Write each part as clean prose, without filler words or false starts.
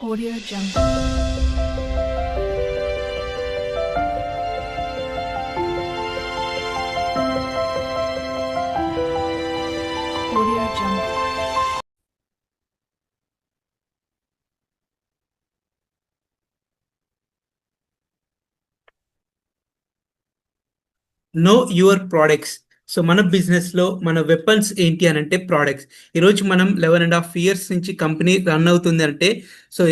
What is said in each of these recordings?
Audio Jungle. Audio Jungle. Know your products. So మన బిజినెస్లో మన వెపన్స్ ఏంటి అని అంటే ప్రోడక్ట్స్. ఈరోజు మనం 11.5 years నుంచి కంపెనీ రన్ అవుతుంది అంటే సో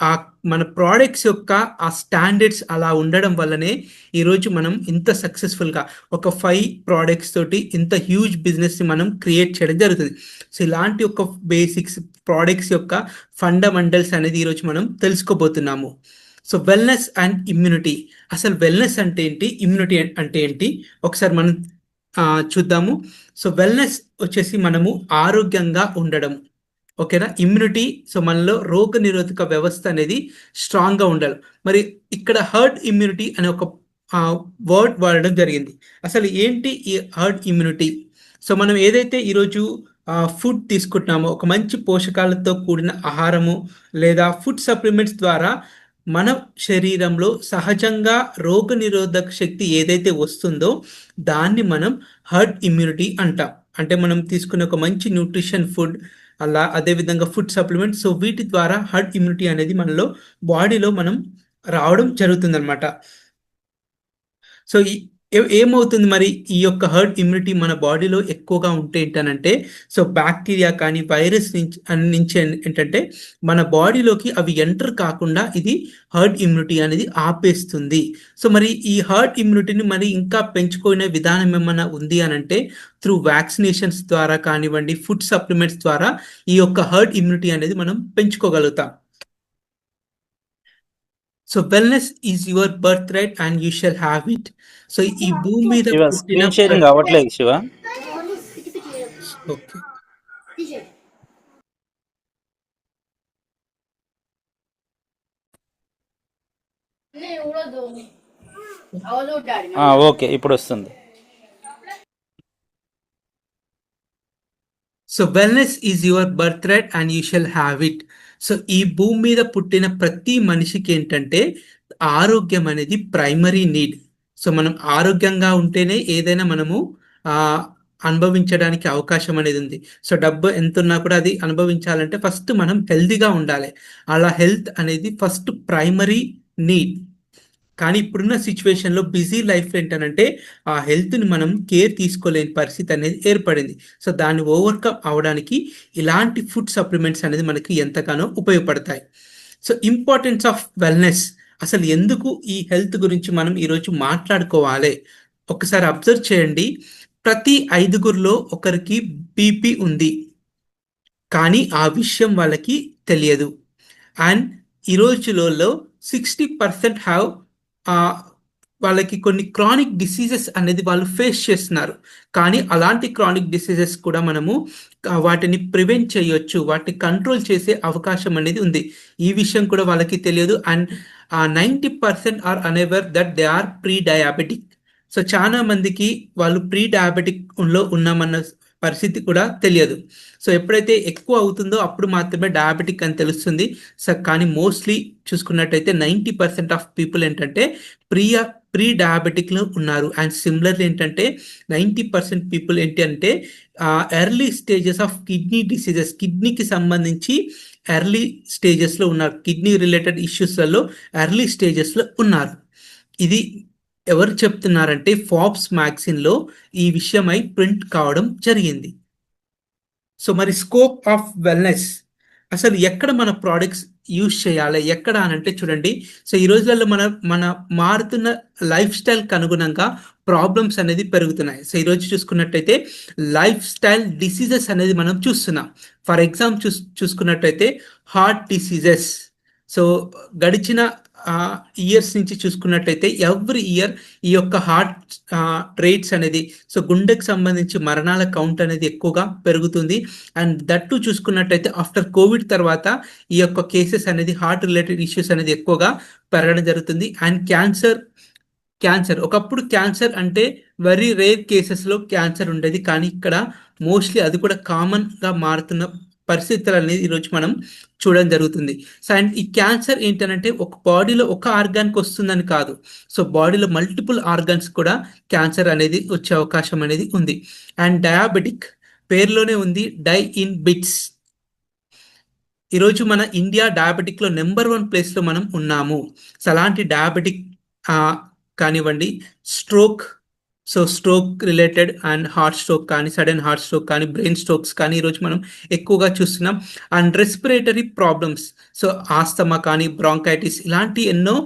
ఆ మన ప్రోడక్ట్స్ యొక్క ఆ స్టాండర్డ్స్ అలా ఉండడం వల్లనే ఈరోజు మనం ఇంత సక్సెస్ఫుల్గా ఒక 5 products తోటి ఇంత హ్యూజ్ బిజినెస్ని మనం క్రియేట్ చేయడం జరుగుతుంది. సో ఇలాంటి ఒక బేసిక్స్ ప్రోడక్ట్స్ యొక్క ఫండమెంటల్స్ అనేది ఈరోజు మనం తెలుసుకోబోతున్నాము. So wellness and immunity. అసలు వెల్నెస్ అంటే ఏంటి, ఇమ్యూనిటీ అంటే ఏంటి ఒకసారి మనం చూద్దాము. సో వెల్నెస్ వచ్చేసి మనము ఆరోగ్యంగా ఉండడం, ఓకేనా. ఇమ్యూనిటీ, సో మనలో రోగ నిరోధక వ్యవస్థ అనేది స్ట్రాంగ్గా ఉండాలి. మరి ఇక్కడ హర్డ్ ఇమ్యూనిటీ అనే ఒక వర్డ్ వాడడం జరిగింది. అసలు ఏంటి ఈ హర్డ్ ఇమ్యూనిటీ? సో మనం ఏదైతే ఈరోజు ఫుడ్ తీసుకుంటున్నామో, ఒక మంచి పోషకాలతో కూడిన ఆహారము లేదా ఫుడ్ సప్లిమెంట్స్ ద్వారా మన శరీరంలో సహజంగా రోగ నిరోధక శక్తి ఏదైతే వస్తుందో దాన్ని మనం హర్డ్ ఇమ్యూనిటీ అంటాం. అంటే మనం తీసుకునే ఒక మంచి న్యూట్రిషన్ ఫుడ్, అలా అదేవిధంగా ఫుడ్ సప్లిమెంట్, సో వీటి ద్వారా హర్డ్ ఇమ్యూనిటీ అనేది మనలో బాడీలో మనం రావడం జరుగుతుందన్నమాట. సో ఏమవుతుంది మరి ఈ యొక్క హర్డ్ ఇమ్యూనిటీ మన బాడీలో ఎక్కువగా ఉంటే ఏంటనంటే, సో బ్యాక్టీరియా కానీ వైరస్ నుంచి ఏంటంటే మన బాడీలోకి అవి ఎంటర్ కాకుండా ఇది హర్డ్ ఇమ్యూనిటీ అనేది ఆపేస్తుంది. సో మరి ఈ హర్డ్ ఇమ్యూనిటీని మరి ఇంకా పెంచుకునే విధానం ఏమైనా ఉంది అని అంటే త్రూ వ్యాక్సినేషన్స్ ద్వారా కానివ్వండి, ఫుడ్ సప్లిమెంట్స్ ద్వారా ఈ యొక్క హర్డ్ ఇమ్యూనిటీ అనేది మనం పెంచుకోగలుగుతాం. So wellness is your birth right and you shall have it. So ఈ భూమి మీద శివ పుట్టిన స్క్రీన్ షేరింగ్ అవ్వట్లేదు శివ. ఓకే. ఓకే, ఇప్పుడు వస్తుంది. So wellness is your birth right and you shall have it. So ఈ భూమి మీద పుట్టిన ప్రతి మనిషికి ఏంటంటే ఆరోగ్యం అనేది ప్రైమరీ నీడ్. సో మనం ఆరోగ్యంగా ఉంటేనే ఏదైనా మనము ఆ అనుభవించడానికి అవకాశం అనేది ఉంది. సో డబ్బు ఎంత ఉన్నా కూడా అది అనుభవించాలంటే ఫస్ట్ మనం హెల్తీగా ఉండాలి. అలా హెల్త్ అనేది ఫస్ట్ ప్రైమరీ నీడ్. కానీ ఇప్పుడున్న సిచ్యువేషన్లో బిజీ లైఫ్ ఏంటనంటే ఆ హెల్త్ని మనం కేర్ తీసుకోలేని పరిస్థితి అనేది ఏర్పడింది. సో దాన్ని ఓవర్కమ్ అవడానికి ఇలాంటి ఫుడ్ సప్లిమెంట్స్ అనేది మనకి ఎంతగానో ఉపయోగపడతాయి. So importance of wellness. అసలు ఎందుకు ఈ హెల్త్ గురించి మనం ఈరోజు మాట్లాడుకోవాలి? ఒకసారి అబ్జర్వ్ చేయండి. ప్రతి 5గురిలో ఒకరికి బీపీ ఉంది, కానీ ఆ విషయం వాళ్ళకి తెలియదు. అండ్ ఈ రోజులలో 60% హ్యావ్ వాళ్ళకి కొన్ని క్రానిక్ డిసీజెస్ అనేది వాళ్ళు ఫేస్ చేస్తున్నారు. కానీ అలాంటి క్రానిక్ డిసీజెస్ కూడా మనము వాటిని ప్రివెంట్ చేయొచ్చు, వాటిని కంట్రోల్ చేసే అవకాశం అనేది ఉంది. ఈ విషయం కూడా వాళ్ళకి తెలియదు. And 90% are unaware that they are pre diabetic. So చాలా మందికి వాళ్ళు ప్రీ డయాబెటిక్లో ఉన్నామన్న పరిస్థితి కూడా తెలియదు. సో ఎప్పుడైతే ఎక్కువ అవుతుందో అప్పుడు మాత్రమే డయాబెటిక్ అని తెలుస్తుంది. సో కానీ మోస్ట్లీ చూసుకున్నట్టయితే 90% ఆఫ్ పీపుల్ ఏంటంటే ప్రీ డయాబెటిక్లో ఉన్నారు. అండ్ సిమిలర్లీ ఏంటంటే 90% పీపుల్ ఏంటి అంటే early stages of kidney diseases, కిడ్నీకి సంబంధించి ఎర్లీ స్టేజెస్లో ఉన్నారు. కిడ్నీ రిలేటెడ్ ఇష్యూస్లలో ఎర్లీ స్టేజెస్లో ఉన్నారు. ఇది ఎవరు చెప్తున్నారంటే ఫోర్బ్స్ మ్యాగజైన్లో ఈ విషయమై ప్రింట్ కావడం జరిగింది. సో మరి స్కోప్ ఆఫ్ వెల్నెస్, అసలు ఎక్కడ మన ప్రోడక్ట్స్ యూజ్ చేయాలి, ఎక్కడ అని అంటే చూడండి. సో ఈ రోజులలో మన మారుతున్న లైఫ్ స్టైల్కి అనుగుణంగా ప్రాబ్లమ్స్ అనేది పెరుగుతున్నాయి. సో ఈరోజు చూసుకున్నట్టయితే లైఫ్ స్టైల్ డిసీజెస్ అనేది మనం చూస్తున్నాం. ఫర్ ఎగ్జాంపుల్ చూసుకున్నట్టయితే హార్ట్ డిసీజెస్. సో గడిచిన ఇయర్స్ నుంచి చూసుకున్నట్టయితే ఎవ్రీ ఇయర్ ఈ యొక్క హార్ట్ రేట్స్ అనేది, సో గుండెకి సంబంధించి మరణాల కౌంట్ అనేది ఎక్కువగా పెరుగుతుంది. అండ్ దట్టు చూసుకున్నట్టయితే ఆఫ్టర్ కోవిడ్ తర్వాత ఈ యొక్క కేసెస్ అనేది హార్ట్ రిలేటెడ్ ఇష్యూస్ అనేది ఎక్కువగా పెరగడం జరుగుతుంది. అండ్ క్యాన్సర్ ఒకప్పుడు క్యాన్సర్ అంటే వెరీ రేర్ కేసెస్లో క్యాన్సర్ ఉండేది, కానీ ఇక్కడ మోస్ట్లీ అది కూడా కామన్గా మారుతున్న పరిస్థితులు అనేది ఈరోజు మనం చూడడం జరుగుతుంది. సో అండ్ ఈ క్యాన్సర్ ఏంటంటే ఒక బాడీలో ఒక ఆర్గాన్కి వస్తుందని కాదు, సో బాడీలో మల్టిపుల్ ఆర్గాన్స్ కూడా క్యాన్సర్ అనేది వచ్చే అవకాశం అనేది ఉంది. అండ్ డయాబెటిక్ పేరులోనే ఉంది, డై ఇన్ బిట్స్. ఈరోజు మన ఇండియా డయాబెటిక్లో నెంబర్ 1 ప్లేస్లో మనం ఉన్నాము. సో అలాంటి డయాబెటిక్ కానివ్వండి, stroke, so stroke related and heart stroke కానీ, సడన్ హార్ట్ స్ట్రోక్ కానీ, బ్రెయిన్ స్ట్రోక్స్ కానీ ఈరోజు మనం ఎక్కువగా చూస్తున్నాం. And respiratory problems, so asthma కానీ, బ్రాంకైటిస్ ఇలాంటి ఎన్నో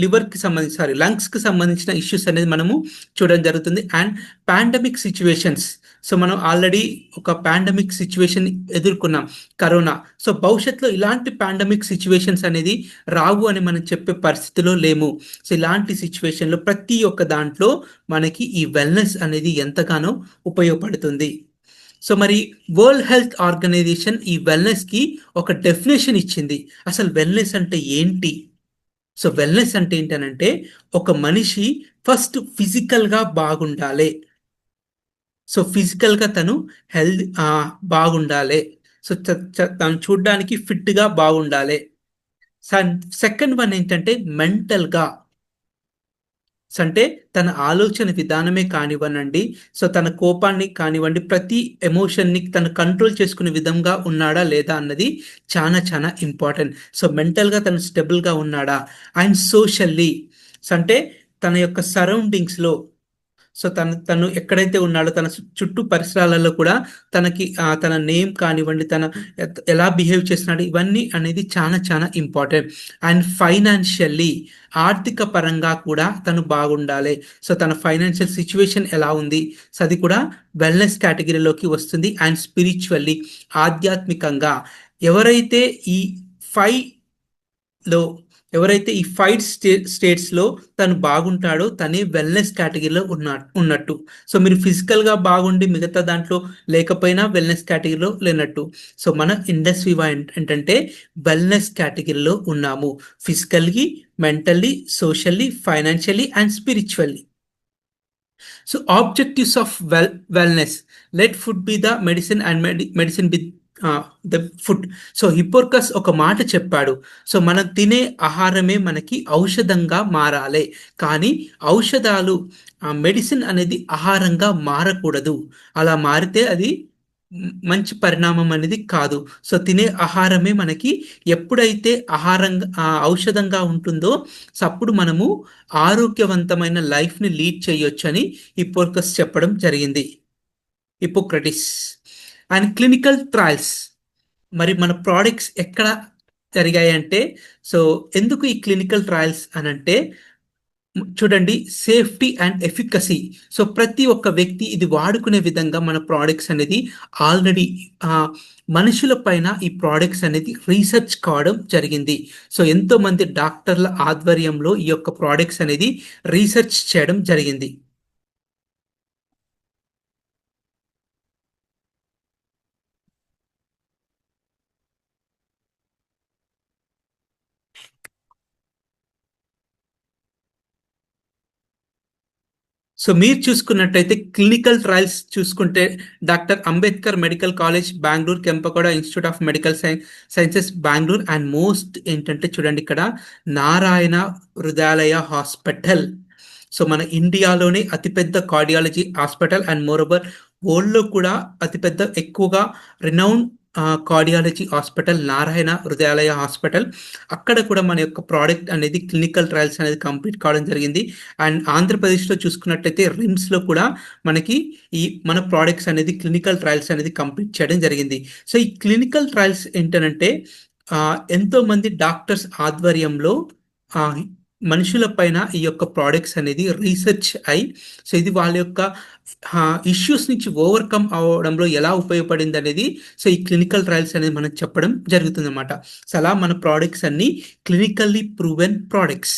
లివర్కి సంబంధించి లంగ్స్కి సంబంధించిన ఇష్యూస్ అనేది మనము చూడడం జరుగుతుంది. అండ్ పాండమిక్ సిచ్యువేషన్స్, సో మనం ఆల్రెడీ ఒక పాండమిక్ సిచ్యువేషన్ ఎదుర్కొన్నాం, కరోనా. సో భవిష్యత్తులో ఇలాంటి పాండమిక్ సిచ్యువేషన్స్ అనేది రావు అని మనం చెప్పే పరిస్థితిలో లేము. సో ఇలాంటి సిచ్యువేషన్లో ప్రతి ఒక్క దాంట్లో మనకి ఈ వెల్నెస్ అనేది ఎంతగానో ఉపయోగపడుతుంది. సో మరి వరల్డ్ హెల్త్ ఆర్గనైజేషన్ ఈ వెల్నెస్కి ఒక డెఫినేషన్ ఇచ్చింది. అసలు వెల్నెస్ అంటే ఏంటి? సో వెల్నెస్ అంటే ఏంటనంటే ఒక మనిషి ఫస్ట్ ఫిజికల్గా బాగుండాలి. సో ఫిజికల్గా తను హెల్త్ బాగుండాలి. సో తను చూడడానికి ఫిట్గా బాగుండాలి. సెకండ్ వన్ ఏంటంటే మెంటల్గా, అంటే తన ఆలోచన విధానమే కానివ్వనండి, సో తన కోపాన్ని కానివ్వండి, ప్రతి ఎమోషన్ని తను కంట్రోల్ చేసుకునే విధంగా ఉన్నాడా లేదా అన్నది చాలా చాలా ఇంపార్టెంట్. సో మెంటల్గా తను స్టెబుల్గా ఉన్నాడా. అండ్ సోషల్లీ, అంటే తన యొక్క సరౌండింగ్స్లో, సో తను ఎక్కడైతే ఉన్నాడో తన చుట్టూ పరిసరాలలో కూడా తనకి తన నేమ్ కానివ్వండి, తన ఎలా బిహేవ్ చేస్తున్నాడు, ఇవన్నీ అనేది చాలా చాలా ఇంపార్టెంట్. అండ్ ఫైనాన్షియల్లీ, ఆర్థిక పరంగా కూడా తను బాగుండాలి. సో తన ఫైనాన్షియల్ సిచ్యువేషన్ ఎలా ఉంది, సో అది కూడా వెల్నెస్ కేటగిరీలోకి వస్తుంది. అండ్ స్పిరిచువల్లీ, ఆధ్యాత్మికంగా ఎవరైతే ఈ 5 స్టేట్స్లో తను బాగుంటాడో తనే వెల్నెస్ కేటగిరీలో ఉన్నట్టు. సో మీరు ఫిజికల్గా బాగుండి మిగతా దాంట్లో లేకపోయినా వెల్నెస్ కేటగిరీలో లేనట్టు. సో మన ఇండస్ వివా ఏంటంటే వెల్నెస్ కేటగిరీలో ఉన్నాము, physically, mentally, socially, financially and spiritually. So objectives of wellness, let food be the medicine and medicine be the food. So Hippocrates ఒక మాట చెప్పాడు, సో మనం తినే ఆహారమే మనకి ఔషధంగా మారాలి, కానీ ఔషధాలు మెడిసిన్ అనేది ఆహారంగా మారకూడదు. అలా మారితే అది మంచి పరిణామం అనేది కాదు. సో తినే ఆహారమే మనకి ఎప్పుడైతే ఔషధంగా ఉంటుందో సో అప్పుడు మనము ఆరోగ్యవంతమైన లైఫ్ని లీడ్ చేయొచ్చు అని హిప్పోక్రస్ చెప్పడం జరిగింది, హిప్పోక్రటిస్. అండ్ క్లినికల్ ట్రయల్స్, మరి మన ప్రోడక్ట్స్ ఎక్కడ జరిగాయంటే, సో ఎందుకు ఈ క్లినికల్ ట్రయల్స్ అని అంటే చూడండి, సేఫ్టీ అండ్ ఎఫికసీ. సో ప్రతి ఒక్క వ్యక్తి ఇది వాడుకునే విధంగా మన ప్రోడక్ట్స్ అనేది ఆల్రెడీ మనుషుల పైన ఈ ప్రోడక్ట్స్ అనేది రీసెర్చ్ కావడం జరిగింది. సో ఎంతో మంది డాక్టర్ల ఆధ్వర్యంలో ఈ యొక్క ప్రోడక్ట్స్ అనేది రీసెర్చ్ చేయడం జరిగింది. సో మీరు చూసుకున్నట్టయితే క్లినికల్ ట్రయల్స్ చూసుకుంటే doctor Ambedkar medical college Bengaluru, Kempegowda institute of medical sciences Bengaluru, and most ఏంటంటే చూడండి ఇక్కడ నారాయణ హృదయాలయ హాస్పిటల్. సో మన ఇండియాలోనే అతిపెద్ద కార్డియాలజీ హాస్పిటల్ అండ్ మోరోవర్ వరల్డ్లో కూడా అతిపెద్ద ఎక్కువగా renowned cardiology hospital Narayana Hrudayalaya hospital. అక్కడ కూడా మన యొక్క ప్రోడక్ట్ అనేది క్లినికల్ ట్రయల్స్ అనేది కంప్లీట్ కావడం జరిగింది. అండ్ ఆంధ్రప్రదేశ్లో చూసుకున్నట్టయితే రిమ్స్లో కూడా మనకి మన ప్రోడక్ట్స్ అనేది క్లినికల్ ట్రయల్స్ అనేది కంప్లీట్ చేయడం జరిగింది. సో ఈ క్లినికల్ ట్రయల్స్ ఏంటంటే ఎంతోమంది డాక్టర్స్ ఆధ్వర్యంలో మనుషుల పైన ఈ యొక్క ప్రోడక్ట్స్ అనేది రీసెర్చ్ అయి, సో ఇది వాళ్ళ యొక్క ఇష్యూస్ నుంచి ఓవర్కమ్ అవడంలో ఎలా ఉపయోగపడింది అనేది సో ఈ క్లినికల్ ట్రయల్స్ అనేది మనం చెప్పడం జరుగుతుంది అన్నమాట. సో అలా మన ప్రోడక్ట్స్ అన్ని clinically proven products.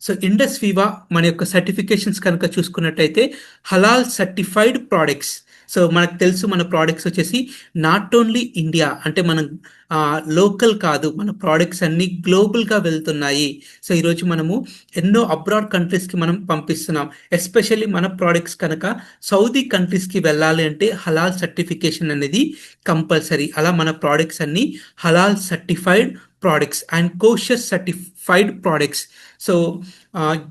So Indus Viva మన యొక్క సర్టిఫికేషన్స్ కనుక చూసుకున్నట్టయితే హలాల్ సర్టిఫైడ్ ప్రోడక్ట్స్, సో మనకు తెలుసు మన ప్రోడక్ట్స్ వచ్చేసి నాట్ ఓన్లీ ఇండియా, అంటే మనం లోకల్ కాదు, మన ప్రోడక్ట్స్ అన్ని గ్లోబల్గా వెళ్తున్నాయి. సో ఈరోజు మనము ఎన్నో అబ్రాడ్ కంట్రీస్కి మనం పంపిస్తున్నాం. ఎస్పెషల్లీ మన ప్రోడక్ట్స్ కనుక సౌదీ కంట్రీస్కి వెళ్ళాలి అంటే హలాల్ సర్టిఫికేషన్ అనేది కంపల్సరీ. అలా మన ప్రోడక్ట్స్ అన్ని హలాల్ certified products and kosher certified products. So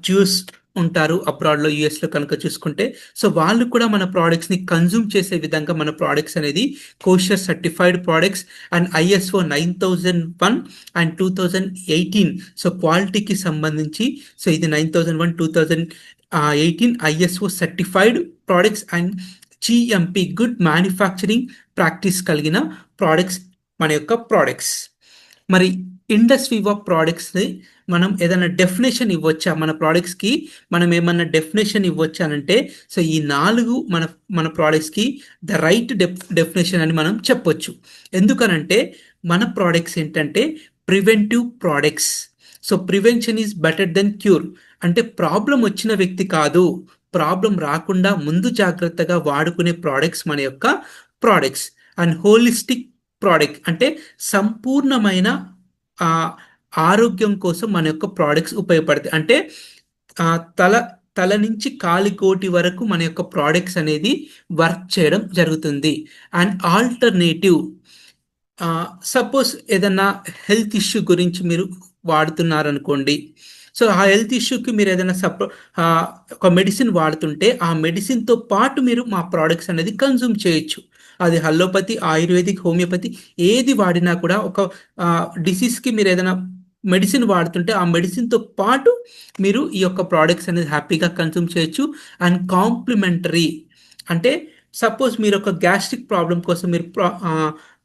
Jews ఉంటారు అబ్రాడ్లో, యూఎస్లో కనుక చూసుకుంటే, సో వాళ్ళు కూడా మన ప్రోడక్ట్స్ని కన్జ్యూమ్ చేసే విధంగా మన ప్రోడక్ట్స్ అనేది kosher certified products and ISO 9001 and 2018. So క్వాలిటీకి సంబంధించి, సో ఇది 9001 2018 ISO certified products and GMP good manufacturing practice కలిగిన ప్రోడక్ట్స్ మన యొక్క ప్రోడక్ట్స్. మరి ఇండస్ వివా ప్రోడక్ట్స్ని మనం ఏదైనా డెఫినేషన్ ఇవ్వచ్చా, మన ప్రోడక్ట్స్కి మనం ఏమన్నా డెఫినేషన్ ఇవ్వచ్చానంటే, సో ఈ 4 మన ప్రోడక్ట్స్కి ద రైట్ డెఫినేషన్ అని మనం చెప్పొచ్చు. ఎందుకనంటే మన ప్రోడక్ట్స్ ఏంటంటే preventive products. So prevention is better than cure. అంటే ప్రాబ్లం వచ్చిన వ్యక్తి కాదు, ప్రాబ్లం రాకుండా ముందు జాగ్రత్తగా వాడుకునే ప్రోడక్ట్స్ మన యొక్క ప్రోడక్ట్స్. అండ్ హోలిస్టిక్ ప్రోడక్ట్ అంటే సంపూర్ణమైన ఆరోగ్యం కోసం మన యొక్క ప్రోడక్ట్స్ ఉపయోగపడతాయి. అంటే తల నుంచి కాలికోటి వరకు మన యొక్క ప్రోడక్ట్స్ అనేది వర్క్ చేయడం జరుగుతుంది. అండ్ ఆల్టర్నేటివ్, సపోజ్ ఏదన్నా హెల్త్ ఇష్యూ గురించి మీరు వాడుతున్నారనుకోండి, సో ఆ హెల్త్ ఇష్యూకి మీరు ఏదైనా ఒక మెడిసిన్ వాడుతుంటే ఆ మెడిసిన్తో పాటు మీరు మా ప్రోడక్ట్స్ అనేది కన్జ్యూమ్ చేయొచ్చు. అది అలోపతి, ఆయుర్వేదిక్, హోమియోపతి ఏది వాడినా కూడా ఒక డిసీజ్కి మీరు ఏదైనా మెడిసిన్ వాడుతుంటే ఆ మెడిసిన్తో పాటు మీరు ఈ యొక్క ప్రోడక్ట్స్ అనేది హ్యాపీగా కన్జ్యూమ్ చేయొచ్చు. అండ్ కాంప్లిమెంటరీ అంటే సపోజ్ మీరు ఒక గ్యాస్ట్రిక్ ప్రాబ్లం కోసం మీరు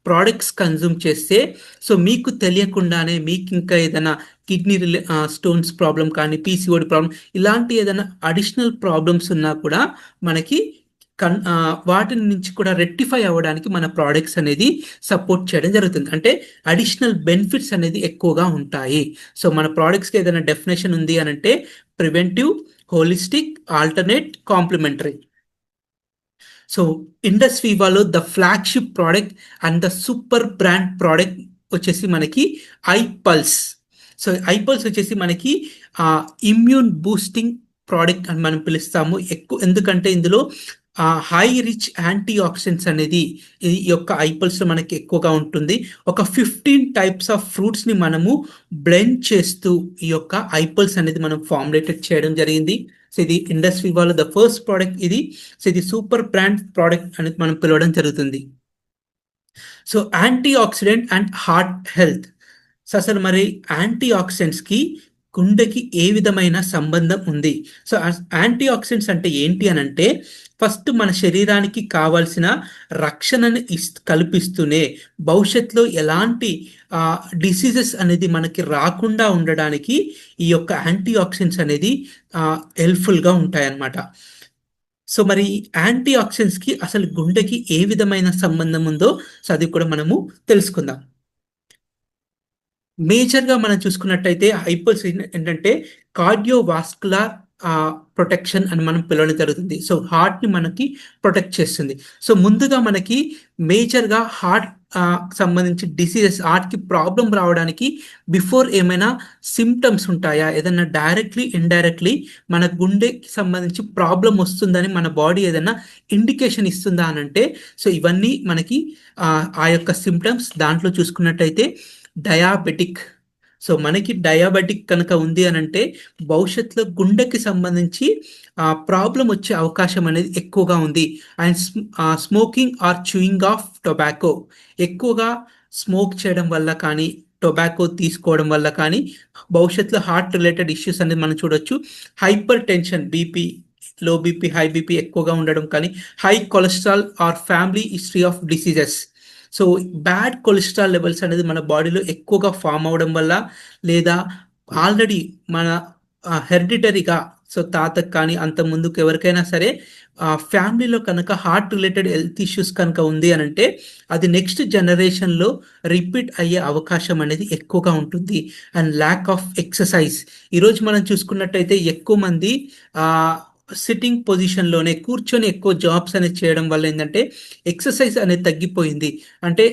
ప్రోడక్ట్స్ కన్జ్యూమ్ చేస్తే, సో మీకు తెలియకుండానే మీకు ఇంకా ఏదైనా కిడ్నీ స్టోన్స్ ప్రాబ్లం కానీ, PCOD ప్రాబ్లం, ఇలాంటి ఏదైనా అడిషనల్ ప్రాబ్లమ్స్ ఉన్నా కూడా మనకి వాటిని నుంచి కూడా రెక్టిఫై అవ్వడానికి మన ప్రోడక్ట్స్ అనేది సపోర్ట్ చేయడం జరుగుతుంది. అంటే అడిషనల్ బెనిఫిట్స్ అనేది ఎక్కువగా ఉంటాయి. సో మన ప్రోడక్ట్స్కి ఏదైనా డెఫినేషన్ ఉంది అని అంటే preventive, holistic, alternate, complementary. So Indus వివాలో the flagship product and the super brand product వచ్చేసి మనకి ఐపల్స్. సో ఐపల్స్ వచ్చేసి మనకి ఇమ్యూన్ బూస్టింగ్ ప్రోడక్ట్ అని మనం పిలుస్తాము. ఎందుకంటే ఇందులో హై రిచ్ యాంటీ ఆక్సిడెంట్స్ అనేది ఈ యొక్క ఐపల్స్లో మనకి ఎక్కువగా ఉంటుంది. ఒక 15 టైప్స్ ఆఫ్ ఫ్రూట్స్ని మనము బ్లెండ్ చేస్తూ ఈ యొక్క ఐపల్స్ అనేది మనం ఫార్ములేటెడ్ చేయడం జరిగింది. సో ఇది ఇండస్ వివాలో ద ఫస్ట్ ప్రోడక్ట్ ఇది. సో ఇది సూపర్ బ్రాండ్ ప్రోడక్ట్ అనేది మనం పిలవడం జరుగుతుంది. So anti oxidant and heart health. So అసలు మరి యాంటీ ఆక్సిడెంట్స్కి గుండెకి ఏ విధమైన సంబంధం ఉంది? సో యాంటీ ఆక్సిడెంట్స్ అంటే ఏంటి అని అంటే, ఫస్ట్ మన శరీరానికి కావాల్సిన రక్షణని కల్పిస్తూనే భవిష్యత్తులో ఎలాంటి డిసీజెస్ అనేది మనకి రాకుండా ఉండడానికి ఈ యొక్క యాంటీ ఆక్సిడెంట్స్ అనేది హెల్ప్ఫుల్గా ఉంటాయన్నమాట. సో మరి యాంటీ ఆక్సిడెంట్స్కి అసలు గుండెకి ఏ విధమైన సంబంధం ఉందో సో అది కూడా మనము తెలుసుకుందాం. మేజర్గా మనం చూసుకున్నట్టయితే ఐపల్స్ ఏంటంటే కార్డియోవాస్కులర్ ప్రొటెక్షన్ అని మనం పిలవడం జరుగుతుంది. సో హార్ట్ని మనకి ప్రొటెక్ట్ చేస్తుంది. సో ముందుగా మనకి మేజర్గా హార్ట్ సంబంధించి డిసీజెస్, హార్ట్కి ప్రాబ్లం రావడానికి బిఫోర్ ఏమైనా సిమ్టమ్స్ ఉంటాయా, ఏదైనా డైరెక్ట్లీ ఇండైరెక్ట్లీ మన గుండెకి సంబంధించి ప్రాబ్లం వస్తుందని మన బాడీ ఏదైనా ఇండికేషన్ ఇస్తుందా అని అంటే, సో ఇవన్నీ మనకి ఆ యొక్క సిమ్టమ్స్. దాంట్లో చూసుకున్నట్టయితే డయాబెటిక్. సో మనకి డయాబెటిక్ కనుక ఉంది అని అంటే భవిష్యత్తులో గుండెకి సంబంధించి ప్రాబ్లం వచ్చే అవకాశం అనేది ఎక్కువగా ఉంది. And smoking are chewing of tobacco, ఎక్కువగా స్మోక్ చేయడం వల్ల కానీ, టొబాకో తీసుకోవడం వల్ల కానీ భవిష్యత్తులో హార్ట్ రిలేటెడ్ ఇష్యూస్ అనేది మనం చూడొచ్చు. Hypertension, BP, low BP, high BP ఎక్కువగా ఉండడం కానీ, high cholesterol or family history of diseases. So bad cholesterol levels అనేది మన బాడీలో ఎక్కువగా ఫామ్ అవడం వల్ల, లేదా ఆల్రెడీ మన హెరిడిటరీగా, సో తాతకు కానీ అంత ముందుకు ఎవరికైనా సరే ఫ్యామిలీలో కనుక హార్ట్ రిలేటెడ్ హెల్త్ ఇష్యూస్ కనుక ఉంది అని అంటే అది నెక్స్ట్ జనరేషన్లో రిపీట్ అయ్యే అవకాశం అనేది ఎక్కువగా ఉంటుంది. And lack of exercise. ఈరోజు మనం చూసుకున్నట్టయితే ఎక్కువ మంది సిట్టింగ్ పొజిషన్లోనే కూర్చొని ఎక్కువ జాబ్స్ అనేది చేయడం వల్ల ఏంటంటే ఎక్సర్సైజ్ అనేది తగ్గిపోయింది. అంటే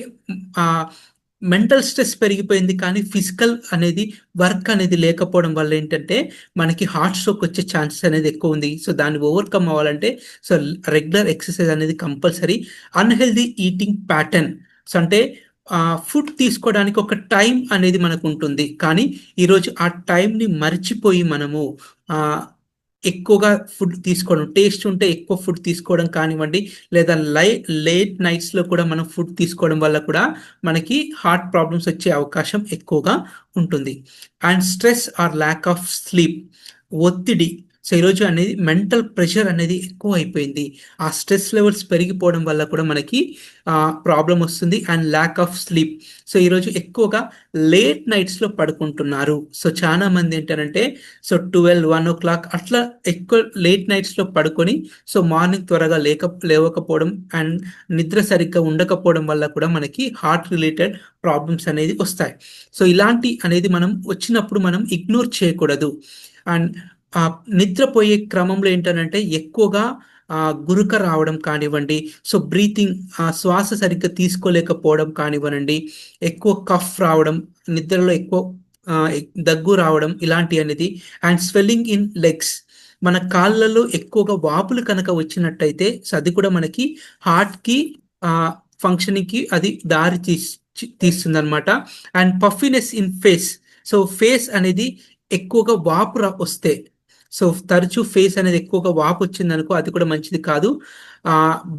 మెంటల్ స్ట్రెస్ పెరిగిపోయింది, కానీ ఫిజికల్ అనేది వర్క్ అనేది లేకపోవడం వల్ల ఏంటంటే మనకి హార్ట్ స్ట్రోక్ వచ్చే ఛాన్సెస్ అనేది ఎక్కువ ఉంది. సో దాన్ని ఓవర్కమ్ అవ్వాలంటే సో రెగ్యులర్ ఎక్సర్సైజ్ అనేది compulsory. Unhealthy eating pattern, so అంటే ఫుడ్ తీసుకోవడానికి ఒక టైం అనేది మనకు ఉంటుంది, కానీ ఈరోజు ఆ టైంని మర్చిపోయి మనము ఎక్కువగా ఫుడ్ తీసుకోవడం, టేస్ట్ ఉంటే ఎక్కువ ఫుడ్ తీసుకోవడం కానివ్వండి, లేదా లేట్ నైట్స్లో కూడా మనం ఫుడ్ తీసుకోవడం వల్ల కూడా మనకి హార్ట్ ప్రాబ్లమ్స్ వచ్చే అవకాశం ఎక్కువగా ఉంటుంది. And stress or lack of sleep, ఒత్తిడి. సో ఈరోజు అనేది మెంటల్ ప్రెషర్ అనేది ఎక్కువ అయిపోయింది. ఆ స్ట్రెస్ లెవెల్స్ పెరిగిపోవడం వల్ల కూడా మనకి ప్రాబ్లం వస్తుంది. And lack of sleep, so ఈరోజు ఎక్కువగా లేట్ నైట్స్లో పడుకుంటున్నారు. సో చాలా మంది ఏంటంటే సో 12-1 o'clock అట్లా ఎక్కువ లేట్ నైట్స్లో పడుకొని సో మార్నింగ్ త్వరగా లేవకపోవడం అండ్ నిద్ర సరిగ్గా ఉండకపోవడం వల్ల కూడా మనకి హార్ట్ రిలేటెడ్ ప్రాబ్లమ్స్ అనేది వస్తాయి. సో ఇలాంటి అనేది మనం వచ్చినప్పుడు మనం ఇగ్నోర్ చేయకూడదు. అండ్ నిద్రపోయే క్రమంలో ఏంటంటే ఎక్కువగా గురుక రావడం కానివ్వండి, సో బ్రీతింగ్ శ్వాస సరిగ్గా తీసుకోలేకపోవడం కానివ్వండి, ఎక్కువ కఫ్ రావడం, నిద్రలో ఎక్కువ దగ్గు రావడం ఇలాంటి అనేది. అండ్ స్వెల్లింగ్ ఇన్ లెగ్స్, మన కాళ్ళలో ఎక్కువగా వాపులు కనుక వచ్చినట్టయితే సో అది కూడా మనకి హార్ట్కి ఫంక్షనింగ్కి అది దారి తీస్తుంది అనమాట. And puffiness in phase, so face అనేది ఎక్కువగా వాపు వస్తే, సో తరచూ ఫేస్ అనేది ఎక్కువగా వాపు వచ్చింది అనుకో అది కూడా మంచిది కాదు.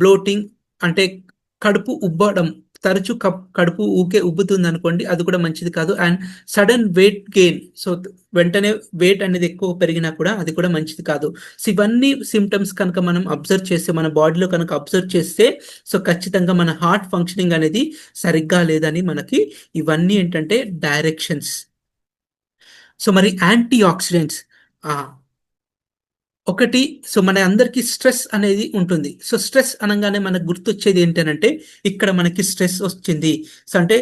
బ్లోటింగ్ అంటే కడుపు ఉబ్బడం, తరచూ కడుపు ఊకే ఉబ్బుతుంది అనుకోండి, అది కూడా మంచిది కాదు. And sudden weight gain, so వెంటనే వెయిట్ అనేది ఎక్కువ పెరిగినా కూడా అది కూడా మంచిది కాదు. సో ఇవన్నీ సిమ్టమ్స్ కనుక మనం అబ్జర్వ్ చేస్తే, మన బాడీలో కనుక అబ్జర్వ్ చేస్తే సో ఖచ్చితంగా మన హార్ట్ ఫంక్షనింగ్ అనేది సరిగ్గా లేదని మనకి ఇవన్నీ ఏంటంటే డైరెక్షన్స్. సో మరి యాంటీ ఆక్సిడెంట్స్ ఒకటి, సో మన అందరికీ స్ట్రెస్ అనేది ఉంటుంది. సో స్ట్రెస్ అనగానే మనకు గుర్తొచ్చేది ఏంటంటే ఇక్కడ మనకి స్ట్రెస్ వచ్చింది, సో అంటే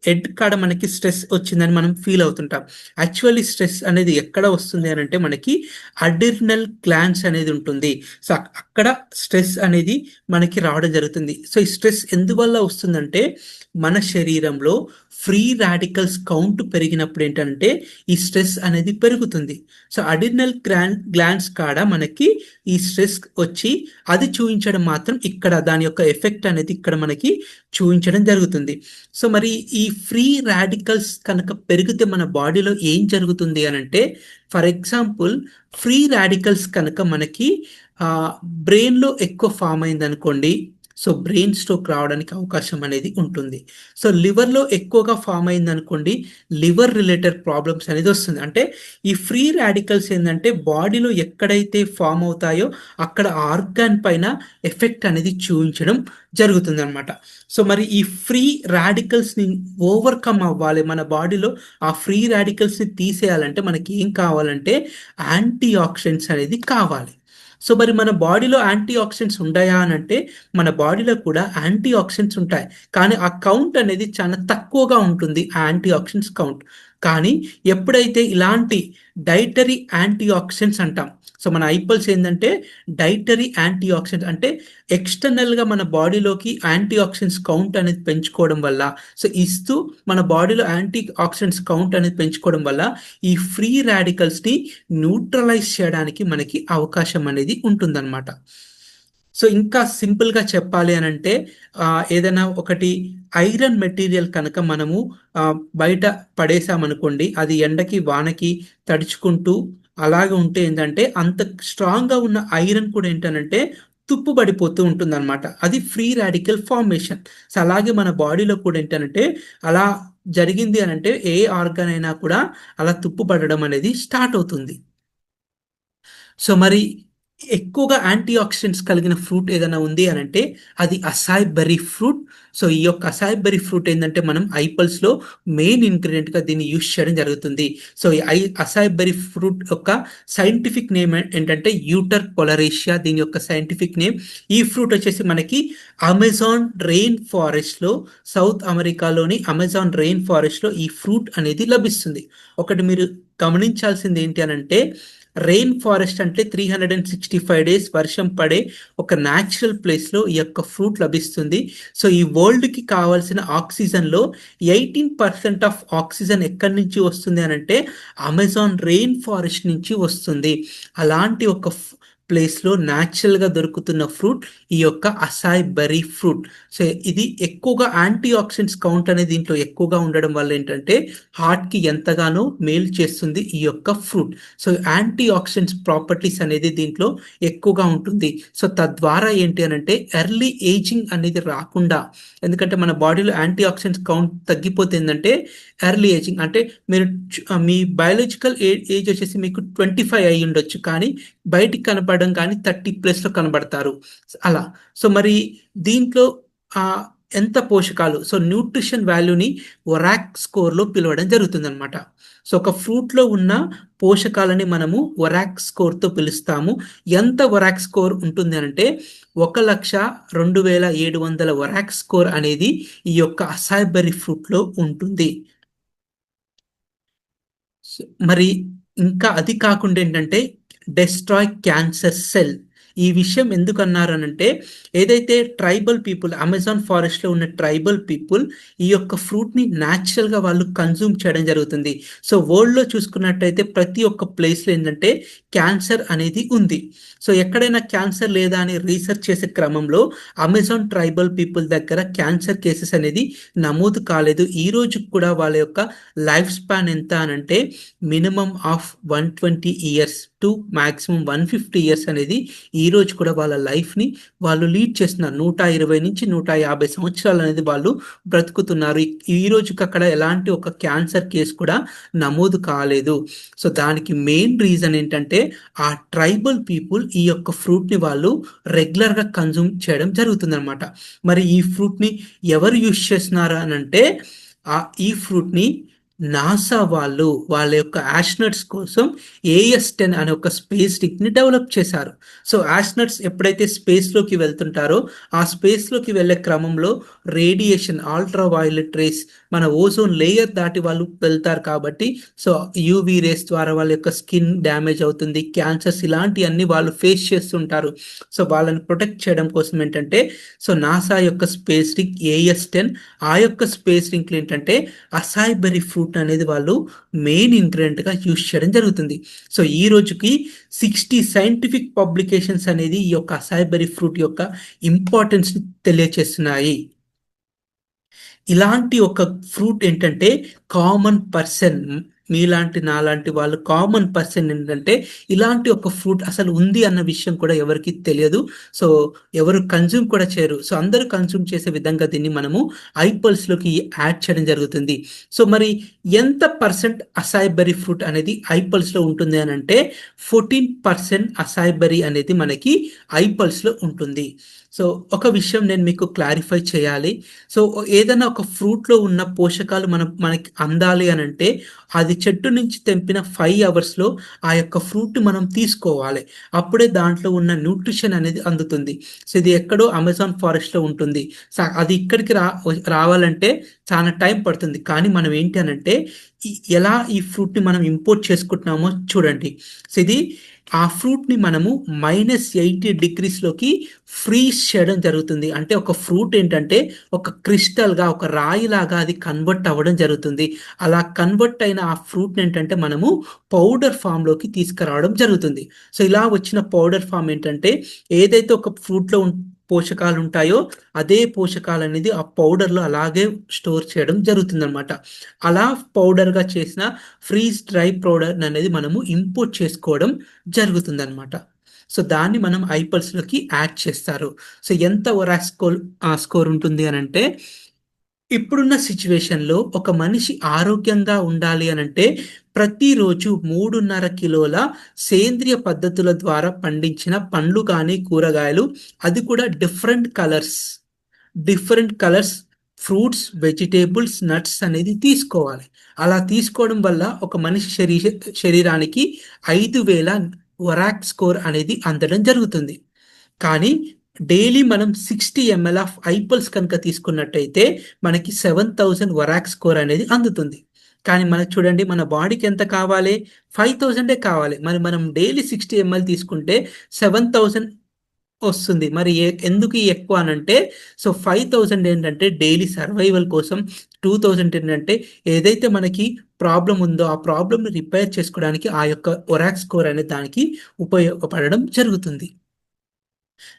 హెడ్ కాడ మనకి స్ట్రెస్ వచ్చిందని మనం ఫీల్ అవుతుంటాం. యాక్చువల్లీ స్ట్రెస్ అనేది ఎక్కడ వస్తుంది అని అంటే మనకి అడ్రినల్ గ్లాండ్స్ అనేది ఉంటుంది. సో అక్కడ స్ట్రెస్ అనేది మనకి రావడం జరుగుతుంది. సో ఈ స్ట్రెస్ ఎందువల్ల వస్తుందంటే మన శరీరంలో ఫ్రీ రాడికల్స్ కౌంట్ పెరిగినప్పుడు ఏంటంటే ఈ స్ట్రెస్ అనేది పెరుగుతుంది. సో అడ్రినల్ గ్లాండ్స్ కాడ మనకి ఈ స్ట్రెస్ వచ్చి అది చూపించడం మాత్రం ఇక్కడ దాని యొక్క ఎఫెక్ట్ అనేది ఇక్కడ మనకి చూపించడం జరుగుతుంది. సో మరి ఈ ఫ్రీ రాడికల్స్ కనుక పెరిగితే మన బాడీలో ఏం జరుగుతుంది అని అంటే, ఫర్ ఎగ్జాంపుల్ ఫ్రీ రాడికల్స్ కనుక మనకి బ్రెయిన్లో ఎక్కువ ఫామ్ అయింది అనుకోండి, సో బ్రెయిన్ స్ట్రోక్ రావడానికి అవకాశం అనేది ఉంటుంది. సో లివర్లో ఎక్కువగా ఫామ్ అయింది అనుకోండి, లివర్ రిలేటెడ్ ప్రాబ్లమ్స్ అనేది వస్తుంది. అంటే ఈ ఫ్రీ రాడికల్స్ ఏంటంటే బాడీలో ఎక్కడైతే ఫామ్ అవుతాయో అక్కడ ఆర్గాన్ పైన ఎఫెక్ట్ అనేది చూపించడం జరుగుతుంది అనమాట. సో మరి ఈ ఫ్రీ రాడికల్స్ని ఓవర్కమ్ అవ్వాలి, మన బాడీలో ఆ ఫ్రీ రాడికల్స్ని తీసేయాలంటే మనకి ఏం కావాలంటే యాంటీ ఆక్సిడెంట్స్ అనేది కావాలి. సో మరి మన బాడీలో యాంటీ ఆక్సిడెంట్స్ ఉంటాయా అని అంటే మన బాడీలో కూడా యాంటీ ఆక్సిడెంట్స్ ఉంటాయి, కానీ ఆ కౌంట్ అనేది చాలా తక్కువగా ఉంటుంది, ఆ యాంటీ ఆక్సిడెంట్స్ కౌంట్. కానీ ఎప్పుడైతే ఇలాంటి డైటరీ యాంటీ ఆక్సిడెంట్స్ అంటాం, సో మన ఐపల్స్ ఏంటంటే డైటరీ యాంటీ ఆక్సిడెంట్స్ అంటే ఎక్స్టర్నల్గా మన బాడీలోకి యాంటీ ఆక్సిడెంట్స్ కౌంట్ అనేది పెంచుకోవడం వల్ల, సో ఇస్తూ మన బాడీలో యాంటీ ఆక్సిడెంట్స్ కౌంట్ అనేది పెంచుకోవడం వల్ల ఈ ఫ్రీ రాడికల్స్ని న్యూట్రలైజ్ చేయడానికి మనకి అవకాశం అనేది ఉంటుందన్నమాట. సో ఇంకా సింపుల్గా చెప్పాలి అని అంటే ఏదైనా ఒకటి ఐరన్ మెటీరియల్ కనుక మనము బయట పడేసామనుకోండి, అది ఎండకి వానకి తడుచుకుంటూ అలాగే ఉంటే ఏంటంటే అంత స్ట్రాంగ్గా ఉన్న ఐరన్ కూడా ఏంటంటే తుప్పు పడిపోతూ ఉంటుంది అనమాట. అది ఫ్రీ రాడికల్ ఫార్మేషన్. సో అలాగే మన బాడీలో కూడా ఏంటంటే అలా జరిగింది అని అంటే ఏ ఆర్గాన్ అయినా కూడా అలా తుప్పు పడడం అనేది స్టార్ట్ అవుతుంది. సో మరి ఎక్కువగా యాంటీ ఆక్సిడెంట్స్ కలిగిన ఫ్రూట్ ఏదైనా ఉంది అని అంటే అది అసాయ్ బెర్రీ ఫ్రూట్. సో ఈ యొక్క అసాయ్ బెర్రీ ఫ్రూట్ ఏంటంటే మనం ఐపల్స్లో మెయిన్ ఇంగ్రీడియంట్గా దీన్ని యూజ్ చేయడం జరుగుతుంది. సో ఈ అసాయ్ బెర్రీ ఫ్రూట్ యొక్క సైంటిఫిక్ నేమ్ ఏంటంటే యూటర్ పొలరేషియా, దీని యొక్క సైంటిఫిక్ నేమ్. ఈ ఫ్రూట్ వచ్చేసి మనకి అమెజాన్ రెయిన్ ఫారెస్ట్లో, సౌత్ అమెరికాలోని అమెజాన్ రెయిన్ ఫారెస్ట్లో ఈ ఫ్రూట్ అనేది లభిస్తుంది. ఒకటి మీరు గమనించాల్సింది ఏంటి అని అంటే రెయిన్ ఫారెస్ట్ అంటే 365 డేస్ వర్షం పడే ఒక న్యాచురల్ ప్లేస్లో ఈ యొక్క ఫ్రూట్ లభిస్తుంది. సో ఈ వరల్డ్కి కావాల్సిన ఆక్సిజన్లో 18% ఆఫ్ ఆక్సిజన్ ఎక్కడి నుంచి వస్తుంది అని అంటే అమెజాన్ రెయిన్ ఫారెస్ట్ నుంచి వస్తుంది. అలాంటి ఒక ప్లేస్లో న్యాచురల్గా దొరుకుతున్న ఫ్రూట్ ఈ యొక్క అసాయ్ బెర్రీ ఫ్రూట్. సో ఇది ఎక్కువగా యాంటీ ఆక్సిడెంట్స్ కౌంట్ అనేది దీంట్లో ఎక్కువగా ఉండడం వల్ల ఏంటంటే హార్ట్కి ఎంతగానో మేలు చేస్తుంది ఈ యొక్క fruit. So antioxidants properties అనేది దీంట్లో ఎక్కువగా ఉంటుంది. సో తద్వారా ఏంటి అని అంటే ఎర్లీ ఏజింగ్ అనేది రాకుండా, ఎందుకంటే మన బాడీలో యాంటీ ఆక్సిడెంట్స్ కౌంట్ తగ్గిపోతే ఏంటంటే ఎర్లీ ఏజింగ్ అంటే మీరు మీ బయాలజికల్ ఏజ్ వచ్చేసి మీకు 25 అయి ఉండొచ్చు, కానీ బయటికి కనపడడం కానీ 30+ కనబడతారు అలా. సో మరి దీంట్లో ఎంత పోషకాలు, సో న్యూట్రిషన్ వాల్యూని ఒరాక్ స్కోర్లో పిలవడం జరుగుతుంది అనమాట. సో ఒక ఫ్రూట్లో ఉన్న పోషకాలని మనము ఒరాక్ స్కోర్తో పిలుస్తాము. ఎంత ఒరాక్ స్కోర్ ఉంటుంది అంటే 1,02,700 ఒరాక్ స్కోర్ అనేది ఈ యొక్క అసాయ్ బెర్రీ ఫ్రూట్లో ఉంటుంది. మరి ఇంకా అది కాకుండా ఏంటంటే డెస్ట్రాయ్ క్యాన్సర్ సెల్. ఈ విషయం ఎందుకు అన్నారనంటే ఏదైతే ట్రైబల్ పీపుల్ అమెజాన్ ఫారెస్ట్లో ఉన్న ట్రైబల్ పీపుల్ ఈ యొక్క ఫ్రూట్ని న్యాచురల్గా వాళ్ళు కన్జ్యూమ్ చేయడం జరుగుతుంది. సో వరల్డ్లో చూసుకున్నట్టయితే ప్రతి ఒక్క ప్లేస్లో ఏంటంటే క్యాన్సర్ అనేది ఉంది. సో ఎక్కడైనా క్యాన్సర్ లేదా అని రీసెర్చ్ చేసే క్రమంలో అమెజాన్ ట్రైబల్ పీపుల్ దగ్గర క్యాన్సర్ కేసెస్ అనేది నమోదు కాలేదు. ఈ రోజు కూడా వాళ్ళ యొక్క లైఫ్ స్పాన్ ఎంత అనంటే minimum of 120 years to maximum 150 years అనేది ఈ రోజు కూడా వాళ్ళ లైఫ్ని వాళ్ళు లీడ్ చేస్తున్నారు. 120 నుంచి 150 సంవత్సరాలు అనేది వాళ్ళు బ్రతుకుతున్నారు. ఈ రోజుకి అక్కడ ఎలాంటి ఒక క్యాన్సర్ కేసు కూడా నమోదు కాలేదు. సో దానికి మెయిన్ రీజన్ ఏంటంటే ఆ ట్రైబల్ పీపుల్ ఈ యొక్క ఫ్రూట్ని వాళ్ళు రెగ్యులర్గా కన్జ్యూమ్ చేయడం జరుగుతుంది అనమాట. మరి ఈ ఫ్రూట్ని ఎవరు యూజ్ చేస్తున్నారు అని అంటే ఈ ఫ్రూట్ని నాసా వాళ్ళు వాళ్ళ యొక్క ఆస్ట్రోనట్స్ కోసం AS-10 అనే ఒక స్పేస్ ని డెవలప్ చేశారు. సో ఆస్ట్రోనట్స్ ఎప్పుడైతే స్పేస్లోకి వెళ్తుంటారో ఆ స్పేస్లోకి వెళ్ళే క్రమంలో రేడియేషన్, అల్ట్రా వైలెట్ రేస్, మన ఓజోన్ లేయర్ దాటి వాళ్ళు వెళ్తారు కాబట్టి సో UV రేస్ ద్వారా వాళ్ళ యొక్క స్కిన్ డ్యామేజ్ అవుతుంది, క్యాన్సర్స్ ఇలాంటివన్నీ వాళ్ళు ఫేస్ చేస్తుంటారు. సో వాళ్ళని ప్రొటెక్ట్ చేయడం కోసం ఏంటంటే సో నాసా యొక్క స్పేస్ రింగ్ AS-10 ఆ యొక్క స్పేస్ రింగ్ ఏంటంటే అసాయ్ బెర్రీ ఫ్రూట్ అనేది వాళ్ళు మెయిన్ ఇంగ్రీడియంట్ గా యూజ్ చేయడం జరుగుతుంది. సో ఈ రోజుకి 60 సైంటిఫిక్ పబ్లికేషన్స్ అనేది ఈ యొక్క అసాయ్ బెర్రీ ఫ్రూట్ యొక్క ఇంపార్టెన్స్ ని తెలియచేస్తున్నాయి. ఇలాంటి ఒక ఫ్రూట్ ఏంటంటే కామన్ పర్సన్, మీలాంటి నాలాంటి వాళ్ళు కామన్ పర్సన్ ఏంటంటే ఇలాంటి ఒక ఫ్రూట్ అసలు ఉంది అన్న విషయం కూడా ఎవరికి తెలియదు. సో ఎవరు కన్జ్యూమ్ కూడా చేయరు. సో అందరూ కన్జ్యూమ్ చేసే విధంగా దీన్ని మనము ఐపల్స్లోకి యాడ్ చేయడం జరుగుతుంది. సో మరి ఎంత పర్సెంట్ అసాయ్ బెర్రీ ఫ్రూట్ అనేది ఐపల్స్లో ఉంటుంది అని అంటే 14% అసాయ్ బెర్రీ అనేది మనకి ఐపల్స్లో ఉంటుంది. సో ఒక విషయం నేను మీకు క్లారిఫై చేయాలి. సో ఏదైనా ఒక ఫ్రూట్లో ఉన్న పోషకాలు మనకి అందాలి అని అంటే అది చెట్టు నుంచి తెంపిన 5 అవర్స్లో ఆ యొక్క ఫ్రూట్ మనం తీసుకోవాలి. అప్పుడే దాంట్లో ఉన్న న్యూట్రిషన్ అనేది అందుతుంది. సో ఇది ఎక్కడో అమెజాన్ ఫారెస్ట్లో ఉంటుంది. సో అది ఇక్కడికి రావాలంటే చాలా టైం పడుతుంది. కానీ మనం ఏంటి అని అంటే ఎలా ఈ ఫ్రూట్ని మనం ఇంపోర్ట్ చేసుకుంటున్నామో చూడండి. సో ఇది ఆ ఫ్రూట్ని మనము -80 degreesలోకి ఫ్రీజ్ చేయడం జరుగుతుంది. అంటే ఒక ఫ్రూట్ ఏంటంటే ఒక క్రిస్టల్గా, ఒక రాయిలాగా అది కన్వర్ట్ అవ్వడం జరుగుతుంది. అలా కన్వర్ట్ అయిన ఆ ఫ్రూట్ ఏంటంటే మనము పౌడర్ ఫామ్లోకి తీసుకురావడం జరుగుతుంది. సో ఇలా వచ్చిన పౌడర్ ఫామ్ ఏంటంటే ఏదైతే ఒక ఫ్రూట్లో పోషకాలు ఉంటాయో అదే పోషకాలు అనేది ఆ పౌడర్లో అలాగే స్టోర్ చేయడం జరుగుతుంది అనమాట. అలా పౌడర్గా చేసిన ఫ్రీజ్ డ్రై పౌడర్ అనేది మనము ఇంపోర్ట్ చేసుకోవడం జరుగుతుంది అనమాట. సో దాన్ని మనం ఐపల్స్లోకి యాడ్ చేస్తారు. సో ఎంత ఒరాక్ స్కోర్ ఉంటుంది అని అంటే ఇప్పుడున్న సిచ్యువేషన్లో ఒక మనిషి ఆరోగ్యంగా ఉండాలి అని అంటే ప్రతిరోజు 3.5 కిలోల సేంద్రియ పద్ధతుల ద్వారా పండించిన పండ్లు కానీ కూరగాయలు, అది కూడా different colours fruits, vegetables, nuts అనేది తీసుకోవాలి. అలా తీసుకోవడం వల్ల ఒక మనిషి శరీరానికి 5,000 ఒరాక్ స్కోర్ అనేది అందడం జరుగుతుంది. కానీ డైలీ మనం 60 ml ఆఫ్ ఐపల్స్ కనుక తీసుకున్నట్టయితే మనకి 7,000 ఒరాక్ స్కోర్ అనేది అందుతుంది. కానీ మనకు చూడండి మన బాడీకి ఎంత కావాలి, 5000 కావాలి. మరి మనం డైలీ 60 ml తీసుకుంటే 7000 వస్తుంది. మరి ఎందుకు ఈ ఎక్కువ అనంటే, సో 5000 ఏంటంటే డైలీ సర్వైవల్ కోసం, 2000 ఏంటంటే ఏదైతే మనకి ప్రాబ్లం ఉందో ఆ ప్రాబ్లమ్ని రిపేర్ చేసుకోవడానికి ఆ యొక్క ఒరాక్ స్కోర్ అనే దానికి ఉపయోగపడడం జరుగుతుంది.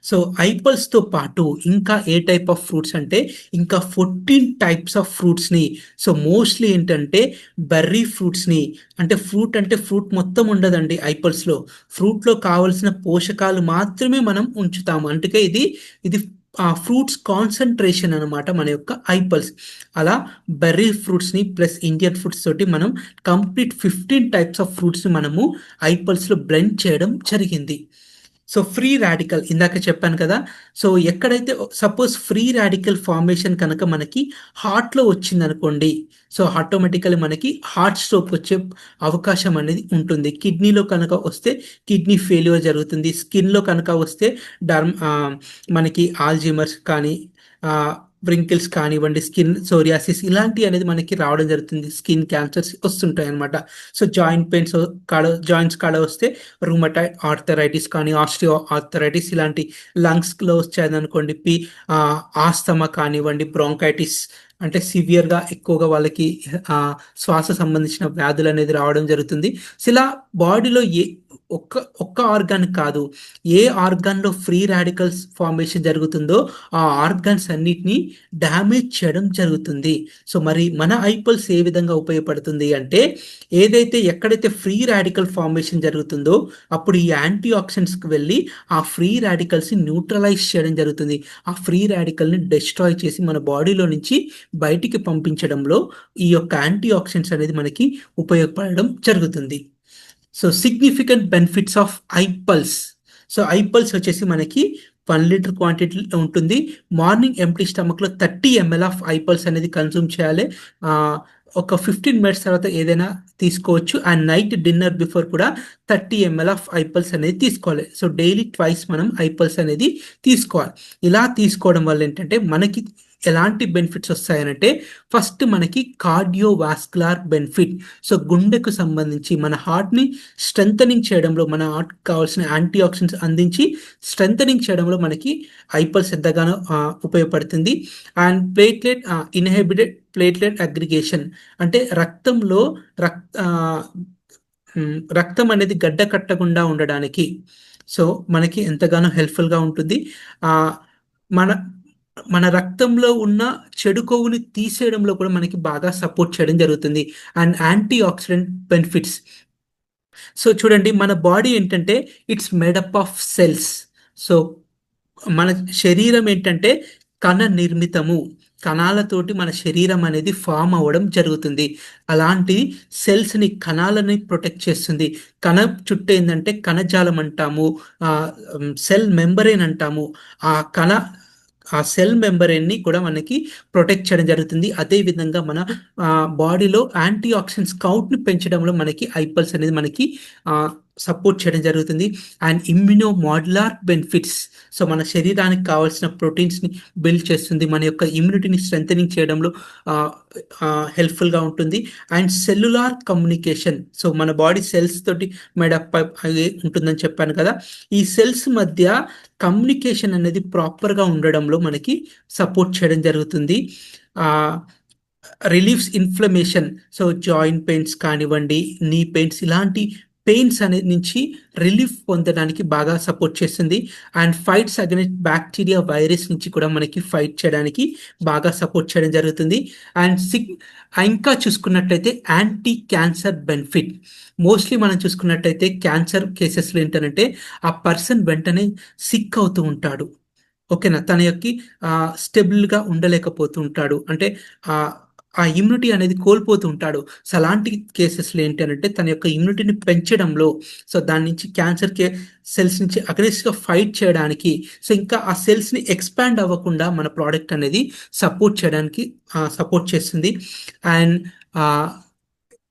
సో ఐపల్స్తో పాటు ఇంకా ఏ టైప్ ఆఫ్ ఫ్రూట్స్ అంటే ఇంకా 14 టైప్స్ ఆఫ్ ఫ్రూట్స్ని, సో మోస్ట్లీ ఏంటంటే బెర్రీ ఫ్రూట్స్ని, అంటే ఫ్రూట్ మొత్తం ఉండదండి ఐపల్స్లో. ఫ్రూట్లో కావలసిన పోషకాలు మాత్రమే మనం ఉంచుతాము. అందుకే ఇది ఫ్రూట్స్ కాన్సన్ట్రేషన్ అనమాట మన యొక్క ఐపల్స్. అలా బెర్రీ ఫ్రూట్స్ని ప్లస్ ఇండియన్ ఫ్రూట్స్ తోటి మనం కంప్లీట్ 15 టైప్స్ ఆఫ్ ఫ్రూట్స్ని మనము ఐపల్స్లో బ్లెండ్ చేయడం జరిగింది. సో ఫ్రీ రాడికల్ ఇందాక చెప్పాను కదా, సో ఎక్కడైతే సపోజ్ ఫ్రీ రాడికల్ ఫార్మేషన్ కనుక మనకి హార్ట్లో వచ్చింది అనుకోండి, సో ఆటోమేటికల్లీ మనకి హార్ట్ స్ట్రోక్ వచ్చే అవకాశం అనేది ఉంటుంది. కిడ్నీలో కనుక వస్తే కిడ్నీ ఫెయిల్యూర్ జరుగుతుంది. స్కిన్లో కనుక వస్తే మనకి ఆల్జీమర్స్ కానీ వ్రింకిల్స్ కానివ్వండి, స్కిన్ సోరియాసిస్ ఇలాంటివి అనేది మనకి రావడం జరుగుతుంది. స్కిన్ క్యాన్సర్స్ వస్తుంటాయి అనమాట. సో జాయింట్ పెయిన్స్ జాయింట్స్ కాడ వస్తే రూమటాయిడ్ ఆర్థరైటిస్ కానీ ఆస్టియో ఆర్థరైటిస్ ఇలాంటి, లంగ్స్లో వచ్చేది అనుకోండి ఆస్తమా కానివ్వండి, బ్రాంకైటిస్ అంటే సివియర్గా ఎక్కువగా వాళ్ళకి శ్వాస సంబంధించిన వ్యాధులు అనేది రావడం జరుగుతుంది. సో ఇలా బాడీలో ఒక్క ఆర్గాన్ కాదు, ఏ ఆర్గాన్లో ఫ్రీ రాడికల్స్ ఫార్మేషన్ జరుగుతుందో ఆ ఆర్గాన్స్ అన్నిటినీ డ్యామేజ్ చేయడం జరుగుతుంది. సో మరి మన ఐపల్స్ ఏ విధంగా ఉపయోగపడుతుంది అంటే, ఏదైతే ఎక్కడైతే ఫ్రీ రాడికల్ ఫార్మేషన్ జరుగుతుందో అప్పుడు ఈ యాంటీ ఆక్సిడెంట్స్కి వెళ్ళి ఆ ఫ్రీ రాడికల్స్ని న్యూట్రలైజ్ చేయడం జరుగుతుంది. ఆ ఫ్రీ రాడికల్ని డిస్ట్రాయ్ చేసి మన బాడీలో నుంచి బయటికి పంపించడంలో ఈ యొక్క యాంటీ ఆక్సిడెంట్స్ అనేది మనకి ఉపయోగపడడం జరుగుతుంది. So significant benefits of iPulse. So iPulse వచ్చేసి మనకి 1 లీటర్ క్వాంటిటీ ఉంటుంది. మార్నింగ్ ఎంప్టీ స్టమక్లో 30 ml ఆఫ్ ఐపల్స్ అనేది కన్సూమ్ చేయాలి. ఒక 15 minutes తర్వాత ఏదైనా తీసుకోవచ్చు. అండ్ నైట్ డిన్నర్ బిఫోర్ కూడా 30 ml ఆఫ్ ఐపల్స్ అనేది తీసుకోవాలి. సో డైలీ ట్వైస్ మనం ఐపల్స్ అనేది తీసుకోవాలి. ఇలా తీసుకోవడం వల్ల ఏంటంటే మనకి ఎలాంటి బెనిఫిట్స్ వస్తాయనంటే, ఫస్ట్ మనకి కార్డియోవాస్కులర్ బెనిఫిట్. సో గుండెకు సంబంధించి మన హార్ట్ని స్ట్రెంథనింగ్ చేయడంలో, మన హార్ట్ కావాల్సిన యాంటీ ఆక్సిడెంట్స్ అందించి స్ట్రెంథనింగ్ చేయడంలో మనకి ఐపల్స్ ఎంతగానో ఉపయోగపడుతుంది. అండ్ ఇన్హిబిటెడ్ ప్లేట్లెట్ అగ్రిగేషన్, అంటే రక్తంలో రక్తం అనేది గడ్డ కట్టకుండా ఉండడానికి సో మనకి ఎంతగానో హెల్ప్ఫుల్గా ఉంటుంది. మన రక్తంలో ఉన్న చెడు కొవ్వుని తీసేయడంలో కూడా మనకి బాగా సపోర్ట్ చేయడం జరుగుతుంది. And anti oxidant benefits. So చూడండి మన బాడీ ఏంటంటే it's made up of cells. So మన శరీరం ఏంటంటే కణ నిర్మితము, కణాలతోటి మన శరీరం అనేది ఫామ్ అవ్వడం జరుగుతుంది. అలాంటి సెల్స్ని, కణాలని ప్రొటెక్ట్ చేస్తుంది. కణ చుట్టూ ఏంటంటే కణజాలం అంటాము, సెల్ మెంబరేన్ అంటాము. ఆ సెల్ మెంబరేన్ని కూడా మనకి ప్రొటెక్ట్ చేయడం జరుగుతుంది. అదేవిధంగా మన బాడీలో యాంటీ ఆక్సిడెంట్స్ కౌంట్ని పెంచడంలో మనకి ఐపల్స్ అనేది మనకి సపోర్ట్ చేయడం జరుగుతుంది. And immuno modular benefits. So మన శరీరానికి కావాల్సిన ప్రోటీన్స్ని బిల్డ్ చేస్తుంది, మన యొక్క ఇమ్యూనిటీని స్ట్రెంథనింగ్ చేయడంలో హెల్ప్ఫుల్గా ఉంటుంది. And cellular communication. సో మన బాడీ సెల్స్ తోటి మేడప్ అయి ఉంటుందని చెప్పాను కదా, ఈ సెల్స్ మధ్య కమ్యూనికేషన్ అనేది ప్రాపర్గా ఉండడంలో మనకి సపోర్ట్ చేయడం జరుగుతుంది. Reliefs inflammation. So joint pains కానివ్వండి, నీ పెయిన్స్, ఇలాంటి పెయిన్స్ అనేది నుంచి రిలీఫ్ పొందడానికి బాగా సపోర్ట్ చేస్తుంది. And fights against bacteria, virus నుంచి కూడా మనకి ఫైట్ చేయడానికి బాగా సపోర్ట్ చేయడం జరుగుతుంది. అండ్ ఇంకా చూసుకున్నట్లయితే యాంటీ క్యాన్సర్ బెనిఫిట్. మోస్ట్లీ మనం చూసుకున్నట్టయితే క్యాన్సర్ కేసెస్లో ఏంటంటే ఆ పర్సన్ వెంటనే సిక్ అవుతూ ఉంటాడు. ఓకేనా, తన యొక్క స్టెబుల్గా ఉండలేకపోతూ ఉంటాడు, అంటే ఆ ఇమ్యూనిటీ అనేది కోల్పోతూ ఉంటాడు. సో అలాంటి కేసెస్లో ఏంటి అంటే తన యొక్క ఇమ్యూనిటీని పెంచడంలో, సో దాని నుంచి క్యాన్సర్ సెల్స్ నుంచి అగ్రెసివ్గా ఫైట్ చేయడానికి, సో ఇంకా ఆ సెల్స్ని ఎక్స్పాండ్ అవ్వకుండా మన ప్రోడక్ట్ అనేది సపోర్ట్ చేయడానికి సపోర్ట్ చేస్తుంది. And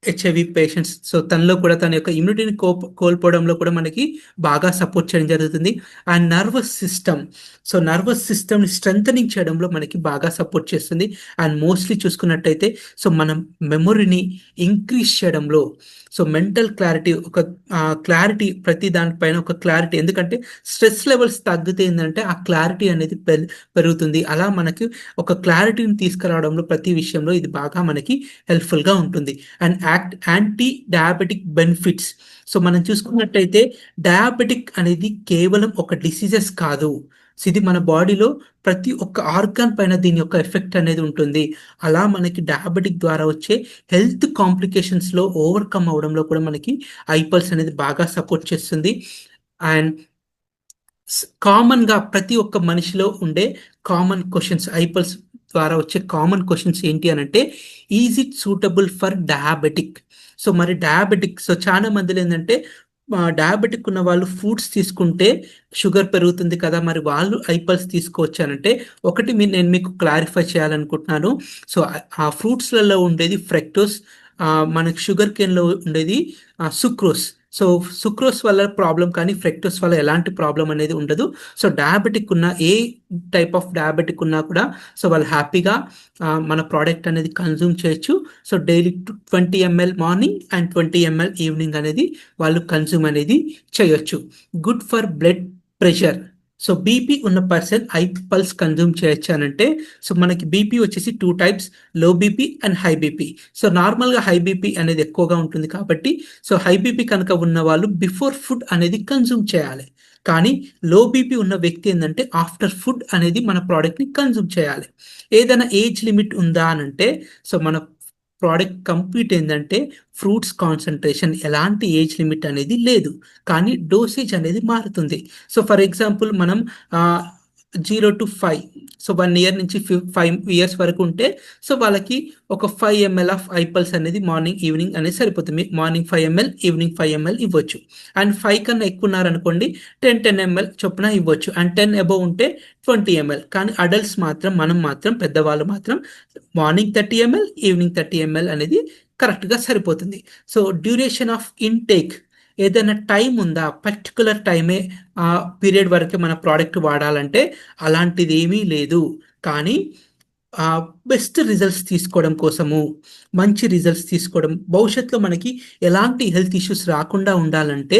HIV patients. సో తనలో కూడా తన యొక్క ఇమ్యూనిటీని కోల్పోవడంలో కూడా మనకి బాగా సపోర్ట్ చేయడం జరుగుతుంది. And nervous system, so nervous సిస్టమ్ని స్ట్రెంథనింగ్ చేయడంలో మనకి బాగా సపోర్ట్ చేస్తుంది. అండ్ మోస్ట్లీ చూసుకున్నట్టయితే సో మనం మెమొరీని ఇంక్రీజ్ చేయడంలో, సో మెంటల్ క్లారిటీ, ఒక క్లారిటీ, ప్రతి దానిపైన ఒక క్లారిటీ, ఎందుకంటే స్ట్రెస్ లెవెల్స్ తగ్గితే ఏంటంటే ఆ క్లారిటీ అనేది పెరుగుతుంది. అలా మనకి ఒక క్లారిటీని తీసుకురావడంలో ప్రతి విషయంలో ఇది బాగా మనకి హెల్ప్ఫుల్గా ఉంటుంది. And anti diabetic benefits, so మనం చూసుకున్నట్టయితే డయాబెటిక్ అనేది కేవలం ఒక డిసీజెస్ కాదు, సో ఇది మన బాడీలో ప్రతి ఒక్క ఆర్గాన్ పైన దీని యొక్క ఎఫెక్ట్ అనేది ఉంటుంది. అలా మనకి డయాబెటిక్ ద్వారా వచ్చే హెల్త్ కాంప్లికేషన్స్లో ఓవర్కమ్ అవడంలో కూడా మనకి ఐపల్స్ అనేది బాగా సపోర్ట్ చేస్తుంది. అండ్ కామన్గా ప్రతి ఒక్క మనిషిలో ఉండే కామన్ క్వశ్చన్స్, ఐపల్స్ ద్వారా వచ్చే కామన్ క్వశ్చన్స్ ఏంటి అని అంటే, is it suitable for diabetic? So మరి డయాబెటిక్, సో చాలా మందిలో ఏంటంటే డయాబెటిక్ ఉన్న వాళ్ళు ఫ్రూట్స్ తీసుకుంటే షుగర్ పెరుగుతుంది కదా, మరి వాళ్ళు ఐపల్స్ తీసుకోవచ్చానంటే, ఒకటి నేను మీకు క్లారిఫై చేయాలనుకుంటున్నాను. సో ఆ ఫ్రూట్స్లలో ఉండేది ఫ్రక్టోస్, మనకి షుగర్ కేన్లో ఉండేది సుక్రోస్. సో సుక్రోస్ వల్ల ప్రాబ్లం కానీ ఫ్రక్టోస్ వల్ల ఎలాంటి ప్రాబ్లం అనేది ఉండదు. సో డయాబెటిక్ ఉన్న, ఏ టైప్ ఆఫ్ డయాబెటిక్ ఉన్నా కూడా సో వాళ్ళు హ్యాపీగా మన ప్రోడక్ట్ అనేది కన్జ్యూమ్ చేయొచ్చు. So daily 20 ml morning and 20 ml evening అనేది వాళ్ళు కన్జ్యూమ్ అనేది చేయొచ్చు. Good for blood pressure, so BP ఉన్న పర్సన్ ఐపల్స్ కన్జ్యూమ్ చేయొచ్చు అని అంటే, సో మనకి బీపీ వచ్చేసి 2 types, low BP and high BP. So నార్మల్గా హై బీపీ అనేది ఎక్కువగా ఉంటుంది కాబట్టి సో హై బీపీ కనుక ఉన్న వాళ్ళు బిఫోర్ ఫుడ్ అనేది కన్జ్యూమ్ చేయాలి. కానీ లో బీపీ ఉన్న వ్యక్తి ఏంటంటే ఆఫ్టర్ ఫుడ్ అనేది మన ప్రోడక్ట్ని కన్జ్యూమ్ చేయాలి. ఏదైనా ఏజ్ లిమిట్ ఉందా అని అంటే, సో మన ప్రోడక్ట్ కంప్లీట్ ఏంటంటే ఫ్రూట్స్ కాన్సన్ట్రేషన్, ఎలాంటి ఏజ్ లిమిట్ అనేది లేదు, కానీ డోసేజ్ అనేది మారుతుంది. సో ఫర్ ఎగ్జాంపుల్ మనం 0 to 5, సో 1 year నుంచి 5 years వరకు ఉంటే సో వాళ్ళకి ఒక 5 ml ఆఫ్ ఐపల్స్ అనేది మార్నింగ్ ఈవినింగ్ అనేది సరిపోతుంది. మార్నింగ్ 5 ml, ఈవినింగ్ 5 ml ఇవ్వచ్చు. అండ్ 5 కన్నా ఎక్కువ ఉన్నారనుకోండి 10 ml చొప్పున ఇవ్వచ్చు. అండ్ 10 అబోవ్ ఉంటే 20 ml. కానీ అడల్ట్స్ మాత్రం, మనం మాత్రం, పెద్దవాళ్ళు మాత్రం మార్నింగ్ 30 ml, ఈవినింగ్ 30 ml అనేది కరెక్ట్గా సరిపోతుంది. సో డ్యూరేషన్ ఆఫ్ ఇంటేక్, ఏదైనా టైం ఉందా, పర్టికులర్ టైమే పీరియడ్ వరకే మన ప్రోడక్ట్ వాడాలంటే అలాంటిది ఏమీ లేదు. కానీ బెస్ట్ రిజల్ట్స్ తీసుకోవడం కోసము, మంచి రిజల్ట్స్ తీసుకోవడం, భవిష్యత్తులో మనకి ఎలాంటి హెల్త్ ఇష్యూస్ రాకుండా ఉండాలంటే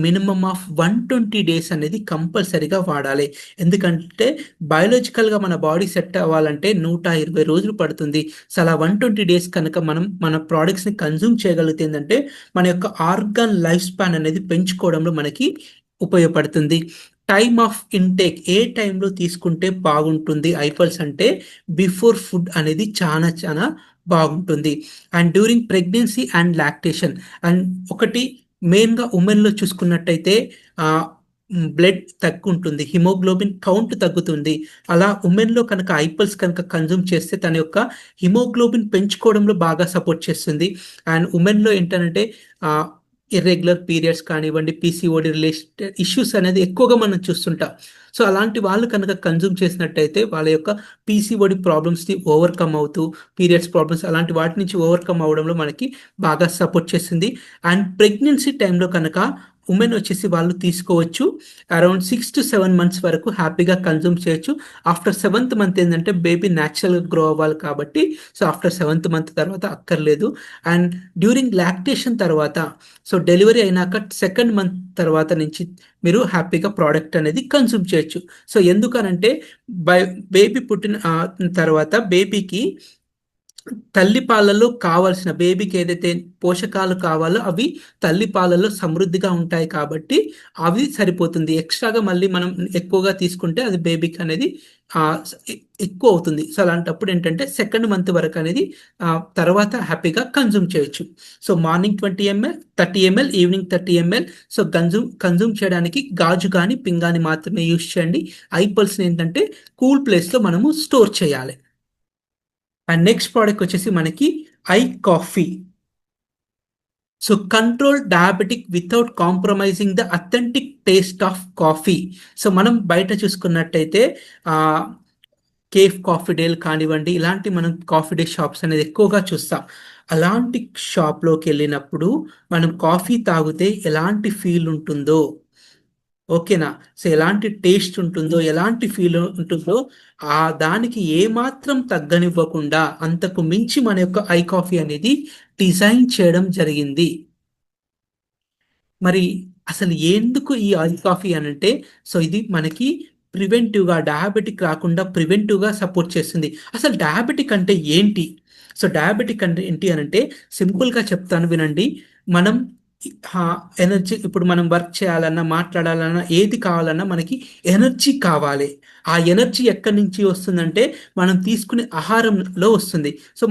మినిమమ్ ఆఫ్ 120 days అనేది కంపల్సరీగా వాడాలి. ఎందుకంటే బయాలజికల్గా మన బాడీ సెట్ అవ్వాలంటే 120 రోజులు పడుతుంది. సో అలా 120 days కనుక మనం మన ప్రోడక్ట్స్ని కన్జ్యూమ్ చేయగలిగితే ఏంటంటే మన యొక్క ఆర్గాన్ లైఫ్ స్పాన్ అనేది పెంచుకోవడంలో మనకి ఉపయోగపడుతుంది. టైమ్ ఆఫ్ ఇంటేక్, ఏ టైంలో తీసుకుంటే బాగుంటుంది ఐపల్స్ అంటే, బిఫోర్ ఫుడ్ అనేది చాలా చాలా బాగుంటుంది. And during pregnancy and lactation. And ఒకటి మెయిన్గా ఉమెన్లో చూసుకున్నట్టయితే బ్లడ్ తగ్గుంటుంది, హిమోగ్లోబిన్ కౌంట్ తగ్గుతుంది. అలా ఉమెన్లో కనుక ఐపల్స్ కనుక కన్జ్యూమ్ చేస్తే తన యొక్క హిమోగ్లోబిన్ పెంచుకోవడంలో బాగా సపోర్ట్ చేస్తుంది. అండ్ ఉమెన్లో ఏంటంటే ఇర్రెగ్యులర్ పీరియడ్స్ కానివ్వండి, పీసీఓడి రిలేటెడ్ ఇష్యూస్ అనేది ఎక్కువగా మనం చూస్తుంటాం. సో అలాంటి వాళ్ళు కనుక కన్జ్యూమ్ చేసినట్టయితే వాళ్ళ యొక్క పీసీఓడి ప్రాబ్లమ్స్ని ఓవర్కమ్ అవుతూ, పీరియడ్స్ ప్రాబ్లమ్స్ అలాంటి వాటి నుంచి ఓవర్కమ్ అవడంలో మనకి బాగా సపోర్ట్ చేస్తుంది. అండ్ ప్రెగ్నెన్సీ టైంలో కనుక ఉమెన్ వచ్చేసి వాళ్ళు తీసుకోవచ్చు, అరౌండ్ 6 to 7 months వరకు హ్యాపీగా కన్జ్యూమ్ చేయొచ్చు. ఆఫ్టర్ 7th month ఏంటంటే బేబీ న్యాచురల్గా గ్రో అవ్వాలి కాబట్టి సో ఆఫ్టర్ 7th month తర్వాత అక్కర్లేదు. అండ్ డ్యూరింగ్ లాక్టేషన్ తర్వాత, సో డెలివరీ అయినాక 2nd month తర్వాత నుంచి మీరు హ్యాపీగా ప్రోడక్ట్ అనేది కన్జ్యూమ్ చేయొచ్చు. సో ఎందుకనంటే బేబీ పుట్టిన తర్వాత బేబీకి తల్లి పాలలో కావాల్సిన, బేబీకి ఏదైతే పోషకాలు కావాలో అవి తల్లి పాలలో సమృద్ధిగా ఉంటాయి కాబట్టి అవి సరిపోతుంది. ఎక్స్ట్రాగా మళ్ళీ మనం ఎక్కువగా తీసుకుంటే అది బేబీకి అనేది ఎక్కువ అవుతుంది. సో అలాంటప్పుడు ఏంటంటే 2nd month వరకు అనేది తర్వాత హ్యాపీగా కన్జ్యూమ్ చేయొచ్చు. So morning 20 ml, 30 ml, evening 30 ml. So consume చేయడానికి గాజు కానీ పింగాని మాత్రమే యూజ్ చేయండి. ఐపల్స్ని ఏంటంటే కూల్ ప్లేస్లో మనము స్టోర్ చేయాలి. అండ్ నెక్స్ట్ ప్రోడక్ట్ వచ్చేసి మనకి I coffee. So control diabetic without compromising the authentic taste of coffee. So మనం బయట చూసుకున్నట్టయితే కేఫ్ కాఫీ డేల్ కానివ్వండి, ఇలాంటి మనం కాఫీ డే షాప్స్ అనేది ఎక్కువగా చూస్తాం. అలాంటి షాప్లోకి వెళ్ళినప్పుడు మనం కాఫీ తాగితే ఎలాంటి ఫీల్ ఉంటుందో, ఓకేనా? సో ఎలాంటి టేస్ట్ ఉంటుందో, ఎలాంటి ఫీల్ ఉంటుందో, ఆ దానికి ఏమాత్రం తగ్గనివ్వకుండా అంతకు మించి మన యొక్క ఐ కాఫీ అనేది డిజైన్ చేయడం జరిగింది. మరి అసలు ఎందుకు ఈ ఐ కాఫీ అనంటే, సో ఇది మనకి ప్రివెంటివ్గా డయాబెటిక్ రాకుండా ప్రివెంటివ్గా సపోర్ట్ చేస్తుంది. అసలు డయాబెటిక్ అంటే ఏంటి? సో డయాబెటిక్ అంటే ఏంటి అనంటే, సింపుల్గా చెప్తాను వినండి. మనం ఎనర్జీ, ఇప్పుడు మనం వర్క్ చేయాలన్నా, మాట్లాడాలన్నా, ఏది కావాలన్నా మనకి ఎనర్జీ కావాలి. ఆ ఎనర్జీ ఎక్కడి నుంచి వస్తుందంటే మనం తీసుకునే ఆహారంలో వస్తుంది. సో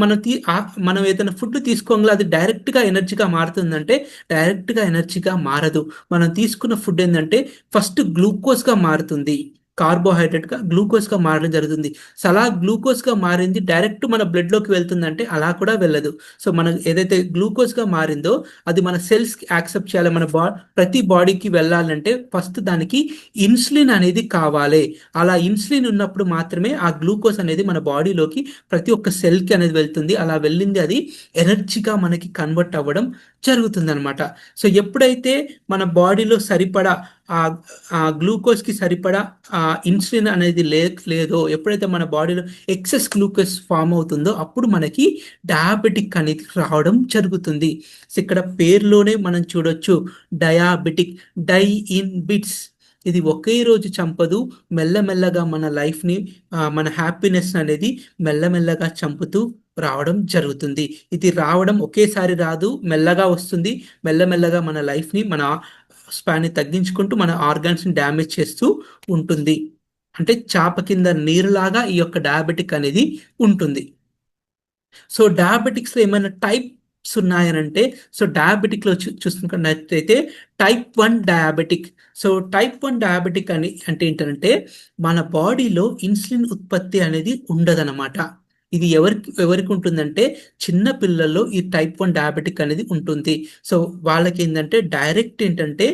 మనం ఏదైనా ఫుడ్ తీసుకోగల అది డైరెక్ట్గా ఎనర్జీగా మారుతుందంటే డైరెక్ట్గా ఎనర్జీగా మారదు. మనం తీసుకున్న ఫుడ్ ఏంటంటే ఫస్ట్ గ్లూకోజ్గా మారుతుంది, కార్బోహైడ్రేట్గా గ్లూకోజ్గా మారడం జరుగుతుంది. సో అలా గ్లూకోజ్గా మారింది డైరెక్ట్ మన బ్లడ్లోకి వెళ్తుందంటే అలా కూడా వెళ్ళదు. సో మనం ఏదైతే గ్లూకోజ్గా మారిందో అది మన సెల్స్కి యాక్సెప్ట్ చేయాలి. మన ప్రతి బాడీకి వెళ్ళాలంటే ఫస్ట్ దానికి ఇన్సులిన్ అనేది కావాలి. అలా ఇన్సులిన్ ఉన్నప్పుడు మాత్రమే ఆ గ్లూకోజ్ అనేది మన బాడీలోకి ప్రతి ఒక్క సెల్కి అనేది వెళ్తుంది. అలా వెళ్ళింది అది ఎనర్జీగా మనకి కన్వర్ట్ అవ్వడం జరుగుతుంది అనమాట. సో ఎప్పుడైతే మన బాడీలో సరిపడా ఆ ఆ గ్లూకోజ్కి సరిపడా ఆ ఇన్సులిన్ అనేది లేదో, ఎప్పుడైతే మన బాడీలో ఎక్సెస్ గ్లూకోజ్ ఫామ్ అవుతుందో అప్పుడు మనకి డయాబెటిక్ అనేది రావడం జరుగుతుంది. సో ఇక్కడ పేరులోనే మనం చూడొచ్చు, డయాబెటిక్, డై ఇన్ బిట్స్. ఇది ఒకే రోజు చంపదు, మెల్లమెల్లగా మన లైఫ్ని, మన హ్యాపీనెస్ అనేది మెల్లమెల్లగా చంపుతూ రావడం జరుగుతుంది. ఇది రావడం ఒకేసారి రాదు, మెల్లగా వస్తుంది. మెల్లమెల్లగా మన లైఫ్ని, మన స్పాన్ని తగ్గించుకుంటూ మన ఆర్గాన్స్ని డ్యామేజ్ చేస్తూ ఉంటుంది. అంటే చాప కింద నీరులాగా ఈ యొక్క డయాబెటిక్ అనేది ఉంటుంది. సో డయాబెటిక్స్లో ఏమైనా టైప్స్ ఉన్నాయనంటే, సో డయాబెటిక్లో చూసుకున్నట్టయితే type 1 diabetic. So type 1 diabetic అని అంటే ఏంటంటే మన బాడీలో ఇన్సులిన్ ఉత్పత్తి అనేది ఉండదన్నమాట. ఇది ఎవరికి ఉంటుందంటే చిన్న పిల్లల్లో ఈ టైప్ 1 డయాబెటిక్ అనేది ఉంటుంది. సో వాళ్ళకి ఏంటంటే డైరెక్ట్ ఏంటంటే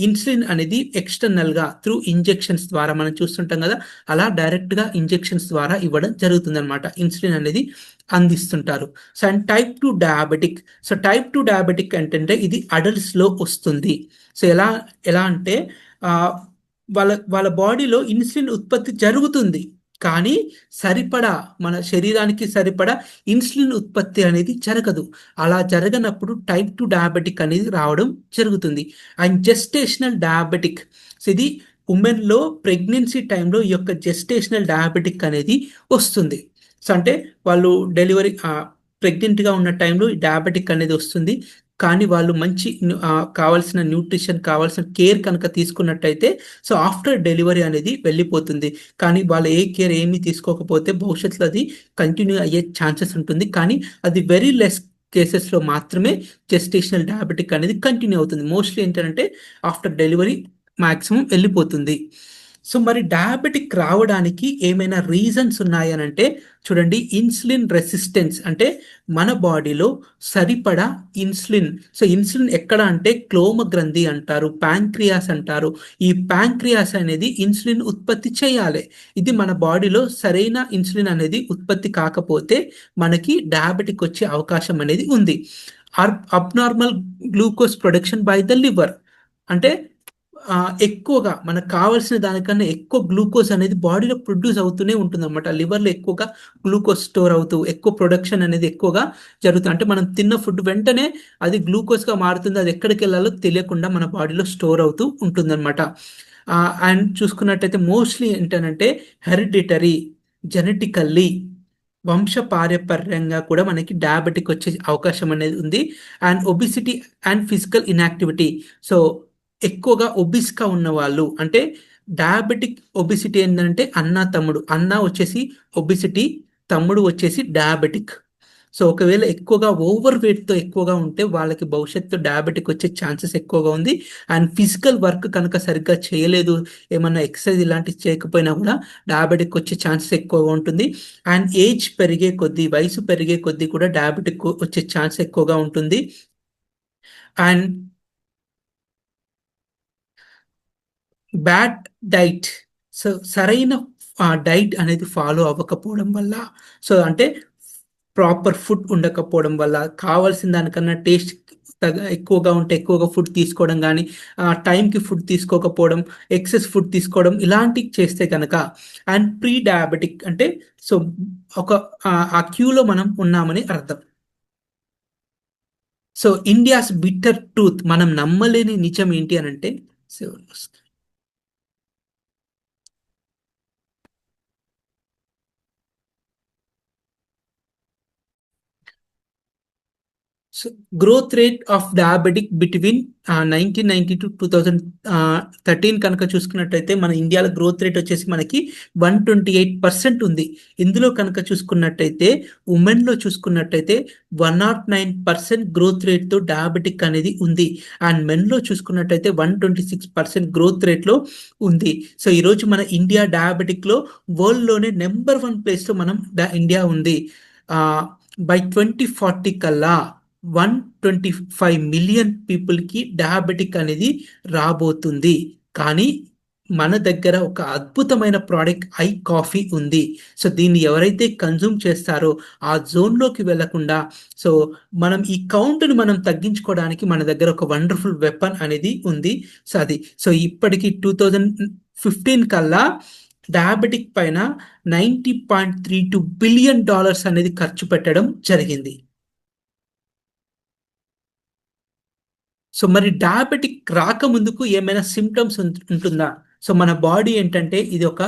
ఇన్సులిన్ అనేది ఎక్స్టర్నల్గా త్రూ ఇంజెక్షన్స్ ద్వారా మనం చూస్తుంటాం కదా, అలా డైరెక్ట్గా ఇంజెక్షన్స్ ద్వారా ఇవ్వడం జరుగుతుంది అనమాట. ఇన్సులిన్ అనేది అందిస్తుంటారు. So and type 2 diabetic. So type 2 diabetic ఏంటంటే ఇది అడల్ట్స్లో వస్తుంది. సో ఎలా ఎలా అంటే ఆ, వాళ్ళ బాడీలో ఇన్సులిన్ ఉత్పత్తి జరుగుతుంది, కానీ సరిపడా మన శరీరానికి సరిపడా ఇన్సులిన్ ఉత్పత్తి అనేది జరగదు. అలా జరగనప్పుడు టైప్ 2 డయాబెటిక్ అనేది రావడం జరుగుతుంది. And gestational diabetic. సో ఇది ఉమెన్లో ప్రెగ్నెన్సీ టైంలో ఈ యొక్క జెస్టేషనల్ డయాబెటిక్ అనేది వస్తుంది. సో అంటే వాళ్ళు డెలివరీ ప్రెగ్నెంట్గా ఉన్న టైంలో డయాబెటిక్ అనేది వస్తుంది, కానీ వాళ్ళు మంచి కావాల్సిన న్యూట్రిషన్, కావాల్సిన కేర్ కనుక తీసుకున్నట్టయితే సో ఆఫ్టర్ డెలివరీ అనేది వెళ్ళిపోతుంది. కానీ వాళ్ళు ఏ కేర్ ఏమీ తీసుకోకపోతే భవిష్యత్తులో అది కంటిన్యూ అయ్యే ఛాన్సెస్ ఉంటుంది. కానీ అది వెరీ లెస్ కేసెస్లో మాత్రమే జెస్టేషనల్ డయాబెటిక్ అనేది కంటిన్యూ అవుతుంది. మోస్ట్లీ ఏంటంటే ఆఫ్టర్ డెలివరీ మ్యాక్సిమం వెళ్ళిపోతుంది. సో మరి డయాబెటిక్ రావడానికి ఏమైనా రీజన్స్ ఉన్నాయనంటే చూడండి, ఇన్సులిన్ రెసిస్టెన్స్. అంటే మన బాడీలో సరిపడా ఇన్సులిన్. సో ఇన్సులిన్ ఎక్కడ అంటే క్లోమ గ్రంథి అంటారు, ప్యాంక్రియాస్ అంటారు. ఈ ప్యాంక్రియాస్ అనేది ఇన్సులిన్ ఉత్పత్తి చేయాలి. ఇది మన బాడీలో సరైన ఇన్సులిన్ అనేది ఉత్పత్తి కాకపోతే మనకి డయాబెటిక్ వచ్చే అవకాశం అనేది ఉంది. Abnormal glucose production by the liver. అంటే ఎక్కువగా మనకు కావాల్సిన దానికన్నా ఎక్కువ గ్లూకోజ్ అనేది బాడీలో ప్రొడ్యూస్ అవుతూనే ఉంటుంది అనమాట. లివర్లో ఎక్కువగా గ్లూకోజ్ స్టోర్ అవుతూ ఎక్కువ ప్రొడక్షన్ అనేది ఎక్కువగా జరుగుతుంది. అంటే మనం తిన్న ఫుడ్ వెంటనే అది గ్లూకోజ్గా మారుతుంది, అది ఎక్కడికి వెళ్ళాలో తెలియకుండా మన బాడీలో స్టోర్ అవుతూ ఉంటుందన్నమాట. అండ్ చూసుకున్నట్టయితే మోస్ట్లీ ఏంటంటే హెరిడిటరీ, జెనెటికల్లీ, వంశపారపర్యంగా కూడా మనకి డయాబెటిక్ వచ్చే అవకాశం అనేది ఉంది. And obesity and physical inactivity. So ఎక్కువగా ఒబిస్గా ఉన్న వాళ్ళు, అంటే డయాబెటిక్ ఒబిసిటీ ఏంటంటే అన్న తమ్ముడు, అన్న వచ్చేసి ఒబిసిటీ, తమ్ముడు వచ్చేసి డయాబెటిక్. సో ఒకవేళ ఎక్కువగా ఓవర్ వెయిట్తో ఎక్కువగా ఉంటే వాళ్ళకి భవిష్యత్తు డయాబెటిక్ వచ్చే ఛాన్సెస్ ఎక్కువగా ఉంది. అండ్ ఫిజికల్ వర్క్ కనుక సరిగ్గా చేయలేదు, ఏమన్నా ఎక్సర్సైజ్ ఇలాంటివి చేయకపోయినా కూడా డయాబెటిక్ వచ్చే ఛాన్సెస్ ఎక్కువగా ఉంటుంది. అండ్ ఏజ్ పెరిగే కొద్దీ, వయసు పెరిగే కొద్దీ కూడా డయాబెటిక్ వచ్చే ఛాన్స్ ఎక్కువగా ఉంటుంది. And bad diet. సో సరైన డైట్ అనేది ఫాలో అవ్వకపోవడం వల్ల, సో అంటే ప్రాపర్ ఫుడ్ ఉండకపోవడం వల్ల, కావాల్సిన దానికన్నా టేస్ట్ ఎక్కువగా ఉంటే ఎక్కువగా ఫుడ్ తీసుకోవడం కానీ, టైంకి ఫుడ్ తీసుకోకపోవడం, ఎక్సెస్ ఫుడ్ తీసుకోవడం, ఇలాంటివి చేస్తే కనుక, అండ్ ప్రీ డయాబెటిక్ అంటే సో ఒక ఆ క్యూలో మనం ఉన్నామని అర్థం. సో ఇండియాస్ బిట్టర్ ట్రూత్, మనం నమ్మలేని నిజం ఏంటి అని అంటే, so so growth rate of diabetic between 1990 to 2013 కనుక చూసుకున్నట్టయితే మన ఇండియాలో గ్రోత్ రేట్ వచ్చేసి మనకి 128% ఉంది. ఇందులో కనుక చూసుకున్నట్టయితే ఉమెన్లో చూసుకున్నట్టయితే 109% గ్రోత్ రేట్తో డయాబెటిక్ అనేది ఉంది. అండ్ మెన్లో చూసుకున్నట్టయితే 126% గ్రోత్ రేట్లో ఉంది. సో ఈరోజు మన ఇండియా డయాబెటిక్లో వరల్డ్లోనే నెంబర్ 1 ప్లేస్లో మనం ఇండియా ఉంది. బై 2040 కల్లా 125 మిలియన్ పీపుల్కి డయాబెటిక్ అనేది రాబోతుంది. కానీ మన దగ్గర ఒక అద్భుతమైన ప్రోడక్ట్ ఐ కాఫీ ఉంది. సో దీన్ని ఎవరైతే కన్జ్యూమ్ చేస్తారో ఆ జోన్లోకి వెళ్లకుండా, సో మనం ఈ కౌంట్ని మనం తగ్గించుకోవడానికి మన దగ్గర ఒక వండర్ఫుల్ వెపన్ అనేది ఉంది. సో అది సో ఇప్పటికి 2015 కల్లా డయాబెటిక్ పైన $90.32 బిలియన్ అనేది ఖర్చు పెట్టడం జరిగింది. సో మరి డయాబెటిక్ రాకముందుకు ఏమైనా సిమ్టమ్స్ ఉంటుందా? సో మన బాడీ ఏంటంటే ఇది ఒక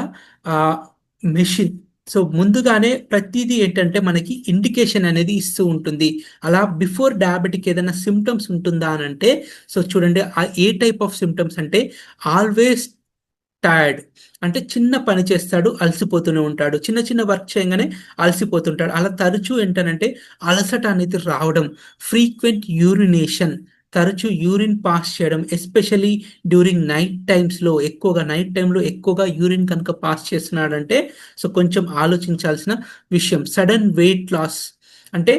మెషిన్. సో ముందుగానే ప్రతిదీ ఏంటంటే మనకి ఇండికేషన్ అనేది ఇస్తూ ఉంటుంది. అలా బిఫోర్ డయాబెటిక్ ఏదైనా సిమ్టమ్స్ ఉంటుందా అని అంటే, సో చూడండి ఏ టైప్ ఆఫ్ సిమ్టమ్స్ అంటే, ఆల్వేస్ టైర్డ్, అంటే చిన్న పని చేస్తాడు అలసిపోతూనే ఉంటాడు, చిన్న చిన్న వర్క్ చేయగానే అలసిపోతుంటాడు. అలా తరచూ ఏంటనంటే అలసట అనేది రావడం, ఫ్రీక్వెంట్ యూరినేషన్, తరచూ యూరిన్ పాస్ చేయడం, ఎస్పెషలీ డ్యూరింగ్ నైట్ టైమ్స్లో, ఎక్కువగా నైట్ టైంలో ఎక్కువగా యూరిన్ కనుక పాస్ చేస్తున్నాడంటే సో కొంచెం ఆలోచించాల్సిన విషయం. సడన్ వెయిట్ లాస్, అంటే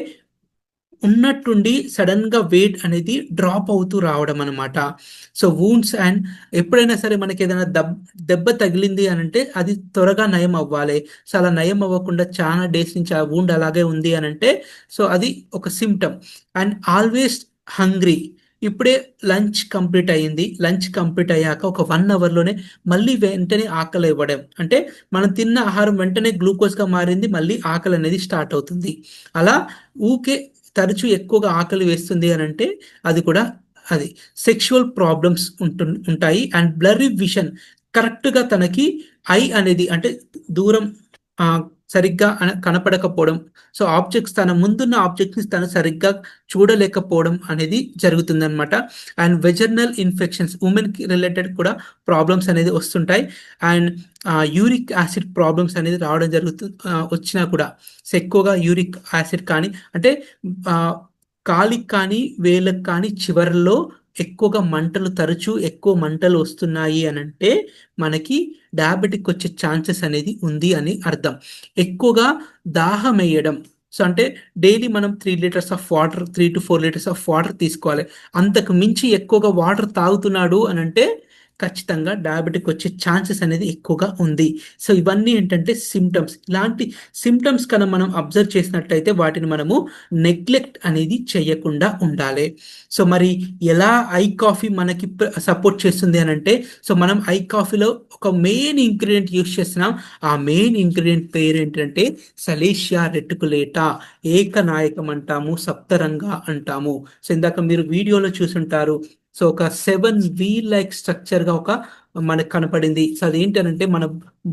ఉన్నట్టుండి సడన్ గా వెయిట్ అనేది డ్రాప్ అవుతూ రావడం అనమాట. సో వూండ్స్, అండ్ ఎప్పుడైనా సరే మనకి ఏదైనా దెబ్బ తగిలింది అని అంటే అది త్వరగా నయం అవ్వాలి. సో అలా నయం అవ్వకుండా చాలా డేస్ నుంచి ఆ వూండ్ అలాగే ఉంది అని అంటే సో అది ఒక సిమ్టమ్. అండ్ ఆల్వేస్ హంగ్రీ, ఇప్పుడే లంచ్ కంప్లీట్ అయ్యింది, లంచ్ కంప్లీట్ అయ్యాక ఒక 1 అవర్లోనే మళ్ళీ వెంటనే ఆకలి ఇవ్వడం, అంటే మనం తిన్న ఆహారం వెంటనే గ్లూకోజ్గా మారింది, మళ్ళీ ఆకలి అనేది స్టార్ట్ అవుతుంది. అలా ఊకే తరచూ ఎక్కువగా ఆకలి వేస్తుంది అని అంటే అది కూడా అది. సెక్షువల్ ప్రాబ్లమ్స్ ఉంటాయి. అండ్ బ్లర్రీ విషన్, కరెక్ట్గా తనకి ఐ అనేది అంటే దూరం సరిగ్గా కనపడకపోవడం, సో ఆబ్జెక్ట్స్ తన ముందున్న ఆబ్జెక్ట్ని తను సరిగ్గా చూడలేకపోవడం అనేది జరుగుతుందన్నమాట. అండ్ వెజర్నల్ ఇన్ఫెక్షన్స్, ఉమెన్కి రిలేటెడ్ కూడా ప్రాబ్లమ్స్ అనేది వస్తుంటాయి. అండ్ యూరిక్ యాసిడ్ ప్రాబ్లమ్స్ అనేది రావడం జరుగుతుంది. వచ్చినా కూడా సో ఎక్కువగా యూరిక్ యాసిడ్ కానీ, అంటే కాలికి కానీ వేలకు కానీ చివరిలో ఎక్కువగా మంటలు, తరచూ ఎక్కువ మంటలు వస్తున్నాయి అని అంటే మనకి డయాబెటిక్ వచ్చే ఛాన్సెస్ అనేది ఉంది అని అర్థం. ఎక్కువగా దాహం వేయడం, సో అంటే డైలీ మనం 3 litres of water, 3 to 4 litres of water తీసుకోవాలి. అంతకు మించి ఎక్కువగా వాటర్ తాగుతున్నాడు అని అంటే ఖచ్చితంగా డయాబెటిక్ వచ్చే ఛాన్సెస్ అనేది ఎక్కువగా ఉంది. సో ఇవన్నీ ఏంటంటే సిమ్టమ్స్. ఇలాంటి సిమ్టమ్స్ కన్నా మనం అబ్జర్వ్ చేసినట్లయితే వాటిని మనము నెగ్లెక్ట్ అనేది చేయకుండా ఉండాలి. సో మరి ఎలా ఐ కాఫీ మనకి సపోర్ట్ చేస్తుంది అని అంటే, సో మనం ఐ కాఫీలో ఒక మెయిన్ ఇంగ్రీడియంట్ యూస్ చేస్తున్నాం. ఆ మెయిన్ ఇంగ్రీడియంట్ పేరు ఏంటంటే సలేషియా రెటికులేటా, ఏకనాయకం అంటాము, సప్తరంగా అంటాము. సో ఇందాక మీరు వీడియోలో చూసుంటారు. సో ఒక 7 వీల్ లైక్ స్ట్రక్చర్గా ఒక మనకు కనపడింది. సో అదేంటనంటే మన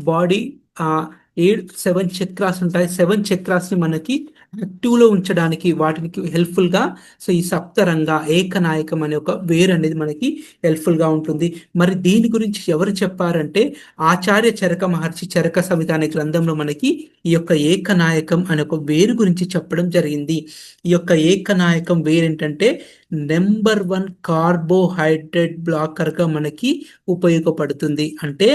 బాడీ 7 చక్రాస్ ఉంటాయి. 7 చక్రాస్ని మనకి యాక్టివ్లో ఉంచడానికి వాటికి హెల్ప్ఫుల్గా సో ఈ సప్తరంగా ఏకనాయకం అనే ఒక వేరు అనేది మనకి హెల్ప్ఫుల్గా ఉంటుంది. మరి దీని గురించి ఎవరు చెప్పారంటే ఆచార్య చరక మహర్షి చరక సంహిత అనే గ్రంథంలో మనకి ఈ యొక్క ఏకనాయకం అనే ఒక వేరు గురించి చెప్పడం జరిగింది. ఈ యొక్క ఏకనాయకం వేరు ఏంటంటే నెంబర్ 1 కార్బోహైడ్రేట్ బ్లాకర్గా మనకి ఉపయోగపడుతుంది. అంటే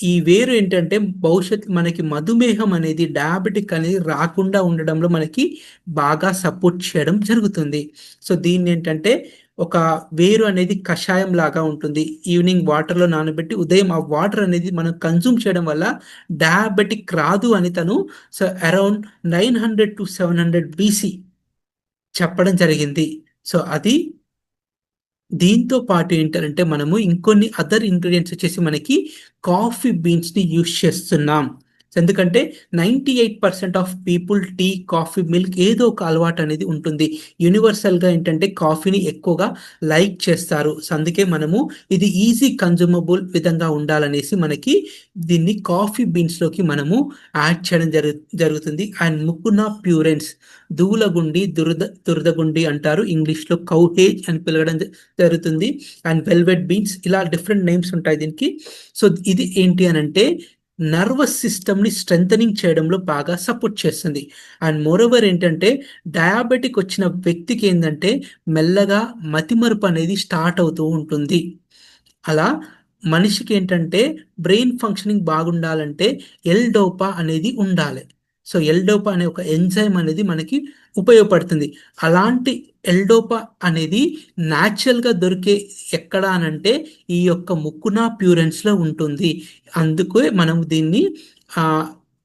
ఈ వేరు ఏంటంటే భవిష్యత్ మనకి మధుమేహం అనేది, డయాబెటిక్ అనేది రాకుండా ఉండడంలో మనకి బాగా సపోర్ట్ చేయడం జరుగుతుంది. సో దీన్ని ఏంటంటే ఒక వేరు అనేది కషాయం లాగా ఉంటుంది. ఈవినింగ్ వాటర్లో నానబెట్టి ఉదయం ఆ వాటర్ అనేది మనం కన్జ్యూమ్ చేయడం వల్ల డయాబెటిక్ రాదు అని తను సో అరౌండ్ 900 to 700 BC చెప్పడం జరిగింది. సో అది దీంతో పాటు ఏంటంటే మనము ఇంకొన్ని అదర్ ఇంగ్రీడియంట్స్ వచ్చేసి మనకి కాఫీ బీన్స్ని యూస్ చేస్తున్నాం. ఎందుకంటే 98% of people tea, coffee, milk ఏదో ఒక అలవాటు అనేది ఉంటుంది. యూనివర్సల్గా ఏంటంటే కాఫీని ఎక్కువగా లైక్ చేస్తారు. సో అందుకే మనము ఇది ఈజీ కన్జ్యూమబుల్ విధంగా ఉండాలనేసి మనకి దీన్ని కాఫీ బీన్స్లోకి మనము యాడ్ చేయడం జరుగుతుంది. అండ్ ముకునా ప్యూరెన్స్, దూలగుండి, దురదగుండి అంటారు, ఇంగ్లీష్లో కౌహేజ్ అని పిలవడం జరుగుతుంది. అండ్ వెల్వెట్ బీన్స్, ఇలా డిఫరెంట్ నేమ్స్ ఉంటాయి దీనికి. సో ఇది ఏంటి అని అంటే నర్వస్ సిస్టమ్ని స్ట్రెంథనింగ్ చేయడంలో బాగా సపోర్ట్ చేస్తుంది. అండ్ మోరోవర్ ఏంటంటే డయాబెటిక్ వచ్చిన వ్యక్తికి ఏంటంటే మెల్లగా మతిమరుపు అనేది స్టార్ట్ అవుతూ ఉంటుంది. అలా మనిషికి ఏంటంటే బ్రెయిన్ ఫంక్షనింగ్ బాగుండాలంటే ఎల్డోపా అనేది ఉండాలి. సో ఎల్డోపా అనే ఒక ఎంజైమ్ అనేది మనకి ఉపయోగపడుతుంది. అలాంటి ఎల్డోపా అనేది న్యాచురల్గా దొరికే ఎక్కడ అనంటే ఈ యొక్క ముకునా ప్యూరెన్స్లో ఉంటుంది. అందుకే మనం దీన్ని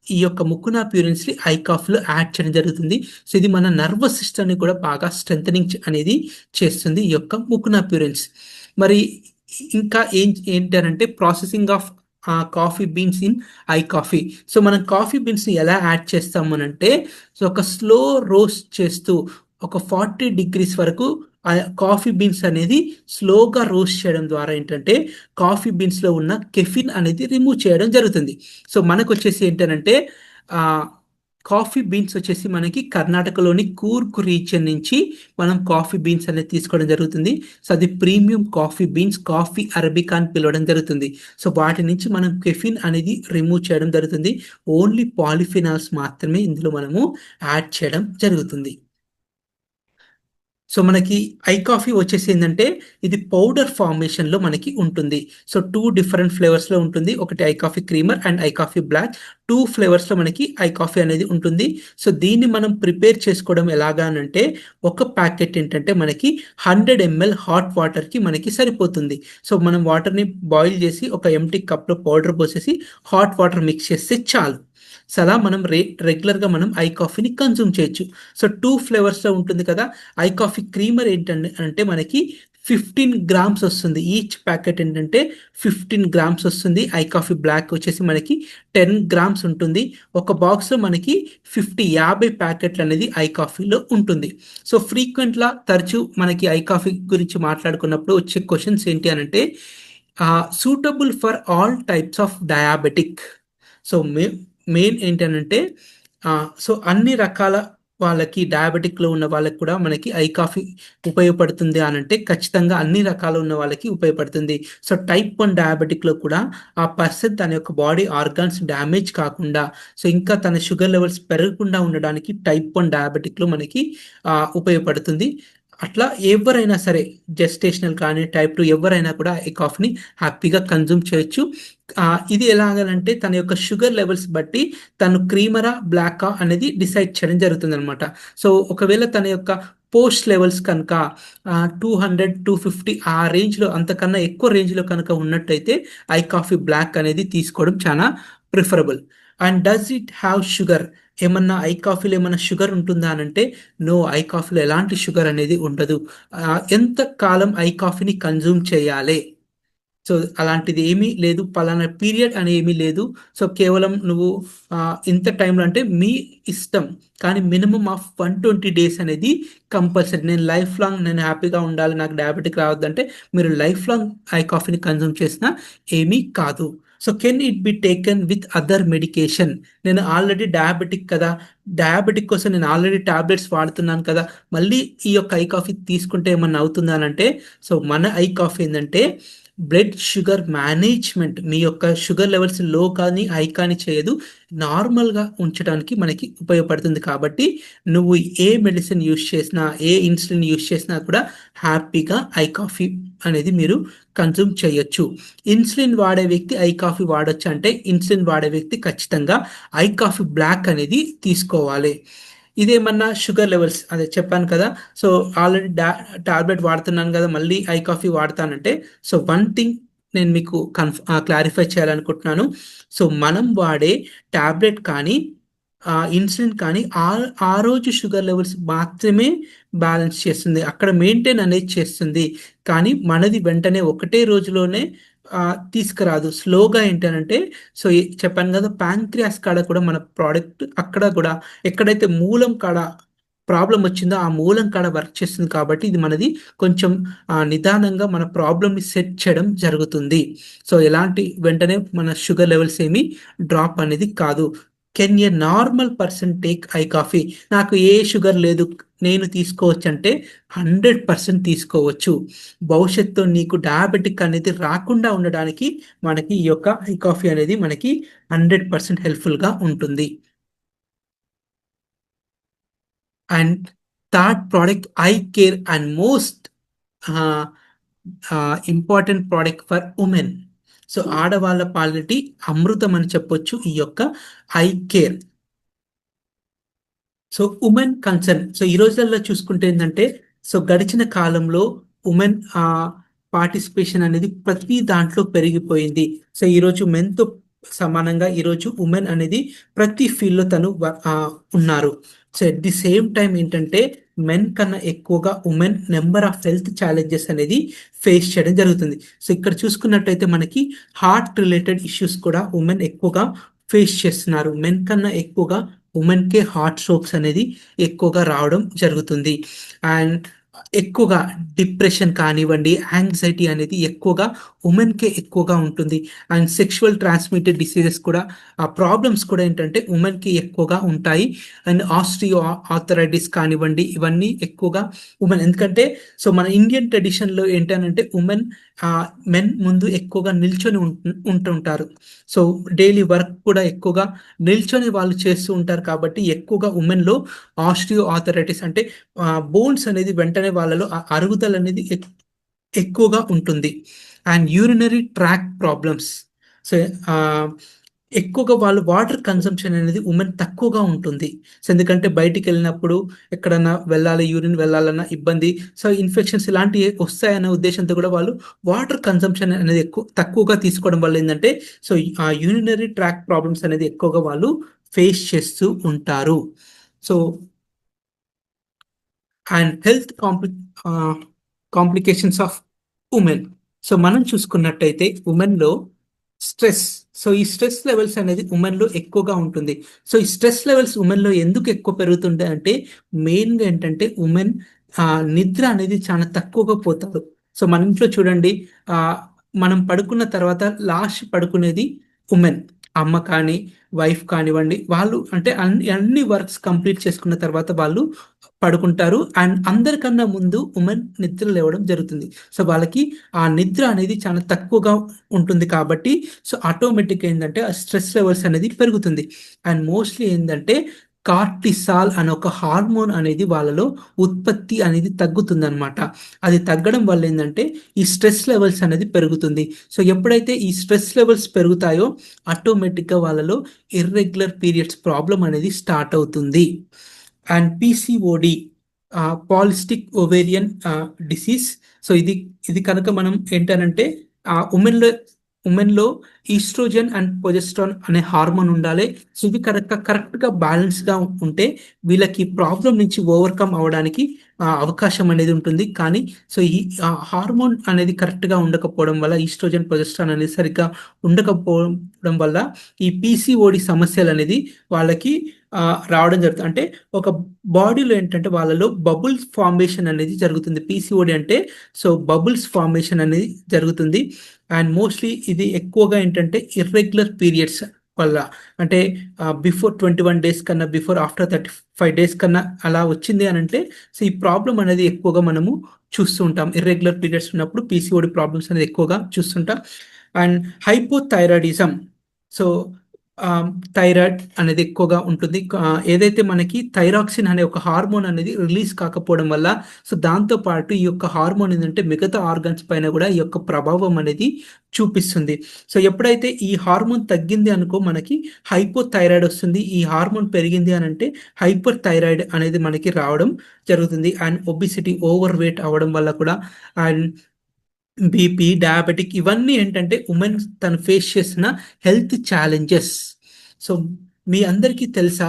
ఈ యొక్క ముకునా ప్యూరెన్స్ని ఐ కాఫీలో యాడ్ చేయడం జరుగుతుంది. సో ఇది మన నర్వస్ సిస్టమ్ని కూడా బాగా స్ట్రెంథనింగ్ అనేది చేస్తుంది ఈ యొక్క ముకునా ప్యూరెన్స్. మరి ఇంకా ఏంటంటే processing of coffee beans in I coffee. So మనం కాఫీ బీన్స్ని ఎలా యాడ్ చేస్తామనంటే సో ఒక స్లో రోస్ట్ చేస్తూ ఒక 40 degrees వరకు కాఫీ బీన్స్ అనేది స్లోగా రోస్ట్ చేయడం ద్వారా ఏంటంటే కాఫీ బీన్స్లో ఉన్న కెఫిన్ అనేది రిమూవ్ చేయడం జరుగుతుంది. సో మనకు వచ్చేసి ఏంటంటే కాఫీ బీన్స్ వచ్చేసి మనకి కర్ణాటకలోని కూర్గ్ రీజియన్ నుంచి మనం కాఫీ బీన్స్ అనేది తీసుకోవడం జరుగుతుంది. సో అది premium coffee beans, coffee arabica అని పిలవడం జరుగుతుంది. సో వాటి నుంచి మనం కెఫిన్ అనేది రిమూవ్ చేయడం జరుగుతుంది. ఓన్లీ పాలిఫినాల్స్ మాత్రమే ఇందులో మనము యాడ్ చేయడం జరుగుతుంది. సో మనకి ఐ కాఫీ వచ్చేసి ఏంటంటే ఇది పౌడర్ ఫార్మేషన్లో మనకి ఉంటుంది. సో 2 different ఫ్లేవర్స్లో ఉంటుంది. ఒకటి I coffee creamer and I coffee black. 2 ఫ్లేవర్స్లో మనకి ఐ కాఫీ అనేది ఉంటుంది. సో దీన్ని మనం ప్రిపేర్ చేసుకోవడం ఎలాగా అంటే ఒక ప్యాకెట్ ఏంటంటే మనకి 100 ml హాట్ వాటర్కి మనకి సరిపోతుంది. సో మనం వాటర్ని బాయిల్ చేసి ఒక ఎంటీ కప్లో పౌడర్ పోసేసి హాట్ వాటర్ మిక్స్ చేస్తే చాలు. సో అలా మనం రెగ్యులర్గా మనం ఐ కాఫీని కన్జ్యూమ్ చేయొచ్చు. సో 2 ఫ్లేవర్స్లో ఉంటుంది కదా. ఐ కాఫీ క్రీమర్ ఏంటంటే మనకి 15 grams వస్తుంది. ఈచ్ ప్యాకెట్ ఏంటంటే 15 grams వస్తుంది. ఐ కాఫీ బ్లాక్ వచ్చేసి మనకి 10 grams ఉంటుంది. ఒక బాక్స్లో మనకి 50 ప్యాకెట్లు అనేది ఐ కాఫీలో ఉంటుంది. సో ఫ్రీక్వెంట్గా తరచూ మనకి ఐ కాఫీ గురించి మాట్లాడుకున్నప్పుడు వచ్చే క్వశ్చన్స్ ఏంటి అనంటే suitable for all types of diabetic. So main ఏంటంటే సో అన్ని రకాల వాళ్ళకి డయాబెటిక్లో ఉన్న వాళ్ళకి కూడా మనకి ఐ కాఫీ ఉపయోగపడుతుంది అనంటే ఖచ్చితంగా అన్ని రకాల ఉన్న వాళ్ళకి ఉపయోగపడుతుంది. సో టైప్ 1 డయాబెటిక్లో కూడా ఆ పర్సన్ తన యొక్క బాడీ ఆర్గాన్స్ డ్యామేజ్ కాకుండా సో ఇంకా తన షుగర్ లెవెల్స్ పెరగకుండా ఉండడానికి టైప్ 1 డయాబెటిక్లో మనకి ఉపయోగపడుతుంది. అట్లా ఎవరైనా సరే జెస్టేషనల్ కానీ టైప్ 2 ఎవరైనా కూడా ఈ కాఫీని హ్యాపీగా కన్జ్యూమ్ చేయొచ్చు. ఇది ఎలాగంటే తన యొక్క షుగర్ లెవెల్స్ బట్టి తను క్రీమరా బ్లాకా అనేది డిసైడ్ చేయడం జరుగుతుంది అనమాట. సో ఒకవేళ తన యొక్క పోస్ట్ లెవెల్స్ కనుక 200-250 ఆ రేంజ్లో అంతకన్నా ఎక్కువ రేంజ్లో కనుక ఉన్నట్టయితే ఐ కాఫీ బ్లాక్ అనేది తీసుకోవడం చాలా preferable. And does it have sugar? ఏమన్నా ఐ కాఫీలో ఏమన్నా షుగర్ ఉంటుందా అనంటే నో, ఐ కాఫీలో ఎలాంటి షుగర్ అనేది ఉండదు. ఎంత కాలం ఐ కాఫీని కన్జ్యూమ్ చేయాలి? సో అలాంటిది ఏమీ లేదు, పలానా పీరియడ్ అని ఏమీ లేదు. సో కేవలం నువ్వు ఇంత టైంలో అంటే మీ ఇష్టం, కానీ మినిమం ఆఫ్ 120 days అనేది కంపల్సరీ. నేను లైఫ్ లాంగ్ నేను హ్యాపీగా ఉండాలి, నాకు డయాబెటిక్ రావద్దంటే మీరు లైఫ్ లాంగ్ ఐ కాఫీని కన్జ్యూమ్ చేసినా ఏమీ కాదు. So can it be taken with other medication? నేను ఆల్రెడీ డయాబెటిక్ కదా, డయాబెటిక్ కోసం నేను ఆల్రెడీ టాబ్లెట్స్ వాడుతున్నాను కదా, మళ్ళీ ఈ యొక్క ఐ కాఫీ తీసుకుంటే ఏమన్నా అవుతుందా అంటే సో మన ఐ కాఫీ ఏంటంటే బ్లడ్ షుగర్ మేనేజ్మెంట్, మీ యొక్క షుగర్ లెవెల్స్ లో కానీ హై కానీ చేయదు, నార్మల్గా ఉంచడానికి మనకి ఉపయోగపడుతుంది. కాబట్టి నువ్వు ఏ మెడిసిన్ యూస్ చేసినా, ఏ ఇన్సులిన్ యూస్ చేసినా కూడా హ్యాపీగా ఐ కాఫీ అనేది మీరు కన్జ్యూమ్ చేయొచ్చు. ఇన్సులిన్ వాడే వ్యక్తి ఐ కాఫీ వాడొచ్చు అంటే ఇన్సులిన్ వాడే వ్యక్తి ఖచ్చితంగా ఐ కాఫీ బ్లాక్ అనేది తీసుకోవాలి. ఇదేమన్నా షుగర్ లెవెల్స్ అదే చెప్పాను కదా. సో ఆల్రెడీ టాబ్లెట్ వాడుతున్నాను కదా, మళ్ళీ ఐ కాఫీ వాడతానంటే, సో వన్ థింగ్ నేను మీకు క్లారిఫై చేయాలనుకుంటున్నాను. సో మనం వాడే టాబ్లెట్ కానీ ఇన్సులిన్ కానీ ఆ రోజు షుగర్ లెవెల్స్ మాత్రమే బ్యాలెన్స్ చేస్తుంది, అక్కడ మెయింటైన్ అనేది చేస్తుంది. కానీ మనది వెంటనే ఒకటే రోజులోనే తీసుకురాదు, స్లోగా ఏంటంటే, సో చెప్పాను కదా, ప్యాంక్రియాస్ కాడ కూడా మన ప్రోడక్ట్ అక్కడ కూడా ఎక్కడైతే మూలం కాడ ప్రాబ్లం వచ్చిందో ఆ మూలం కాడ వర్క్ చేస్తుంది. కాబట్టి ఇది మనది కొంచెం నిదానంగా మన ప్రాబ్లమ్ని సెట్ చేయడం జరుగుతుంది. సో ఎలాంటి వెంటనే మన షుగర్ లెవెల్స్ ఏమి డ్రాప్ అనేది కాదు. Can A normal person take I coffee? నాకు ఏ షుగర్ లేదు, నేను తీసుకోవచ్చు అంటే 100% తీసుకోవచ్చు. భవిష్యత్తులో నీకు డయాబెటిక్ అనేది రాకుండా ఉండడానికి మనకి ఈ యొక్క ఐ కాఫీ అనేది మనకి 100% హెల్ప్ఫుల్గా ఉంటుంది. And third product I care and most important product for women. So ఆడవాళ్ళ పాలిటీ అమృతం అని చెప్పొచ్చు ఈ యొక్క I care. So women concern, so ఈ రోజులలో చూసుకుంటే ఏంటంటే, సో గడిచిన కాలంలో ఉమెన్ పార్టిసిపేషన్ అనేది ప్రతి దాంట్లో పెరిగిపోయింది. సో ఈరోజు మెన్తో సమానంగా ఈరోజు ఉమెన్ అనేది ప్రతి ఫీల్డ్లో తను ఉన్నారు. So at the same time ఏంటంటే, మెన్ కన్నా ఎక్కువగా women number of health challenges అనేది ఫేస్ చేయడం జరుగుతుంది. సో ఇక్కడ చూసుకున్నట్టయితే మనకి హార్ట్ రిలేటెడ్ ఇష్యూస్ కూడా ఉమెన్ ఎక్కువగా ఫేస్ చేస్తున్నారు. మెన్ కన్నా ఎక్కువగా ఉమెన్కే హార్ట్ స్ట్రోక్స్ అనేది ఎక్కువగా రావడం జరుగుతుంది. అండ్ ఎక్కువగా డిప్రెషన్ కానివ్వండి, యాంగ్జైటీ అనేది ఎక్కువగా ఉమెన్కే ఎక్కువగా ఉంటుంది. అండ్ సెక్షువల్ ట్రాన్స్మిటెడ్ డిసీజెస్ కూడా, ఆ ప్రాబ్లమ్స్ కూడా ఏంటంటే ఉమెన్కి ఎక్కువగా ఉంటాయి. అండ్ ఆస్ట్రియో ఆర్థరైటిస్ కానివ్వండి, ఇవన్నీ ఎక్కువగా ఉమెన్. ఎందుకంటే సో మన ఇండియన్ ట్రెడిషన్లో ఏంటంటే ఉమెన్ మెన్ ముందు ఎక్కువగా నిల్చొని ఉంటుంటారు. సో డైలీ వర్క్ కూడా ఎక్కువగా నిల్చొని వాళ్ళు చేస్తూ ఉంటారు. కాబట్టి ఎక్కువగా ఉమెన్లో ఆస్ట్రియో ఆర్థరైటిస్ అంటే బోన్స్ అనేది వెంటనే వాళ్ళలో అరుగుదల అనేది ఎక్కువగా ఉంటుంది. And urinary tract problems. So ఎక్కువగా వాళ్ళు వాటర్ కన్సంప్షన్ అనేది ఉమెన్ తక్కువగా ఉంటుంది. సో ఎందుకంటే బయటికి వెళ్ళినప్పుడు ఎక్కడన్నా వెళ్ళాలి, యూరిన్ వెళ్ళాలన్నా ఇబ్బంది, సో ఇన్ఫెక్షన్స్ ఇలాంటివి వస్తాయనే ఉద్దేశంతో కూడా వాళ్ళు వాటర్ కన్సంప్షన్ అనేది తక్కువగా తీసుకోవడం వల్ల ఏంటంటే, సో ఆ యూరినరీ ట్రాక్ ప్రాబ్లమ్స్ అనేది ఎక్కువగా వాళ్ళు ఫేస్ చేస్తూ ఉంటారు. So and health complications of women. So మనం చూసుకున్నట్టయితే ఉమెన్లో స్ట్రెస్, సో ఈ స్ట్రెస్ లెవెల్స్ అనేది ఉమెన్లో ఎక్కువగా ఉంటుంది. సో ఈ స్ట్రెస్ లెవెల్స్ ఉమెన్లో ఎందుకు ఎక్కువ పెరుగుతుంటాయి అంటే, మెయిన్గా ఏంటంటే ఉమెన్ నిద్ర అనేది చాలా తక్కువగా పోతారు. సో మన ఇంట్లో చూడండి, మనం పడుకున్న తర్వాత లాస్ట్ పడుకునేది ఉమెన్, అమ్మ కానీ వైఫ్ కానివ్వండి, వాళ్ళు అంటే అన్ని వర్క్స్ కంప్లీట్ చేసుకున్న తర్వాత వాళ్ళు పడుకుంటారు. అండ్ అందరికన్నా ముందు ఉమెన్ నిద్ర లేవడం జరుగుతుంది. సో వాళ్ళకి ఆ నిద్ర అనేది చాలా తక్కువగా ఉంటుంది. కాబట్టి సో ఆటోమేటిక్ ఏంటంటే ఆ స్ట్రెస్ లెవెల్స్ అనేది పెరుగుతుంది. అండ్ మోస్ట్లీ ఏంటంటే కార్టిసాల్ అనే ఒక హార్మోన్ అనేది వాళ్ళలో ఉత్పత్తి అనేది తగ్గుతుంది అనమాట. అది తగ్గడం వల్ల ఏంటంటే ఈ స్ట్రెస్ లెవెల్స్ అనేది పెరుగుతుంది. సో ఎప్పుడైతే ఈ స్ట్రెస్ లెవెల్స్ పెరుగుతాయో ఆటోమేటిక్గా వాళ్ళలో ఇర్రెగ్యులర్ పీరియడ్స్ ప్రాబ్లం అనేది స్టార్ట్ అవుతుంది. And PCOD, polycystic ovarian disease. So ఇది కనుక మనం ఏంటనంటే ఉమెన్లో ఈస్ట్రోజన్ అండ్ ప్రొజెస్ట్రాన్ అనే హార్మోన్ ఉండాలి. సో ఇది కరెక్ట్గా బ్యాలెన్స్గా ఉంటే వీళ్ళకి ప్రాబ్లం నుంచి ఓవర్కమ్ అవ్వడానికి అవకాశం అనేది ఉంటుంది. కానీ సో ఈ హార్మోన్ అనేది కరెక్ట్గా ఉండకపోవడం వల్ల, ఈస్ట్రోజన్ ప్రొజెస్ట్రాన్ అనేది సరిగ్గా ఉండకపోవడం వల్ల ఈ పీసీఓడి సమస్యలు అనేది వాళ్ళకి రావడం జరుగుతుంది. అంటే ఒక బాడీలో ఏంటంటే వాళ్ళలో బబుల్స్ ఫార్మేషన్ అనేది జరుగుతుంది. పీసీఓడి అంటే సో బబుల్స్ ఫార్మేషన్ అనేది జరుగుతుంది. అండ్ మోస్ట్లీ ఇది ఎక్కువగా ఏంటంటే ఇర్రెగ్యులర్ పీరియడ్స్ వల్ల, అంటే బిఫోర్ 21 days కన్నా, బిఫోర్ ఆఫ్టర్ 35 days కన్నా అలా వచ్చింది అని అంటే, సో ఈ ప్రాబ్లం అనేది ఎక్కువగా మనము చూస్తూ ఉంటాం. ఇర్రెగ్యులర్ పీరియడ్స్ ఉన్నప్పుడు పీసీఓడి ప్రాబ్లమ్స్ అనేది ఎక్కువగా చూస్తుంటాం. అండ్ హైపోథైరాయిడిజం, సో థైరాయిడ్ అనేది ఎక్కువగా ఉంటుంది. ఏదైతే మనకి థైరాక్సిన్ అనే ఒక హార్మోన్ అనేది రిలీజ్ కాకపోవడం వల్ల, సో దాంతో పాటు ఈ యొక్క హార్మోన్ ఏంటంటే మిగతా ఆర్గన్స్ పైన కూడా ఈ యొక్క ప్రభావం అనేది చూపిస్తుంది. సో ఎప్పుడైతే ఈ హార్మోన్ తగ్గింది అనుకో మనకి హైపోథైరాయిడ్ వస్తుంది. ఈ హార్మోన్ పెరిగింది అని అంటే హైపర్ థైరాయిడ్ అనేది మనకి రావడం జరుగుతుంది. అండ్ ఒబిసిటీ, ఓవర్ వెయిట్ అవ్వడం వల్ల కూడా, అండ్ బీపీ, డయాబెటిక్, ఇవన్నీ ఏంటంటే ఉమెన్ తను ఫేస్ చేసిన హెల్త్ ఛాలెంజెస్. సో మీ అందరికీ తెలుసా,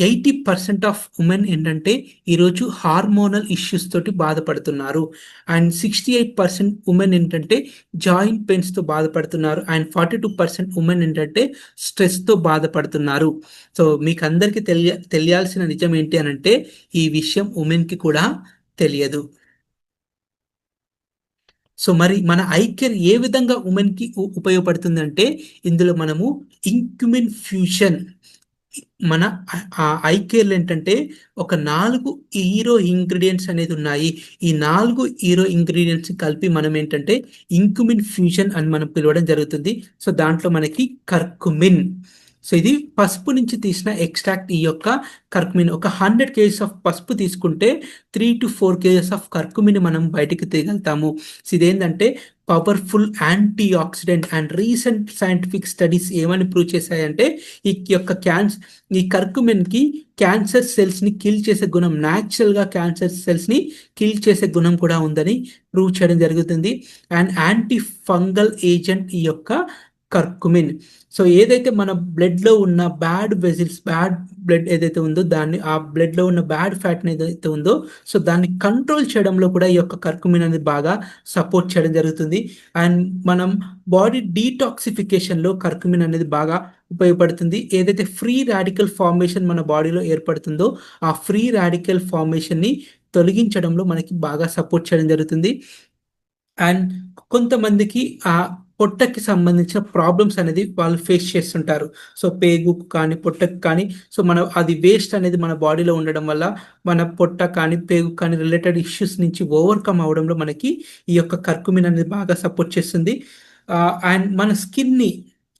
80% ఆఫ్ ఉమెన్ ఏంటంటే ఈరోజు హార్మోనల్ ఇష్యూస్ తోటి బాధపడుతున్నారు. అండ్ 68% ఉమెన్ ఏంటంటే జాయింట్ పెయిన్స్తో బాధపడుతున్నారు. అండ్ 42% ఉమెన్ ఏంటంటే స్ట్రెస్తో బాధపడుతున్నారు. సో మీకు అందరికీ తెలియాల్సిన నిజం ఏంటి అని అంటే ఈ విషయం ఉమెన్కి కూడా తెలియదు. సో మరి మన ఐ కేర్ ఏ విధంగా ఉమెన్కి ఉపయోగపడుతుందంటే ఇందులో మనము ఇంక్యుమిన్ ఫ్యూషన్, మన ఐ కేర్లు ఏంటంటే ఒక 4 హీరో ఇంగ్రీడియంట్స్ అనేది ఉన్నాయి. ఈ 4 హీరో ఇంగ్రీడియంట్స్ కలిపి మనం ఏంటంటే ఇంక్యుమిన్ ఫ్యూషన్ అని మనం పిలవడం జరుగుతుంది. సో దాంట్లో మనకి కర్కుమిన్, సో ఇది పసుపు నుంచి తీసిన ఎక్స్ట్రాక్ట్. ఈ యొక్క కర్కుమిన్ ఒక 100 kgs ఆఫ్ పసుపు తీసుకుంటే 3 to 4 kgs ఆఫ్ కర్కుమిన్ మనం బయటికి తీయగలుగుతాము. సో ఇదేంటంటే powerful anti oxidant. And recent scientific studies ఏమని ప్రూవ్ చేశాయంటే ఈ యొక్క ఈ కర్కుమిన్కి క్యాన్సర్ సెల్స్ని కిల్ చేసే గుణం, న్యాచురల్గా క్యాన్సర్ సెల్స్ని కిల్ చేసే గుణం కూడా ఉందని ప్రూవ్ చేయడం జరుగుతుంది. అండ్ యాంటీ ఫంగల్ ఏజెంట్ ఈ యొక్క కర్కుమిన్. సో ఏదైతే మన బ్లడ్లో ఉన్న బ్యాడ్ వెజిల్స్, బ్యాడ్ బ్లడ్ ఏదైతే ఉందో దాన్ని, ఆ బ్లడ్లో ఉన్న బ్యాడ్ ఫ్యాట్ని ఏదైతే ఉందో సో దాన్ని కంట్రోల్ చేయడంలో కూడా ఈ యొక్క కర్కుమిన్ అనేది బాగా సపోర్ట్ చేయడం జరుగుతుంది. అండ్ మనం బాడీ డీటాక్సిఫికేషన్లో కర్కుమిన్ అనేది బాగా ఉపయోగపడుతుంది. ఏదైతే ఫ్రీ రాడికల్ ఫార్మేషన్ మన బాడీలో ఏర్పడుతుందో ఆ ఫ్రీ రాడికల్ ఫార్మేషన్ని తొలగించడంలో మనకి బాగా సపోర్ట్ చేయడం జరుగుతుంది. అండ్ కొంతమందికి ఆ పొట్టకి సంబంధించిన ప్రాబ్లమ్స్ అనేది వాళ్ళు ఫేస్ చేస్తుంటారు. సో పేగుకు కానీ పొట్టకు కానీ, సో అది వేస్ట్ అనేది మన బాడీలో ఉండడం వల్ల మన పొట్ట కానీ పేగు కానీ రిలేటెడ్ ఇష్యూస్ నుంచి ఓవర్కమ్ అవడంలో మనకి ఈ యొక్క కర్కుమిన్ అనేది బాగా సపోర్ట్ చేస్తుంది. అండ్ మన స్కిన్ని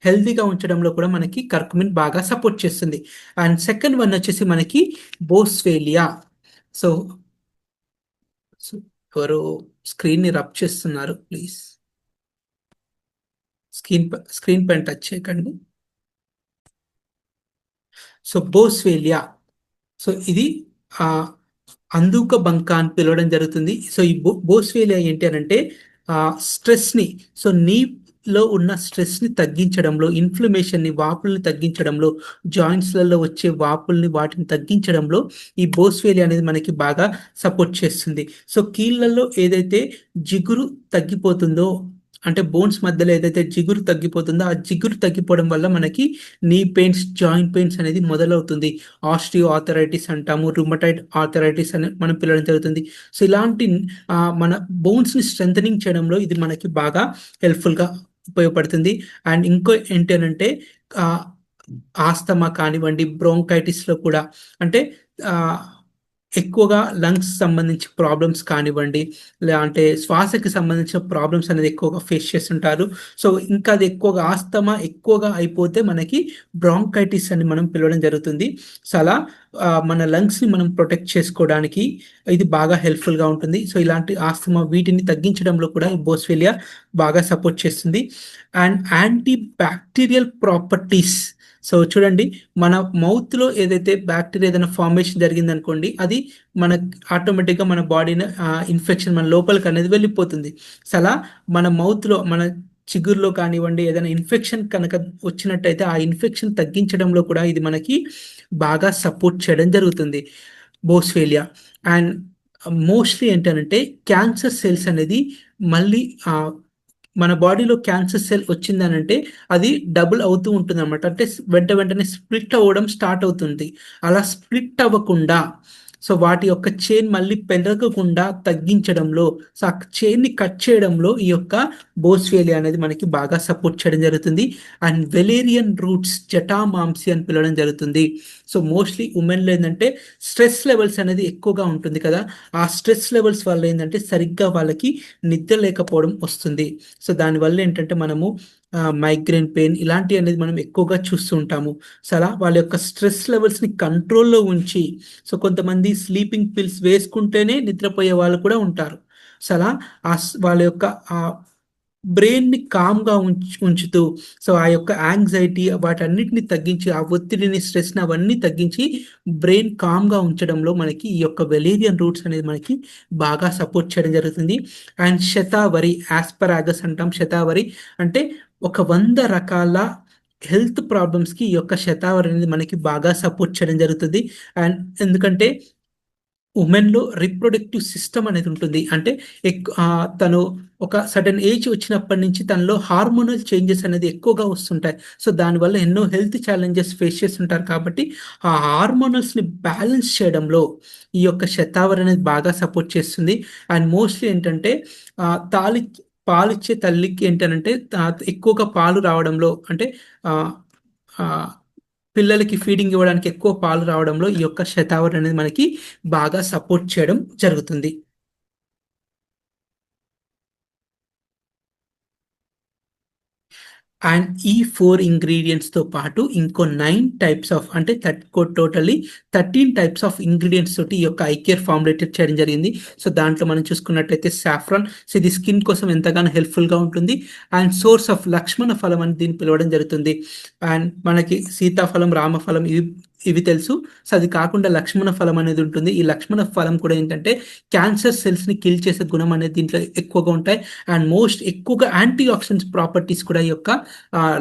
హెల్తీగా ఉంచడంలో కూడా మనకి కర్కుమిన్ బాగా సపోర్ట్ చేస్తుంది. అండ్ సెకండ్ వన్ వచ్చేసి మనకి బోస్వేలియా. సో ఎవరు స్క్రీన్ని రబ్ చేస్తున్నారు, ప్లీజ్ స్క్రీన్ పైన టచ్ చేయకండి. సో బోస్వేలియా, సో ఇది అందుక బంక అని పిలవడం జరుగుతుంది. సో ఈ బోస్వేలియా ఏంటి అని అంటే స్ట్రెస్ని, సో నీలో ఉన్న స్ట్రెస్ని తగ్గించడంలో, ఇన్ఫ్లమేషన్ని, వాపుల్ని తగ్గించడంలో, జాయింట్స్లలో వచ్చే వాపుల్ని వాటిని తగ్గించడంలో ఈ బోస్వేలియా అనేది మనకి బాగా సపోర్ట్ చేస్తుంది. సో కీళ్ళల్లో ఏదైతే జిగురు తగ్గిపోతుందో, అంటే బోన్స్ మధ్యలో ఏదైతే జిగురు తగ్గిపోతుందో ఆ జిగురు తగ్గిపోవడం వల్ల మనకి నీ పెయిన్స్, జాయింట్ పెయిన్స్ అనేది మొదలవుతుంది. ఆస్టియో ఆర్థరైటిస్ అంటాము, రుమటైడ్ ఆర్థరైటిస్ అని మనం పిలవడం జరుగుతుంది. సో ఇలాంటి మన బోన్స్ని స్ట్రెంథనింగ్ చేయడంలో ఇది మనకి బాగా హెల్ప్ఫుల్గా ఉపయోగపడుతుంది. అండ్ ఇంకో ఏంటంటే ఆస్తమా కానివ్వండి, బ్రోంకైటిస్లో కూడా, అంటే ఎక్కువగా లంగ్స్ సంబంధించి ప్రాబ్లమ్స్ కానివ్వండి, అంటే శ్వాసకి సంబంధించిన ప్రాబ్లమ్స్ అనేది ఎక్కువగా ఫేస్ చేస్తుంటారు. సో ఇంకా అది ఎక్కువగా ఆస్తమా ఎక్కువగా అయిపోతే మనకి బ్రాంకైటిస్ అని మనం పిలవడం జరుగుతుంది. సో అలా మన లంగ్స్ని మనం ప్రొటెక్ట్ చేసుకోవడానికి ఇది బాగా హెల్ప్ఫుల్గా ఉంటుంది. సో ఇలాంటి ఆస్తమా వీటిని తగ్గించడంలో కూడా ఈ బోస్వేలియా బాగా సపోర్ట్ చేస్తుంది. And anti bacterial properties, so చూడండి, మన మౌత్లో ఏదైతే బ్యాక్టీరియా ఏదైనా ఫార్మేషన్ జరిగింది అనుకోండి, అది మన ఆటోమేటిక్గా మన బాడీని ఇన్ఫెక్షన్ మన లోపలికి అనేది వెళ్ళిపోతుంది. సో అలా మన మౌత్లో, మన చిగురులో కానివ్వండి ఏదైనా ఇన్ఫెక్షన్ కనుక వచ్చినట్టయితే ఆ ఇన్ఫెక్షన్ తగ్గించడంలో కూడా ఇది మనకి బాగా సపోర్ట్ చేయడం జరుగుతుంది బోస్వేలియా. అండ్ మోస్ట్లీ ఏంటంటే క్యాన్సర్ సెల్స్ అనేది మళ్ళీ మన బాడీలో క్యాన్సర్ సెల్ వచ్చిందనంటే అది డబుల్ అవుతూ ఉంటుంది అనమాట. అంటే వెంటనే స్ప్లిట్ అవ్వడం స్టార్ట్ అవుతుంది. అలా స్ప్లిట్ అవ్వకుండా, సో వాటి యొక్క చైన్ మళ్ళీ పెరగకుండా తగ్గించడంలో, సో ఆ చైన్ని కట్ చేయడంలో ఈ యొక్క బోస్వేలియా అనేది మనకి బాగా సపోర్ట్ చేయడం జరుగుతుంది. అండ్ వెలేరియన్ రూట్స్, జటామాంసి అని పిలవడం జరుగుతుంది. సో మోస్ట్లీ ఉమెన్లో ఏంటంటే స్ట్రెస్ లెవెల్స్ అనేది ఎక్కువగా ఉంటుంది కదా, ఆ స్ట్రెస్ లెవెల్స్ వల్ల ఏంటంటే సరిగ్గా వాళ్ళకి నిద్ర లేకపోవడం వస్తుంది. సో దానివల్ల ఏంటంటే మనము మైగ్రేన్ పెయిన్ ఇలాంటివి అనేది మనం ఎక్కువగా చూస్తూ ఉంటాము. సో అలా వాళ్ళ యొక్క స్ట్రెస్ లెవెల్స్ని కంట్రోల్లో ఉంచి, సో కొంతమంది స్లీపింగ్ పిల్స్ వేసుకుంటేనే నిద్రపోయే వాళ్ళు కూడా ఉంటారు. సో అలా వాళ్ళ యొక్క ఆ బ్రెయిన్ని కామ్గా ఉంచుతూ, సో ఆ యొక్క యాంగ్జైటీ వాటన్నిటిని తగ్గించి, ఆ ఒత్తిడిని స్ట్రెస్ని అవన్నీ తగ్గించి బ్రెయిన్ కామ్గా ఉంచడంలో మనకి ఈ యొక్క వెలేరియన్ రూట్స్ అనేది మనకి బాగా సపోర్ట్ చేయడం జరుగుతుంది. అండ్ శతావరి, ఆస్పరాగస్ అంటాం. శతావరి అంటే ఒక 100 రకాల హెల్త్ ప్రాబ్లమ్స్కి ఈ యొక్క శతావరి అనేది మనకి బాగా సపోర్ట్ చేయడం జరుగుతుంది. అండ్ ఎందుకంటే ఉమెన్లో రిప్రొడక్టివ్ సిస్టమ్ అనేది ఉంటుంది. అంటే తను ఒక సడన్ ఏజ్ వచ్చినప్పటి నుంచి తనలో హార్మోనల్ చేంజెస్ అనేది ఎక్కువగా వస్తుంటాయి. సో దానివల్ల ఎన్నో హెల్త్ ఛాలెంజెస్ ఫేస్ చేస్తుంటారు. కాబట్టి ఆ హార్మోనల్స్ని బ్యాలెన్స్ చేయడంలో ఈ యొక్క శతావరి అనేది బాగా సపోర్ట్ చేస్తుంది. అండ్ మోస్ట్లీ ఏంటంటే ఆ, తాలి పాలిచ్చే తల్లికి ఏంటంటే ఎక్కువగా పాలు రావడంలో, అంటే ఆ, ఆ, పిల్లలకి ఫీడింగ్ ఇవ్వడానికి ఎక్కువ పాలు రావడంలో ఈ యొక్క శతావరి అనేది మనకి బాగా సపోర్ట్ చేయడం జరుగుతుంది. అండ్ ఈ 4 ఇంగ్రీడియంట్స్తో పాటు ఇంకో 9 టైప్స్ ఆఫ్, అంటే టోటల్లీ 13 టైప్స్ ఆఫ్ ఇంగ్రీడియంట్స్ తోటి ఈ యొక్క ఐ కేర్ ఫార్ములేటెడ్ చేయడం జరిగింది. సో దాంట్లో మనం చూసుకున్నట్టయితే సాఫ్రాన్, సో ఇది స్కిన్ కోసం ఎంతగానో హెల్ప్ఫుల్గా ఉంటుంది. అండ్ సోర్స్ ఆఫ్ లక్ష్మణ ఫలం అని దీన్ని పిలవడం జరుగుతుంది. అండ్ మనకి సీతాఫలం, రామఫలం ఇవి తెలుసు. సో అది కాకుండా లక్ష్మణ ఫలం అనేది ఉంటుంది. ఈ లక్ష్మణ ఫలం కూడా ఏంటంటే క్యాన్సర్ సెల్స్ని కిల్ చేసే గుణం అనేది దీంట్లో ఎక్కువగా ఉంటాయి. అండ్ మోస్ట్ ఎక్కువగా యాంటీ ఆక్సిడెంట్స్ ప్రాపర్టీస్ కూడా ఈ యొక్క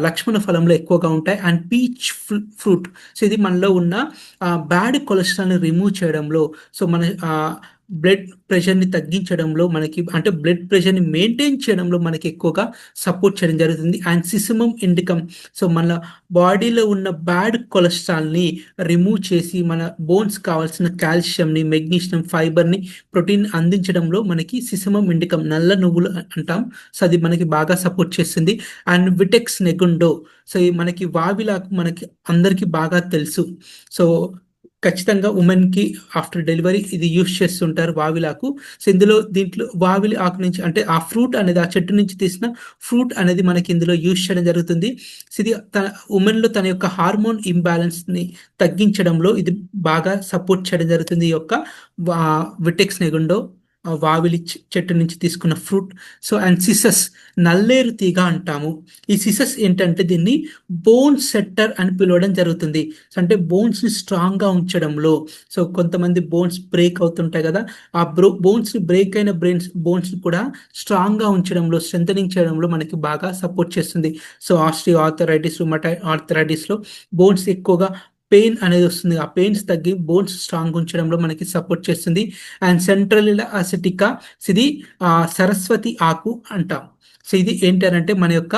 లక్ష్మణ ఫలంలో ఎక్కువగా ఉంటాయి. అండ్ పీచ్ ఫ్రూట్, సో ఇది మనలో ఉన్న బ్యాడ్ కొలెస్ట్రాల్ని రిమూవ్ చేయడంలో, సో మన బ్లడ్ ప్రెషర్ని తగ్గించడంలో మనకి, అంటే బ్లడ్ ప్రెషర్ని మెయింటైన్ చేయడంలో మనకి ఎక్కువగా సపోర్ట్ చేయడం జరుగుతుంది. అండ్ సిసమమ్ ఇండికమ్, సో మన బాడీలో ఉన్న బ్యాడ్ కొలెస్ట్రాల్ని రిమూవ్ చేసి మన బోన్స్ కావాల్సిన కాల్షియంని, మెగ్నీషియం, ఫైబర్ని, ప్రోటీన్ అందించడంలో మనకి సిసమమ్ ఇండికమ్, నల్ల నువ్వులు అంటాం, సో అది మనకి బాగా సపోర్ట్ చేస్తుంది. అండ్ విటెక్స్ నెగుండో, సో మనకి వావిలాకు మనకి అందరికీ బాగా తెలుసు. సో ఖచ్చితంగా ఉమెన్కి ఆఫ్టర్ డెలివరీ ఇది యూస్ చేస్తుంటారు వావిలాకు. సో దీంట్లో వావిలి ఆకు నుంచి, అంటే ఆ ఫ్రూట్ అనేది, ఆ చెట్టు నుంచి తీసిన ఫ్రూట్ అనేది మనకి ఇందులో యూస్ చేయడం జరుగుతుంది. సో ఇది ఉమెన్లో తన యొక్క హార్మోన్ ఇంబ్యాలెన్స్ని తగ్గించడంలో ఇది బాగా సపోర్ట్ చేయడం జరుగుతుంది. ఈ యొక్క విటెక్స్ నెగుండో వావిలి చెట్టు నుంచి తీసుకున్న ఫ్రూట్. సో అండ్ సిసస్, నల్లేరు తీగ అంటాము. ఈ సిసస్ ఏంటంటే దీన్ని బోన్ సెట్టర్ అని పిలవడం జరుగుతుంది. అంటే బోన్స్ని స్ట్రాంగ్గా ఉంచడంలో, సో కొంతమంది బోన్స్ బ్రేక్ అవుతుంటాయి కదా, ఆ బోన్స్ని బ్రేక్ అయిన బోన్స్ని కూడా స్ట్రాంగ్గా ఉంచడంలో, స్ట్రెంథనింగ్ చేయడంలో మనకి బాగా సపోర్ట్ చేస్తుంది. సో ఆస్ట్రియో ఆర్థరైటిస్, రుమటాయిడ్ ఆర్థరైటిస్లో బోన్స్ ఎక్కువగా పెయిన్ అనేది వస్తుంది. ఆ పెయిన్స్ తగ్గి బోన్స్ స్ట్రాంగ్ ఉంచడంలో మనకి సపోర్ట్ చేస్తుంది. అండ్ సెంట్రల్ అసిటికా, ఇది సరస్వతి ఆకు అంటాం. సో ఇది ఏంటంటే మన యొక్క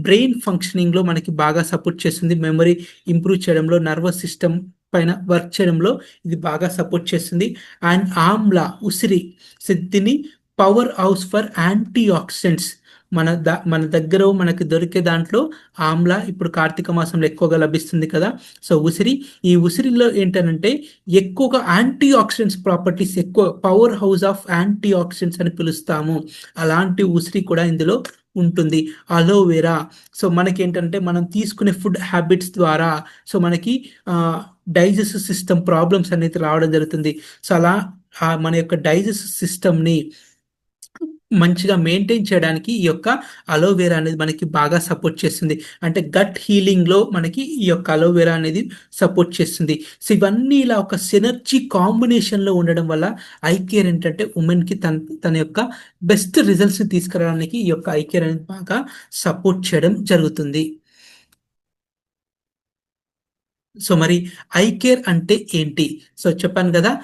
బ్రెయిన్ ఫంక్షనింగ్లో మనకి బాగా సపోర్ట్ చేస్తుంది. మెమరీ ఇంప్రూవ్ చేయడంలో, నర్వస్ సిస్టమ్ పైన వర్క్ చేయడంలో ఇది బాగా సపోర్ట్ చేస్తుంది. అండ్ ఆమ్లా, ఉసిరి, సో దీన్ని powerhouse for antioxidants. మన దగ్గర మనకి దొరికే దాంట్లో ఆమ్లా ఇప్పుడు కార్తీక మాసంలో ఎక్కువగా లభిస్తుంది కదా. సో ఈ ఉసిరిలో ఏంటంటే ఎక్కువగా యాంటీ ఆక్సిడెంట్స్ ప్రాపర్టీస్ ఎక్కువ, powerhouse of antioxidants అని పిలుస్తాము. అలాంటి ఉసిరి కూడా ఇందులో ఉంటుంది. అలోవెరా, సో మనకి ఏంటంటే మనం తీసుకునే ఫుడ్ హ్యాబిట్స్ ద్వారా సో మనకి డైజెస్టివ్ సిస్టమ్ ప్రాబ్లమ్స్ అనేది రావడం జరుగుతుంది. సో అలా మన యొక్క డైజెస్టివ్ సిస్టమ్ని మంచిగా మెయింటైన్ చేయడానికి ఈ యొక్క అలోవెరా అనేది మనకి బాగా సపోర్ట్ చేస్తుంది. అంటే గట్ హీలింగ్లో మనకి ఈ యొక్క అలోవెరా అనేది సపోర్ట్ చేస్తుంది. సో ఇవన్నీ ఇలా ఒక సినర్జీ కాంబినేషన్లో ఉండడం వల్ల ఐ కేర్ ఏంటంటే ఉమెన్కి తన యొక్క బెస్ట్ రిజల్ట్స్ని తీసుకురావడానికి ఈ యొక్క ఐ కేర్ అనేది బాగా సపోర్ట్ చేయడం జరుగుతుంది. సో మరి ఐ కేర్ అంటే ఏంటి? సో చెప్పాను కదా,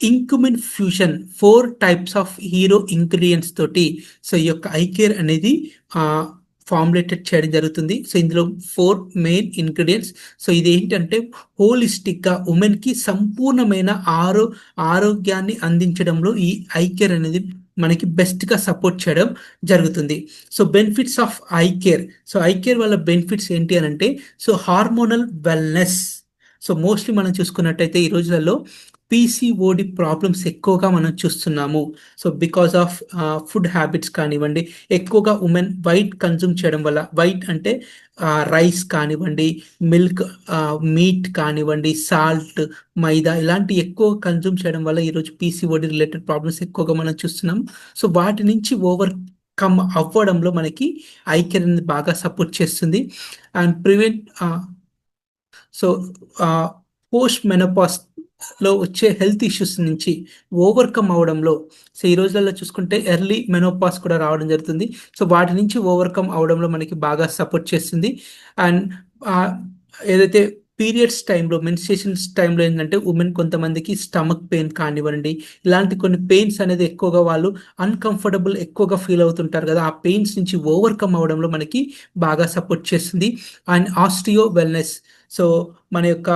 ఇంక్యుమిన్ fusion 4 types of hero ingredients తోటి సో ఈ యొక్క ఐ కేర్ అనేది ఫార్ములేటెడ్ చేయడం జరుగుతుంది. సో ఇందులో 4 మెయిన్ ఇంగ్రీడియంట్స్. సో ఇది ఏంటంటే హోలిస్టిక్గా ఉమెన్కి సంపూర్ణమైన ఆరోగ్యాన్ని అందించడంలో ఈ ఐ కేర్ అనేది మనకి బెస్ట్గా సపోర్ట్ చేయడం జరుగుతుంది. So benefits of I care. So I care వల్ల బెనిఫిట్స్ ఏంటి అని అంటే, so hormonal wellness. So mostly మనం చూసుకున్నట్టయితే ఈ రోజులలో పీసీఓడి ప్రాబ్లమ్స్ ఎక్కువగా మనం చూస్తున్నాము. So because of food habits కానివ్వండి, ఎక్కువగా ఉమెన్ వైట్ కన్జ్యూమ్ చేయడం వల్ల, వైట్ అంటే రైస్ కానివ్వండి, మిల్క్, మీట్ కానివ్వండి, సాల్ట్, మైదా ఇలాంటి ఎక్కువ కన్జ్యూమ్ చేయడం వల్ల ఈరోజు పీసీఓడి రిలేటెడ్ ప్రాబ్లమ్స్ ఎక్కువగా మనం చూస్తున్నాం. సో వాటి నుంచి ఓవర్కమ్ అవ్వడంలో మనకి ఐ కేర్ అనేది బాగా సపోర్ట్ చేస్తుంది. And prevent so post menopause లో వచ్చే హెల్త్ ఇష్యూస్ నుంచి ఓవర్కమ్ అవడంలో, సో ఈ రోజులలో చూసుకుంటే ఎర్లీ మెనోపాస్ కూడా రావడం జరుగుతుంది. సో వాటి నుంచి ఓవర్కమ్ అవడంలో మనకి బాగా సపోర్ట్ చేస్తుంది. అండ్ ఏదైతే పీరియడ్స్ టైంలో, మెన్స్ట్రేషన్స్ టైంలో ఏంటంటే ఉమెన్ కొంతమందికి స్టమక్ పెయిన్ కానివ్వండి, ఇలాంటి కొన్ని పెయిన్స్ అనేది ఎక్కువగా వాళ్ళు అన్కంఫర్టబుల్ ఎక్కువగా ఫీల్ అవుతుంటారు కదా, ఆ పెయిన్స్ నుంచి ఓవర్కమ్ అవడంలో మనకి బాగా సపోర్ట్ చేస్తుంది. అండ్ ఆస్టియో వెల్నెస్, సో మన యొక్క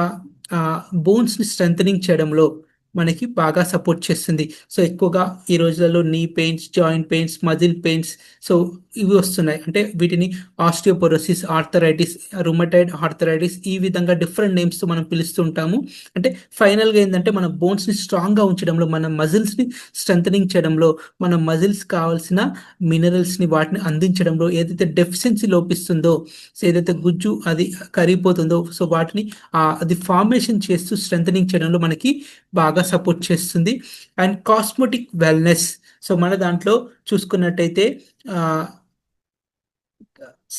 బోన్స్ని స్ట్రెంథనింగ్ చేయడంలో మనకి బాగా సపోర్ట్ చేస్తుంది. సో ఎక్కువగా ఈ రోజులలో నీ pains, joint pains, muscle pains, so ఇవి వస్తున్నాయి. అంటే వీటిని ఆస్టియోపోరోసిస్, ఆర్థరైటిస్, రుమటైడ్ ఆర్థరైటిస్, ఈ విధంగా డిఫరెంట్ నేమ్స్తో మనం పిలుస్తుంటాము. అంటే ఫైనల్గా ఏంటంటే మన బోన్స్ని స్ట్రాంగ్గా ఉంచడంలో, మన మజిల్స్ని స్ట్రెంథనింగ్ చేయడంలో, మన మజిల్స్ కావాల్సిన మినరల్స్ని వాటిని అందించడంలో ఏదైతే డెఫిషియన్సీ లోపిస్తుందో, సో ఏదైతే గుజ్జు అది కరిగిపోతుందో, సో వాటిని అది ఫార్మేషన్ చేస్తూ స్ట్రెంథనింగ్ చేయడంలో మనకి బాగా సపోర్ట్ చేస్తుంది. అండ్ కాస్మెటిక్ వెల్నెస్, సో మన దాంట్లో చూసుకున్నట్టయితే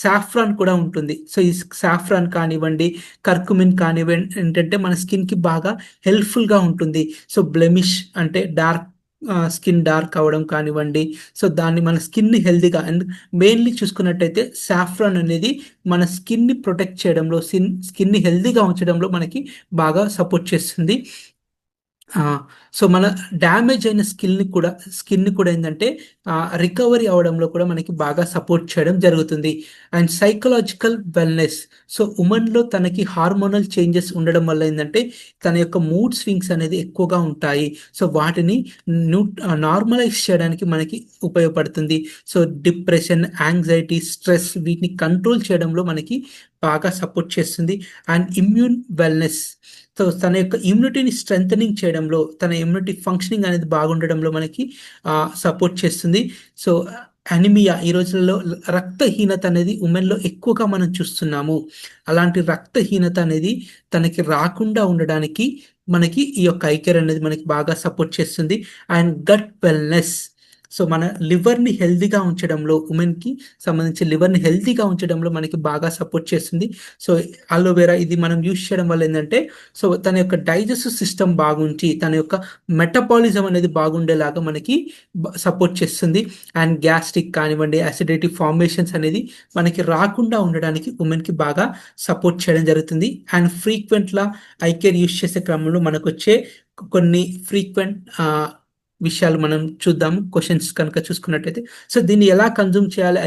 సాఫ్రాన్ కూడా ఉంటుంది. సో ఈ సాఫ్రాన్ కానివ్వండి, కర్కుమిన్ కానివ్వండి, ఏంటంటే మన స్కిన్కి బాగా హెల్ప్ఫుల్గా ఉంటుంది. సో బ్లెమిష్ అంటే డార్క్ స్కిన్ డార్క్ అవ్వడం కానివ్వండి, సో దాన్ని మన స్కిన్ని హెల్దీగా, అండ్ మెయిన్లీ చూసుకున్నట్టయితే సాఫ్రాన్ అనేది మన స్కిన్ని ప్రొటెక్ట్ చేయడంలో, స్కిన్ని హెల్దీగా ఉంచడంలో మనకి బాగా సపోర్ట్ చేస్తుంది. సో మన డ్యామేజ్ అయిన స్కిన్ని కూడా ఏంటంటే రికవరీ అవడంలో కూడా మనకి బాగా సపోర్ట్ చేయడం జరుగుతుంది. అండ్ సైకలాజికల్ వెల్నెస్, సో ఉమెన్లో తనకి హార్మోనల్ చేంజెస్ ఉండడం వల్ల ఏంటంటే తన యొక్క మూడ్ స్వింగ్స్ అనేది ఎక్కువగా ఉంటాయి. సో వాటిని నార్మలైజ్ చేయడానికి మనకి ఉపయోగపడుతుంది. సో డిప్రెషన్, యాంగ్జైటీ, స్ట్రెస్, వీటిని కంట్రోల్ చేయడంలో మనకి బాగా సపోర్ట్ చేస్తుంది. అండ్ ఇమ్యూన్ వెల్నెస్, సో తన యొక్క ఇమ్యూనిటీని స్ట్రెంథనింగ్ చేయడంలో, తన ఇమ్యూనిటీ ఫంక్షనింగ్ అనేది బాగుండడంలో మనకి సపోర్ట్ చేస్తుంది. సో అనిమియా, ఈ రోజుల్లో రక్తహీనత అనేది ఉమెన్లో ఎక్కువగా మనం చూస్తున్నాము. అలాంటి రక్తహీనత అనేది తనకి రాకుండా ఉండడానికి మనకి ఈ యొక్క ఐ కేర్ అనేది మనకి బాగా సపోర్ట్ చేస్తుంది. అండ్ గట్ వెల్నెస్, సో మన లివర్ని హెల్తీగా ఉంచడంలో, ఉమెన్కి సంబంధించి లివర్ని హెల్తీగా ఉంచడంలో మనకి బాగా సపోర్ట్ చేస్తుంది. సో అలోవెరా ఇది మనం యూజ్ చేయడం వల్ల ఏంటంటే, సో తన యొక్క డైజెస్టివ్ సిస్టమ్ బాగుంచి తన యొక్క మెటబాలిజం అనేది బాగుండేలాగా మనకి సపోర్ట్ చేస్తుంది. అండ్ గ్యాస్ట్రిక్ కానివ్వండి, అసిడిటీ ఫార్మేషన్స్ అనేది మనకి రాకుండా ఉండడానికి ఉమెన్కి బాగా సపోర్ట్ చేయడం జరుగుతుంది. అండ్ ఫ్రీక్వెంట్లా ఐ కేర్ యూజ్ చేసే క్రమంలో మనకు వచ్చే కొన్ని ఫ్రీక్వెంట్ విషయాలు మనం చూద్దాము. క్వశ్చన్స్ కనుక చూసుకున్నట్టయితే, సో దీన్ని ఎలా కన్జ్యూమ్ చేయాలి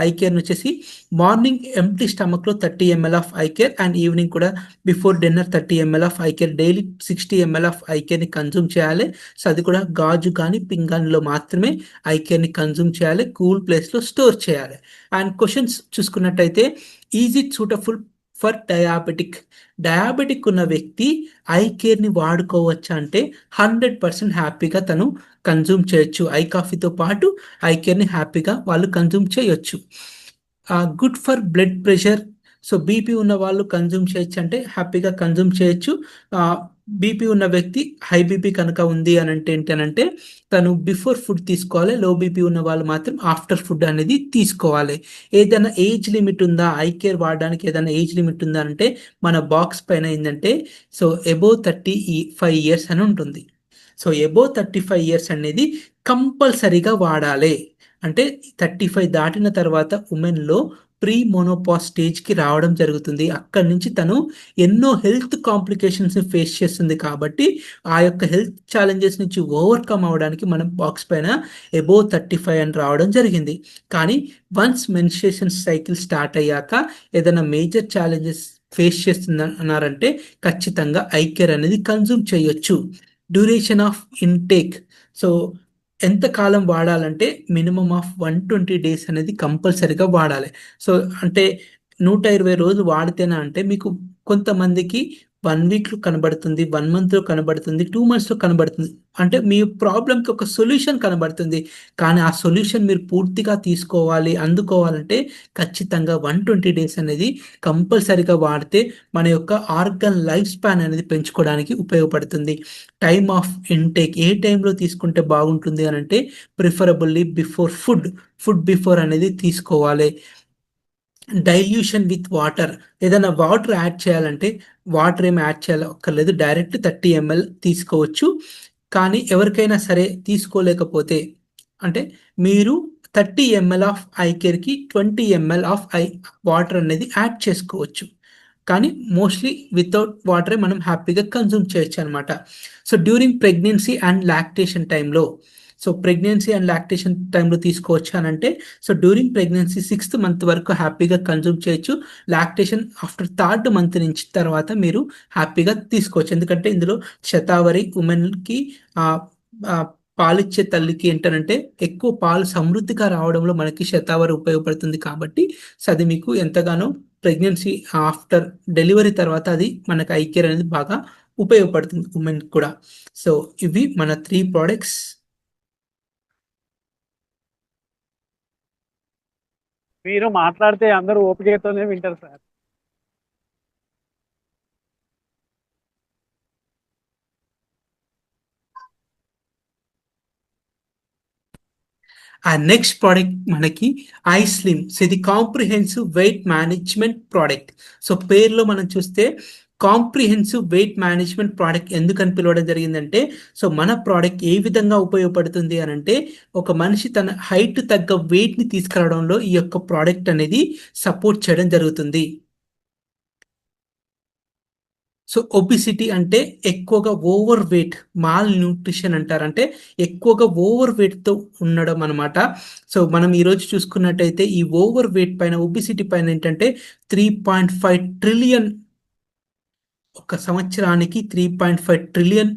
ఐ కేర్ వచ్చేసి, మార్నింగ్ ఎంప్టీ స్టమక్లో 30 ml of I care, and evening కూడా before dinner 30 ml of I care, daily 60 ml of I కేర్ని కన్జ్యూమ్ చేయాలి. సో అది కూడా గాజు కానీ పింగాణిలో మాత్రమే ఐ కేర్ని కన్జ్యూమ్ చేయాలి, కూల్ ప్లేస్లో స్టోర్ చేయాలి. అండ్ క్వశ్చన్స్ చూసుకున్నట్టయితే, is it suitable for diabetic ఉన్న వ్యక్తి ఐ కేర్ని వాడుకోవచ్చా అంటే 100% హ్యాపీగా తను కన్జ్యూమ్ చేయొచ్చు. ఐ కాఫీతో పాటు ఐ కేర్ని హ్యాపీగా వాళ్ళు కన్జ్యూమ్ చేయొచ్చు. Good for blood pressure, so BP ఉన్న వాళ్ళు కన్జ్యూమ్ చేయొచ్చు అంటే హ్యాపీగా కన్జ్యూమ్ చేయొచ్చు. బీపీ ఉన్న వ్యక్తి, హై బీపీ కనుక ఉంది అని అంటే ఏంటంటే తను బిఫోర్ ఫుడ్ తీసుకోవాలి. లో బీపీ ఉన్న వాళ్ళు మాత్రం ఆఫ్టర్ ఫుడ్ అనేది తీసుకోవాలి. ఏదైనా ఏజ్ లిమిట్ ఉందా, ఐ కేర్ వాడడానికి ఏదైనా ఏజ్ లిమిట్ ఉందా అంటే మన బాక్స్ పైన ఏంటంటే, సో అబోవ్ 35 years అని ఉంటుంది. సో అబోవ్ 35 years అనేది కంపల్సరీగా వాడాలి. అంటే 35 దాటిన తర్వాత ఉమెన్లో ప్రీ మోనోపాజ్ స్టేజ్కి రావడం జరుగుతుంది. అక్కడి నుంచి తను ఎన్నో హెల్త్ కాంప్లికేషన్స్ని ఫేస్ చేస్తుంది. కాబట్టి ఆ యొక్క హెల్త్ ఛాలెంజెస్ నుంచి ఓవర్కమ్ అవడానికి మనం బాక్స్ పైన అబోవ్ 35 అని రావడం జరిగింది. కానీ వన్స్ మెన్స్ట్రుయేషన్ సైకిల్ స్టార్ట్ అయ్యాక ఏదైనా మేజర్ ఛాలెంజెస్ ఫేస్ చేస్తున్నారంటే ఖచ్చితంగా ఐ కేర్ అనేది కన్జ్యూమ్ చేయొచ్చు. డ్యూరేషన్ ఆఫ్ ఇంటేక్, సో ఎంతకాలం వాడాలంటే మినిమం ఆఫ్ 120 days అనేది కంపల్సరీగా వాడాలి. సో అంటే 120 రోజులు వాడితేనే అంటే మీకు కొంతమందికి 1 వీక్లో కనబడుతుంది, 1 మంత్లో కనబడుతుంది, 2 మంత్స్లో కనబడుతుంది. అంటే మీ ప్రాబ్లంకి ఒక సొల్యూషన్ కనబడుతుంది. కానీ ఆ సొల్యూషన్ మీరు పూర్తిగా తీసుకోవాలి, అందుకోవాలంటే ఖచ్చితంగా 120 డేస్ అనేది కంపల్సరీగా వాడితే మన యొక్క ఆర్గన్ లైఫ్ స్పాన్ అనేది పెంచుకోవడానికి ఉపయోగపడుతుంది. టైమ్ ఆఫ్ ఇంటేక్ ఏ టైంలో తీసుకుంటే బాగుంటుంది అని అంటే ప్రిఫరబుల్లీ బిఫోర్ ఫుడ్ బిఫోర్ అనేది తీసుకోవాలి. డైల్యూషన్ విత్ వాటర్, ఏదైనా వాటర్ యాడ్ చేయాలంటే వాటర్ ఏమి యాడ్ చేయాలి అక్కర్లేదు, డైరెక్ట్ 30 ml తీసుకోవచ్చు. కానీ ఎవరికైనా సరే తీసుకోలేకపోతే అంటే మీరు 30 ml ఆఫ్ ఐ కేర్కి 20 ml ఆఫ్ వాటర్ అనేది యాడ్ చేసుకోవచ్చు. కానీ మోస్ట్లీ వితౌట్ వాటరే మనం హ్యాపీగా కన్జ్యూమ్ చేయొచ్చు అనమాట. So during pregnancy and lactation టైంలో, సో ప్రెగ్నెన్సీ అండ్ లాక్టేషన్ టైంలో తీసుకోవచ్చు అని అంటే, so during pregnancy 6th month వరకు హ్యాపీగా కన్జ్యూమ్ చేయొచ్చు. లాక్టేషన్ ఆఫ్టర్ 3rd month నుంచి తర్వాత మీరు హ్యాపీగా తీసుకోవచ్చు. ఎందుకంటే ఇందులో శతావరి ఉమెన్కి పాలిచ్చే తల్లికి ఏంటంటే ఎక్కువ పాలు సమృద్ధిగా రావడంలో మనకి శతావరి ఉపయోగపడుతుంది. కాబట్టి సో అది మీకు ఎంతగానో ప్రెగ్నెన్సీ ఆఫ్టర్ డెలివరీ తర్వాత అది మనకి ఐ కేర్ అనేది బాగా ఉపయోగపడుతుంది ఉమెన్ కూడా. సో ఇవి మన 3 ప్రోడక్ట్స్. మీరు మాట్లాడితే అందరూ ఓపికతోనే వింటారు సార్. ఆ నెక్స్ట్ ప్రోడక్ట్ మనకి ఐస్లిమ్. సో ఇది comprehensive weight management product. So పేరులో మనం చూస్తే కాంప్రిహెన్సివ్ వెయిట్ మేనేజ్మెంట్ ప్రోడక్ట్ ఎందుకని పిలవడం జరిగిందంటే, సో మన ప్రోడక్ట్ ఏ విధంగా ఉపయోగపడుతుంది అని అంటే, ఒక మనిషి తన హైట్ తగ్గ వెయిట్ని తీసుకురావడంలో ఈ యొక్క ప్రోడక్ట్ అనేది సపోర్ట్ చేయడం జరుగుతుంది. సో ఒబిసిటీ అంటే ఎక్కువగా ఓవర్ వెయిట్, మాల్ న్యూట్రిషన్ అంటారు, అంటే ఎక్కువగా ఓవర్ వెయిట్తో ఉండడం అనమాట. సో మనం ఈరోజు చూసుకున్నట్టయితే ఈ ఓవర్ వెయిట్ పైన, ఒబిసిటీ పైన ఏంటంటే 3.5 ట్రిలియన్, ఒక సంవత్సరానికి 3.5 ట్రిలియన్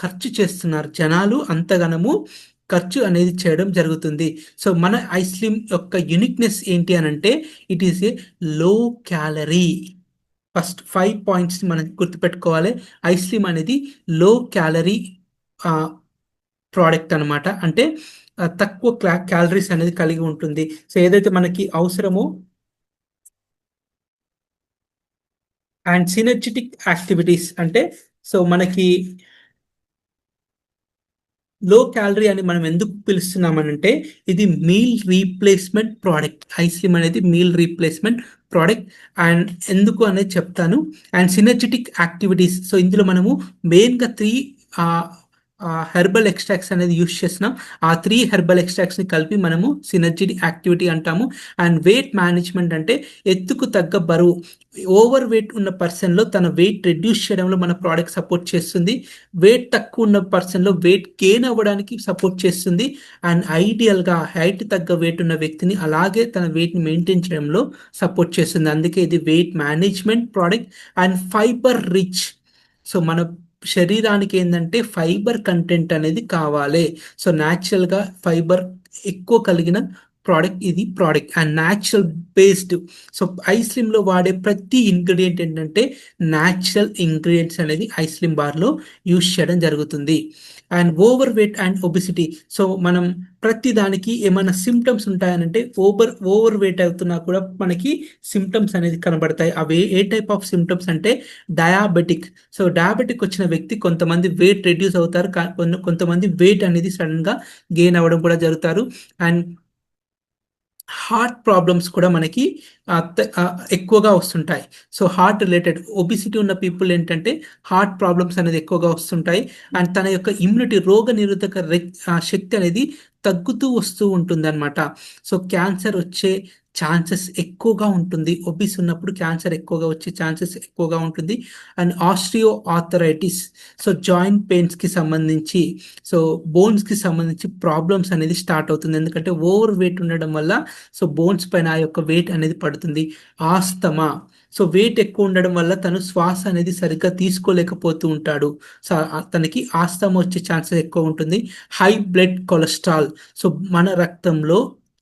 ఖర్చు చేస్తున్నారు జనాలు. అంతగనము ఖర్చు అనేది చేయడం జరుగుతుంది. సో మన ఐస్లిమ్ యొక్క యూనిక్నెస్ ఏంటి అని అంటే, it is a low calorie. First 5 points మనం గుర్తుపెట్టుకోవాలి. ఐస్లిమ్ అనేది లో క్యాలరీ ప్రోడక్ట్ అనమాట. అంటే తక్కువ క్యాలరీస్ అనేది కలిగి ఉంటుంది. సో ఏదైతే మనకి అవసరమో అండ్ సినర్జిటిక్ యాక్టివిటీస్ అంటే, సో మనకి లో క్యాలరీ అని మనం ఎందుకు పిలుస్తున్నామనంటే, ఇది మీల్ రీప్లేస్మెంట్ ప్రోడక్ట్. ఐస్లిమ్ అనేది మీల్ రీప్లేస్మెంట్ ప్రోడక్ట్. అండ్ ఎందుకు అనేది చెప్తాను. అండ్ సినర్జిటిక్ యాక్టివిటీస్, సో ఇందులో మనము మెయిన్గా 3 హెర్బల్ ఎక్స్ట్రాక్ట్స్ అనేది యూస్ చేస్తున్నాం. ఆ 3 హెర్బల్ ఎక్స్ట్రాక్ట్స్ని కలిపి మనము సినర్జిటిక్ యాక్టివిటీ అంటాము. అండ్ వెయిట్ మేనేజ్మెంట్ అంటే ఎత్తుకు తగ్గ బరువు, ఓవర్ వెయిట్ ఉన్న పర్సన్లో తన వెయిట్ రెడ్యూస్ చేయడంలో మన ప్రోడక్ట్ సపోర్ట్ చేస్తుంది. వెయిట్ తక్కువ ఉన్న పర్సన్లో వెయిట్ గెయిన్ అవ్వడానికి సపోర్ట్ చేస్తుంది. అండ్ ఐడియల్గా హైట్ తగ్గ వెయిట్ ఉన్న వ్యక్తిని అలాగే తన వెయిట్ని మెయింటైన్ చేయడంలో సపోర్ట్ చేస్తుంది. అందుకే ఇది weight management product. And fibre rich, so మన శరీరానికి ఏంటంటే ఫైబర్ కంటెంట్ అనేది కావాలి. సో న్యాచురల్గా ఫైబర్ ఎక్కువ కలిగిన ప్రోడక్ట్ ఇది product. And natural based, so ఐస్లిమ్లో వాడే ప్రతి ఇంగ్రీడియంట్ ఏంటంటే న్యాచురల్ ఇంగ్రీడియంట్స్ అనేది ఐస్లిమ్ బార్లో యూస్ చేయడం జరుగుతుంది. And over weight and obesity, so మనం ప్రతి దానికి ఏమైనా సిమ్టమ్స్ ఉంటాయనంటే, ఓవర్ వెయిట్ అవుతున్నా కూడా మనకి సిమ్టమ్స్ అనేది కనబడతాయి. అవి ఏ టైప్ ఆఫ్ సిమ్టమ్స్ అంటే డయాబెటిక్. సో డయాబెటిక్ వచ్చిన వ్యక్తి కొంతమంది వెయిట్ రెడ్యూస్ అవుతారు, కొంతమంది వెయిట్ అనేది సడన్గా గెయిన్ అవ్వడం కూడా జరుగుతారు. అండ్ హార్ట్ ప్రాబ్లమ్స్ కూడా మనకి ఎక్కువగా వస్తుంటాయి. సో హార్ట్ రిలేటెడ్ ఒబిసిటీ ఉన్న పీపుల్ ఏంటంటే హార్ట్ ప్రాబ్లమ్స్ అనేది ఎక్కువగా వస్తుంటాయి. అండ్ తన యొక్క ఇమ్యూనిటీ, రోగ నిరోధక శక్తి అనేది తగ్గుతూ వస్తూ ఉంటుంది అనమాట. సో క్యాన్సర్ వచ్చే ఛాన్సెస్ ఎక్కువగా ఉంటుంది. ఒబిస్ ఉన్నప్పుడు క్యాన్సర్ ఎక్కువగా వచ్చే ఛాన్సెస్ ఎక్కువగా ఉంటుంది. And osteoarthritis, so joint పెయిన్స్కి సంబంధించి, సో బోన్స్కి సంబంధించి ప్రాబ్లమ్స్ అనేది స్టార్ట్ అవుతుంది. ఎందుకంటే ఓవర్ వెయిట్ ఉండడం వల్ల సో బోన్స్ పైన ఆ యొక్క వెయిట్ అనేది పడుతుంది. ఆస్తమా, సో వెయిట్ ఎక్కువ ఉండడం వల్ల తను శ్వాస అనేది సరిగ్గా తీసుకోలేకపోతూ ఉంటాడు. సో తనకి ఆస్తమా వచ్చే ఛాన్సెస్ ఎక్కువ ఉంటుంది. హై బ్లడ్ కొలెస్ట్రాల్, సో మన రక్తంలో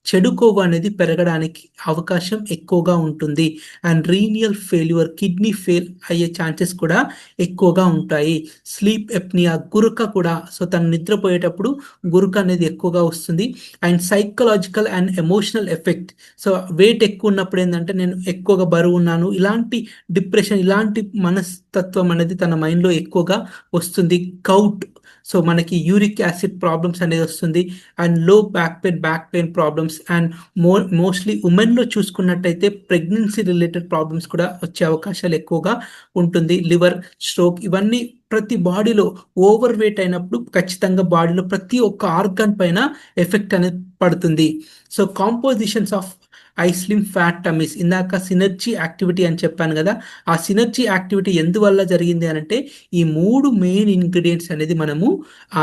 చెడు కొవ్వు అనేది పెరగడానికి అవకాశం ఎక్కువగా ఉంటుంది. And renal failure, kidney fail అయ్యే ఛాన్సెస్ కూడా ఎక్కువగా ఉంటాయి. స్లీప్ ఎప్నియా, గురక కూడా, సో తను నిద్రపోయేటప్పుడు గురక అనేది ఎక్కువగా వస్తుంది. And psychological and emotional effect, so weight ఎక్కువ ఉన్నప్పుడు ఏంటంటే నేను ఎక్కువగా బరువు ఉన్నాను, ఇలాంటి డిప్రెషన్, ఇలాంటి మనస్తత్వం అనేది తన మైండ్లో ఎక్కువగా వస్తుంది. గౌట్, సో మనకి యూరిక్ యాసిడ్ ప్రాబ్లమ్స్ అనేది వస్తుంది. And low back pain problems. And mostly ఉమెన్లో చూసుకున్నట్టయితే ప్రెగ్నెన్సీ రిలేటెడ్ ప్రాబ్లమ్స్ కూడా వచ్చే అవకాశాలు ఎక్కువగా ఉంటుంది. లివర్, స్ట్రోక్, ఇవన్నీ ప్రతి బాడీలో ఓవర్ వెయిట్ అయినప్పుడు ఖచ్చితంగా బాడీలో ప్రతి ఒక్క ఆర్గాన్ పైన ఎఫెక్ట్ అనేది పడుతుంది. So compositions of iSlim fat tummies, ఇందాక సినర్జీ యాక్టివిటీ అని చెప్పాను కదా, ఆ సినర్జీ యాక్టివిటీ ఎందువల్ల జరిగింది అని అంటే ఈ 3 మెయిన్ ఇంగ్రీడియంట్స్ అనేది మనము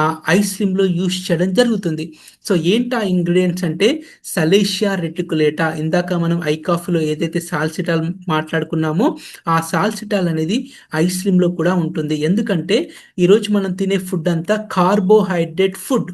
ఆ ఐస్లిమ్లో యూస్ చేయడం జరుగుతుంది. సో ఏంటి ఆ ఇంగ్రీడియంట్స్ అంటే సలేషియా రెటికులేటా, ఇందాక మనం ఐకాఫ్లో ఏదైతే సాల్సిటాల్ మాట్లాడుకున్నామో ఆ సాల్సిటాల్ అనేది ఐస్లిమ్లో కూడా ఉంటుంది. ఎందుకంటే ఈరోజు మనం తినే ఫుడ్ అంతా కార్బోహైడ్రేట్ ఫుడ్.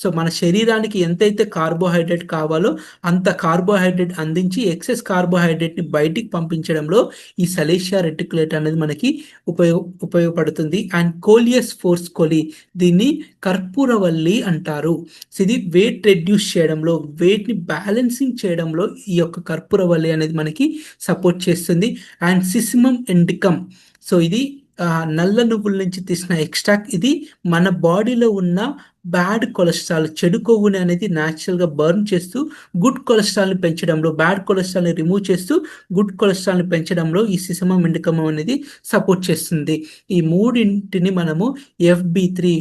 సో మన శరీరానికి ఎంతైతే కార్బోహైడ్రేట్ కావాలో అంత కార్బోహైడ్రేట్ అందించి ఎక్సెస్ కార్బోహైడ్రేట్ని బయటికి పంపించడంలో ఈ సలేషియా రెటికులేట్ అనేది మనకి ఉపయోగపడుతుంది. అండ్ కోలియస్ ఫోర్స్ కోలి, దీన్ని కర్పూరవల్లి అంటారు. సో ఇది వెయిట్ రెడ్యూస్ చేయడంలో, వెయిట్ని బ్యాలెన్సింగ్ చేయడంలో ఈ యొక్క కర్పూరవల్లి అనేది మనకి సపోర్ట్ చేస్తుంది. అండ్ సిసిమమ్ ఇండికమ్, సో ఇది నల్ల నువ్వుల నుంచి తీసిన ఎక్స్ట్రాక్ట్. ఇది మన బాడీలో ఉన్న బ్యాడ్ కొలెస్ట్రాల్, చెడు కొవ్వుని అనేది న్యాచురల్గా బర్న్ చేస్తూ గుడ్ కొలెస్ట్రాల్ని పెంచడంలో, బ్యాడ్ కొలెస్ట్రాల్ని రిమూవ్ చేస్తూ గుడ్ కొలెస్ట్రాల్ని పెంచడంలో ఈ సిసమమ్ ఇండికమ్ అనేది సపోర్ట్ చేస్తుంది. ఈ మూడింటిని మనము FB3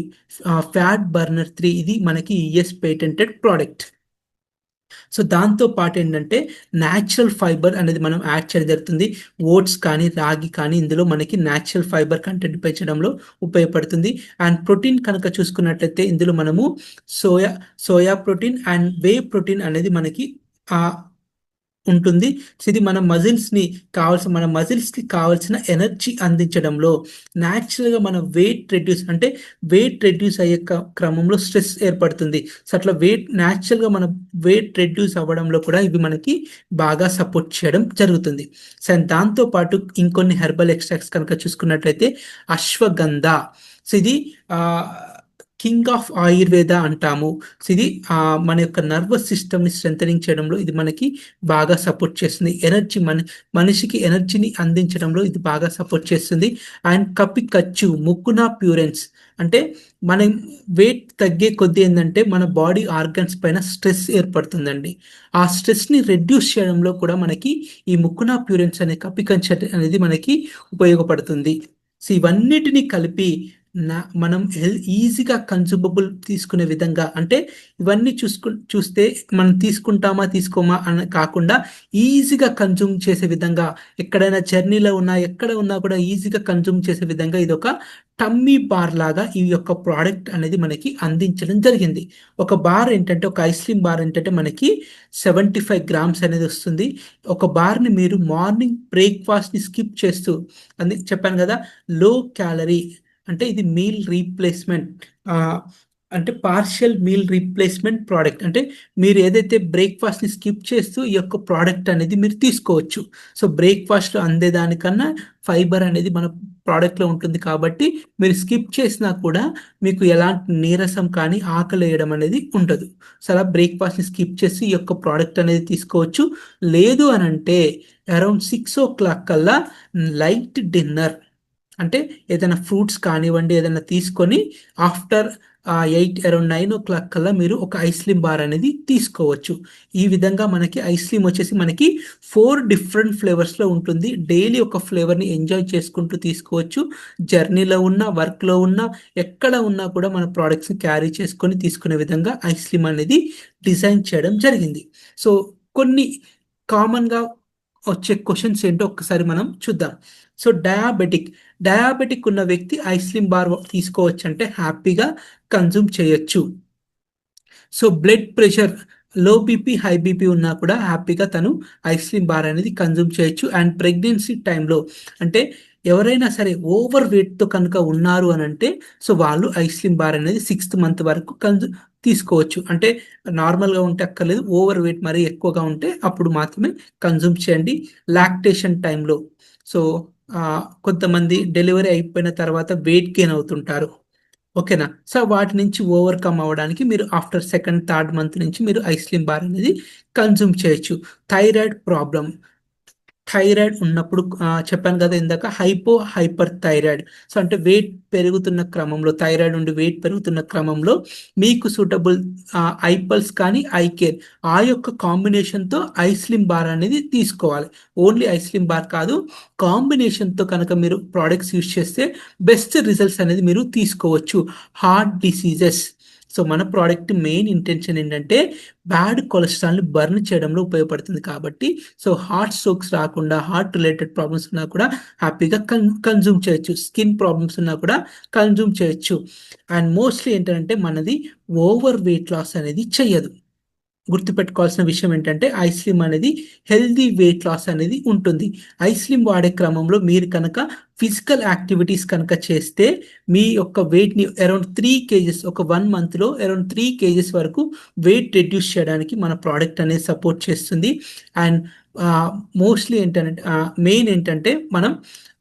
ఫ్యాట్ బర్నర్ 3, ఇది మనకి US పేటెంటెడ్ ప్రోడక్ట్. సో దాంతో పాటు ఏంటంటే న్యాచురల్ ఫైబర్ అనేది మనం యాడ్ చేయడం జరుగుతుంది. ఓట్స్ కానీ రాగి కానీ ఇందులో మనకి న్యాచురల్ ఫైబర్ కంటెంట్ పెంచడంలో ఉపయోగపడుతుంది. అండ్ ప్రోటీన్ కనుక చూసుకున్నట్లయితే ఇందులో మనము soya protein and whey protein అనేది మనకి ఉంటుంది. ఇది మన మజిల్స్కి కావాల్సిన ఎనర్జీ అందించడంలో, న్యాచురల్గా మన వెయిట్ రెడ్యూస్ అయ్యే క్రమంలో స్ట్రెస్ ఏర్పడుతుంది. సో అట్లా న్యాచురల్గా మన వెయిట్ రెడ్యూస్ అవ్వడంలో కూడా ఇవి మనకి బాగా సపోర్ట్ చేయడం జరుగుతుంది. సో దాంతోపాటు ఇంకొన్ని హెర్బల్ ఎక్స్ట్రాక్ట్స్ కనుక చూసుకున్నట్లయితే అశ్వగంధ, సో ఇది కింగ్ ఆఫ్ ఆయుర్వేద అంటాము. సో ఇది మన యొక్క నర్వస్ సిస్టమ్ని స్ట్రెంథనింగ్ చేయడంలో ఇది మనకి బాగా సపోర్ట్ చేస్తుంది. మనిషికి ఎనర్జీని అందించడంలో ఇది బాగా సపోర్ట్ చేస్తుంది. అండ్ కపికచ్చు, ముక్కున ప్యూరెన్స్, అంటే మనం వెయిట్ తగ్గే కొద్దీ ఏంటంటే మన బాడీ ఆర్గన్స్ పైన స్ట్రెస్ ఏర్పడుతుందండి. ఆ స్ట్రెస్ని రెడ్యూస్ చేయడంలో కూడా మనకి ఈ ముక్కున ప్యూరెన్స్ అనే కపికచ్చు అనేది మనకి ఉపయోగపడుతుంది. సో ఇవన్నిటిని కలిపి మనం ఈజీగా కన్జ్యూమబుల్ తీసుకునే విధంగా, అంటే ఇవన్నీ చూస్తే మనం తీసుకుంటామా తీసుకోమా అని కాకుండా ఈజీగా కన్జ్యూమ్ చేసే విధంగా, ఎక్కడైనా జర్నీలో ఉన్నా ఎక్కడ ఉన్నా కూడా ఈజీగా కన్జ్యూమ్ చేసే విధంగా ఇది ఒక టమ్మీ బార్ లాగా ఈ యొక్క ప్రోడక్ట్ అనేది మనకి అందించడం జరిగింది. ఒక బార్ ఏంటంటే, ఒక ఐస్క్రీమ్ బార్ ఏంటంటే మనకి 75 గ్రామ్స్ అనేది వస్తుంది. ఒక బార్ని మీరు మార్నింగ్ బ్రేక్ఫాస్ట్ని స్కిప్ చేస్తూ, చెప్పాను కదా లో క్యాలరీ, అంటే ఇది మీల్ రీప్లేస్మెంట్, అంటే పార్షియల్ మీల్ రీప్లేస్మెంట్ ప్రోడక్ట్. అంటే మీరు ఏదైతే బ్రేక్ఫాస్ట్ని స్కిప్ చేస్తూ ఈ యొక్క ప్రోడక్ట్ అనేది మీరు తీసుకోవచ్చు. సో బ్రేక్ఫాస్ట్లో అందేదానికన్నా ఫైబర్ అనేది మన ప్రోడక్ట్లో ఉంటుంది కాబట్టి మీరు స్కిప్ చేసినా కూడా మీకు ఎలాంటి నీరసం కానీ ఆకలి వేయడం అనేది ఉండదు. సో అలా బ్రేక్ఫాస్ట్ని స్కిప్ చేసి ఈ యొక్క ప్రోడక్ట్ అనేది తీసుకోవచ్చు. లేదు అని అంటే అరౌండ్ 6 o'clock కల్లా లైట్ డిన్నర్, అంటే ఏదైనా ఫ్రూట్స్ కానివ్వండి ఏదైనా తీసుకొని ఆఫ్టర్ 8 అరౌండ్ 9 o'clock కల్లా మీరు ఒక ఐస్క్రీమ్ బార్ అనేది తీసుకోవచ్చు. ఈ విధంగా మనకి ఐస్క్రీమ్ వచ్చేసి మనకి 4 డిఫరెంట్ ఫ్లేవర్స్లో ఉంటుంది. డైలీ ఒక ఫ్లేవర్ని ఎంజాయ్ చేసుకుంటూ తీసుకోవచ్చు. జర్నీలో ఉన్నా, వర్క్లో ఉన్నా, ఎక్కడ ఉన్నా కూడా మన ప్రోడక్ట్స్ని క్యారీ చేసుకొని తీసుకునే విధంగా ఐస్క్రీమ్ అనేది డిజైన్ చేయడం జరిగింది. సో కొన్ని కామన్గా వచ్చే క్వశ్చన్స్ ఏంటో ఒక్కసారి మనం చూద్దాం. సో డయాబెటిక్ ఉన్న వ్యక్తి ఐస్క్రీమ్ బార్ తీసుకోవచ్చు అంటే హ్యాపీగా కన్జ్యూమ్ చేయొచ్చు. సో బ్లడ్ ప్రెషర్, లో బీపీ, హై బీపీ ఉన్నా కూడా హ్యాపీగా తను ఐస్క్రీమ్ బార్ అనేది కన్జ్యూమ్ చేయొచ్చు. అండ్ ప్రెగ్నెన్సీ టైంలో, అంటే ఎవరైనా సరే ఓవర్ వెయిట్తో కనుక ఉన్నారు అని అంటే సో వాళ్ళు ఐస్లిమ్ బార్ అనేది 6th మంత్ వరకు తీసుకోవచ్చు. అంటే నార్మల్గా ఉంటే అక్కర్లేదు, ఓవర్ వెయిట్ మరీ ఎక్కువగా ఉంటే అప్పుడు మాత్రమే కన్జ్యూమ్ చేయండి లాక్టేషన్ టైంలో. సో కొంతమంది డెలివరీ అయిపోయిన తర్వాత వెయిట్ గెయిన్ అవుతుంటారు, ఓకేనా. సో వాటి నుంచి ఓవర్కమ్ అవ్వడానికి మీరు ఆఫ్టర్ 2nd, 3rd మంత్ నుంచి మీరు ఐస్లిమ్ బార్ అనేది కన్జ్యూమ్ చేయొచ్చు. థైరాయిడ్ ప్రాబ్లం, థైరాయిడ్ ఉన్నప్పుడు చెప్పాను కదా ఇందాక, హైపర్ థైరాయిడ్. సో అంటే వెయిట్ పెరుగుతున్న క్రమంలో, థైరాయిడ్ నుండి వెయిట్ పెరుగుతున్న క్రమంలో మీకు సూటబుల్ ఐపల్స్ కానీ ఐకేర్ ఆ యొక్క కాంబినేషన్తో ఐస్లిమ్ బార్ అనేది తీసుకోవాలి. ఓన్లీ ఐస్లిమ్ బార్ కాదు, కాంబినేషన్తో కనుక మీరు ప్రోడక్ట్స్ యూస్ చేస్తే బెస్ట్ రిజల్ట్స్ అనేది మీరు తీసుకోవచ్చు. హార్ట్ డిసీజెస్, సో మన ప్రోడక్ట్ మెయిన్ ఇంటెన్షన్ ఏంటంటే బ్యాడ్ కొలెస్ట్రాల్ని బర్న్ చేయడంలో ఉపయోగపడుతుంది కాబట్టి సో హార్ట్ స్ట్రోక్స్ రాకుండా, హార్ట్ రిలేటెడ్ ప్రాబ్లమ్స్ ఉన్నా కూడా హ్యాపీగా కన్జ్యూమ్ చేయొచ్చు. స్కిన్ ప్రాబ్లమ్స్ ఉన్నా కూడా కన్జ్యూమ్ చేయొచ్చు. అండ్ మోస్ట్లీ ఏంటంటే మనది ఓవర్ వెయిట్ లాస్ అనేది చెయ్యదు. గుర్తుపెట్టుకోవాల్సిన విషయం ఏంటంటే ఐస్లిమ్ అనేది హెల్దీ వెయిట్ లాస్ అనేది ఉంటుంది. ఐస్లిమ్ వాడే క్రమంలో మీరు కనుక ఫిజికల్ యాక్టివిటీస్ కనుక చేస్తే మీ యొక్క వెయిట్ని అరౌండ్ 3 kgs, ఒక 1 monthలో అరౌండ్ 3 kgs వరకు వెయిట్ రెడ్యూస్ చేయడానికి మన ప్రోడక్ట్ అనేది సపోర్ట్ చేస్తుంది. అండ్ మోస్ట్లీ ఏంటంటే మెయిన్ ఏంటంటే మనం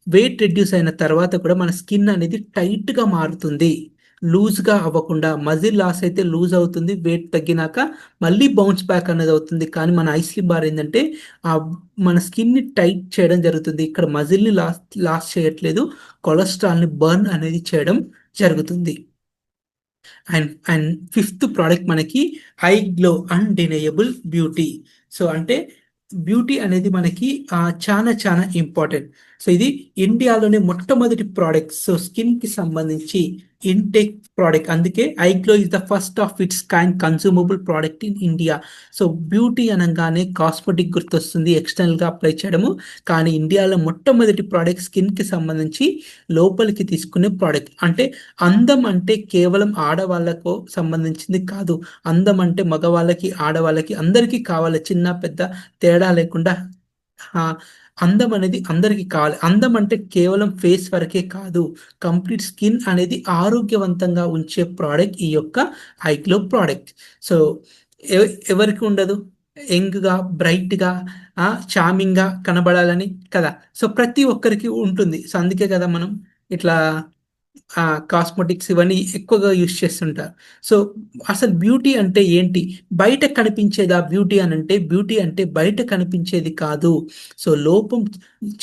వెయిట్ రెడ్యూస్ అయిన తర్వాత కూడా మన స్కిన్ అనేది టైట్గా మారుతుంది, లూజ్గా అవ్వకుండా. మజిల్ లాస్ అయితే లూజ్ అవుతుంది, వెయిట్ తగ్గినాక మళ్ళీ బౌన్స్ బ్యాక్ అనేది అవుతుంది. కానీ మన ఐస్లిమ్ బార్ ఏంటంటే మన స్కిన్ని టైట్ చేయడం జరుగుతుంది. ఇక్కడ మజిల్ని లాస్ చేయట్లేదు, కొలెస్ట్రాల్ని బర్న్ అనేది చేయడం జరుగుతుంది. అండ్ 5th ప్రోడక్ట్ మనకి I glow undeniable beauty. So అంటే బ్యూటీ అనేది మనకి చాలా చాలా ఇంపార్టెంట్. సో ఇది ఇండియాలోనే మొట్టమొదటి ప్రోడక్ట్, సో స్కిన్కి సంబంధించి ఇంటేక్ ప్రోడక్ట్. అందుకే ఐగ్లో is the first of it's kind consumable product in India. So beauty అనగానే కాస్మెటిక్ గుర్తొస్తుంది, ఎక్స్టర్నల్గా అప్లై చేయడము. కానీ ఇండియాలో మొట్టమొదటి ప్రోడక్ట్ స్కిన్కి సంబంధించి లోపలికి తీసుకునే ప్రోడక్ట్. అంటే అందం అంటే కేవలం ఆడవాళ్ళకు సంబంధించింది కాదు, అందం అంటే మగవాళ్ళకి ఆడవాళ్ళకి అందరికీ కావాలి, చిన్న పెద్ద తేడా లేకుండా అందం అనేది అందరికీ కావాలి. అందం అంటే కేవలం ఫేస్ వరకే కాదు, కంప్లీట్ స్కిన్ అనేది ఆరోగ్యవంతంగా ఉంచే ప్రోడక్ట్ ఈ యొక్క ఐగ్లో ప్రోడక్ట్. సో ఎవరికి ఉండదు యంగ్గా, బ్రైట్గా, చార్మింగ్గా కనబడాలని కదా. సో ప్రతి ఒక్కరికి ఉంటుంది. సో అందుకే కదా మనం ఇట్లా కాస్మెటిక్స్ ఇవన్నీ ఎక్కువగా యూస్ చేస్తుంటారు. సో అసలు బ్యూటీ అంటే ఏంటి? బయట కనిపించేదా బ్యూటీ అని అంటే? బ్యూటీ అంటే బయట కనిపించేది కాదు, సో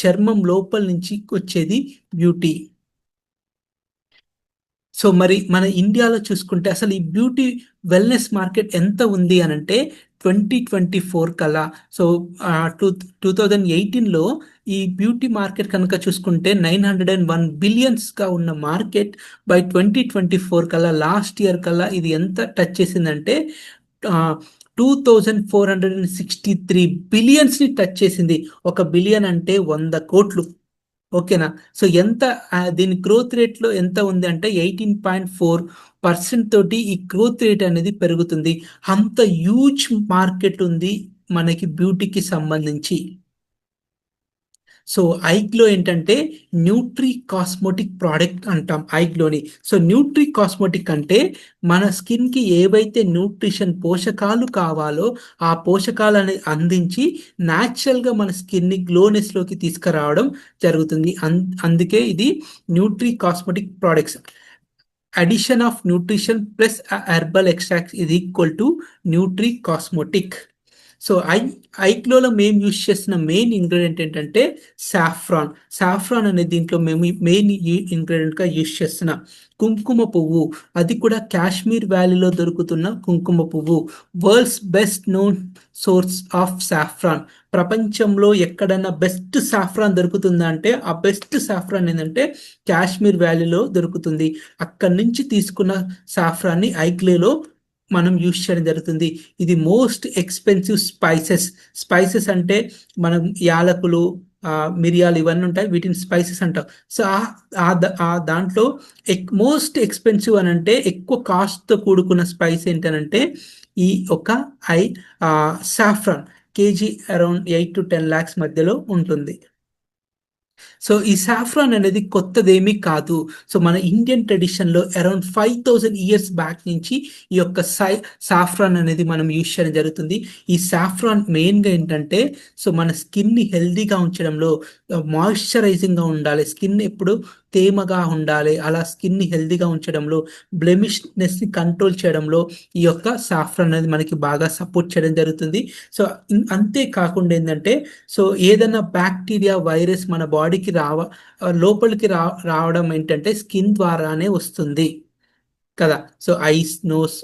చర్మం లోపల నుంచి వచ్చేది బ్యూటీ. సో మరి మన ఇండియాలో చూసుకుంటే అసలు ఈ బ్యూటీ వెల్నెస్ మార్కెట్ ఎంత ఉంది అని అంటే 2024 కల్లా, సో 2018లో ఈ బ్యూటీ మార్కెట్ కనుక చూసుకుంటే 901 బిలియన్స్గా ఉన్న మార్కెట్ బై 2024 కల్లా, లాస్ట్ ఇయర్ కల్లా ఇది ఎంత టచ్ చేసిందంటే 2463 బిలియన్స్ని టచ్ చేసింది. 1 బిలియన్ అంటే 100 కోట్లు, ఓకేనా. సో ఎంత దీని గ్రోత్ రేట్లో ఎంత ఉంది అంటే 18.4% తోటి ఈ గ్రోత్ రేట్ అనేది పెరుగుతుంది. అంత హ్యూజ్ మార్కెట్ ఉంది మనకి బ్యూటీకి సంబంధించి. సో ఐగ్లో ఏంటంటే న్యూట్రీ కాస్మెటిక్ ప్రోడక్ట్ అంటాం ఐగ్లోని. సో న్యూట్రీ కాస్మెటిక్ అంటే మన స్కిన్కి ఏవైతే న్యూట్రిషన్ పోషకాలు కావాలో ఆ పోషకాలని అందించి న్యాచురల్గా మన స్కిన్ని గ్లోనెస్లోకి తీసుకురావడం జరుగుతుంది. అందుకే ఇది nutri cosmetic products. Addition of nutrition plus herbal extract ఇది equal to nutri cosmetic. So ఐగ్లోలో మేము యూజ్ చేస్తున్న మెయిన్ ఇంగ్రీడియంట్ ఏంటంటే సాఫ్రాన్. సాఫ్రాన్ అనే దీంట్లో మేము మెయిన్ ఇంగ్రీడియంట్గా యూజ్ చేస్తున్నాం కుంకుమ పువ్వు, అది కూడా కాశ్మీర్ వ్యాలీలో దొరుకుతున్న కుంకుమ పువ్వు. World's best known source of saffron. ప్రపంచంలో ఎక్కడన్నా బెస్ట్ సాఫ్రాన్ దొరుకుతుందా అంటే ఆ బెస్ట్ సాఫ్రాన్ ఏంటంటే కాశ్మీర్ వ్యాలీలో దొరుకుతుంది. అక్కడి నుంచి తీసుకున్న సాఫ్రాన్ని ఐగ్లోలో మనం యూజ్ చేయడం జరుగుతుంది. ఇది మోస్ట్ ఎక్స్పెన్సివ్ స్పైసెస్ అంటే మనం యాలకులు, మిరియాలు ఇవన్నీ ఉంటాయి, వీటిని స్పైసెస్ అంటాం. సో దాంట్లో మోస్ట్ ఎక్స్పెన్సివ్ అని అంటే ఎక్కువ కాస్ట్తో కూడుకున్న స్పైస్ ఏంటనంటే ఈ ఒక saffron. KG around 8 to 10 lakhs మధ్యలో ఉంటుంది. సో ఈ సాఫ్రాన్ అనేది కొత్తదేమీ కాదు. సో మన ఇండియన్ ట్రెడిషన్‌లో అరౌండ్ 5000 ఇయర్స్ బ్యాక్ నుంచి ఈ యొక్క సాఫ్రాన్ అనేది మనం యూజ్ చేయడం జరుగుతుంది. ఈ సాఫ్రాన్ మెయిన్‌గా ఏంటంటే సో మన స్కిన్‌ని హెల్తీగా ఉంచడంలో మాయిశ్చరైజింగ్‌గా ఉండాలి. స్కిన్ ఎప్పుడు తేమగా ఉండాలి. అలా స్కిన్‌ని హెల్తీగా ఉంచడంలో, బ్లెమిష్‌నెస్‌ని కంట్రోల్ చేయడంలో ఈ యొక్క సాఫ్రాన్ అనేది మనకి బాగా సపోర్ట్ చేయడం జరుగుతుంది. సో అంతే కాకుండా ఏందంటే సో ఏదన్నా బ్యాక్టీరియా, వైరస్ మన బాడీకి లోపలికి రావడం ఏంటంటే స్కిన్ ద్వారానే వస్తుంది కదా! సో ఐస్, నోస్,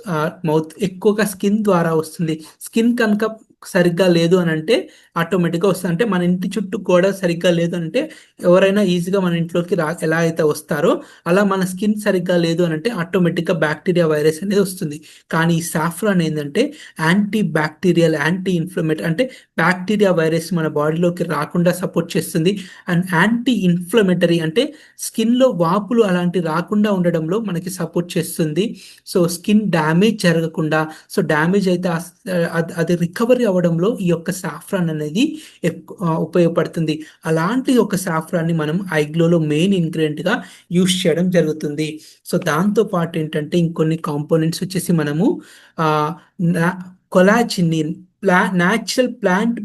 మౌత్ ఎక్కువగా స్కిన్ ద్వారా వస్తుంది. స్కిన్ కనుక సరిగ్గా లేదు అనంటే ఆటోమేటిక్‌గా వస్తది. అంటే మన ఇంటి చుట్టూ గోడ సరిగ్గా లేదు అనంటే ఎవరైనా ఈజీగా మన ఇంట్లోకి ఎలా అయితే వస్తారో అలా మన స్కిన్ సరిగ్గా లేదు అనంటే ఆటోమేటిక్‌గా బ్యాక్టీరియా, వైరస్ అనేది వస్తుంది. కానీ ఈ సాఫ్రాన్ ఏందంటే యాంటీ బ్యాక్టీరియల్, యాంటీ ఇన్‌ఫ్లమేటరీ అంటే బ్యాక్టీరియా, వైరస్ మన బాడీలోకి రాకుండా సపోర్ట్ చేస్తుంది. అండ్ యాంటీ ఇన్‌ఫ్లమేటరీ అంటే స్కిన్‌లో వాపులు అలాంటివి రాకుండా ఉండడంలో మనకి సపోర్ట్ చేస్తుంది. సో స్కిన్ డ్యామేజ్ జరగకుండా సో డ్యామేజ్ అయితే అది రికవరీ అవ్వడంలో ఈ యొక్క సాఫ్రాన్ అనేది ఉపయోగపడుతుంది. అలాంటి ఒక సాఫ్రాన్ని మనం ఐగ్లోలో మెయిన్ ఇంగ్రీడియంట్‌గా యూజ్ చేయడం జరుగుతుంది. సో దాంతో పాటు ఏంటంటే ఇంకొన్ని కాంపోనెంట్స్ వచ్చేసి మనము ఆహ్, నా కొలాజిన్‌ని న్యాచురల్ ప్లాంట్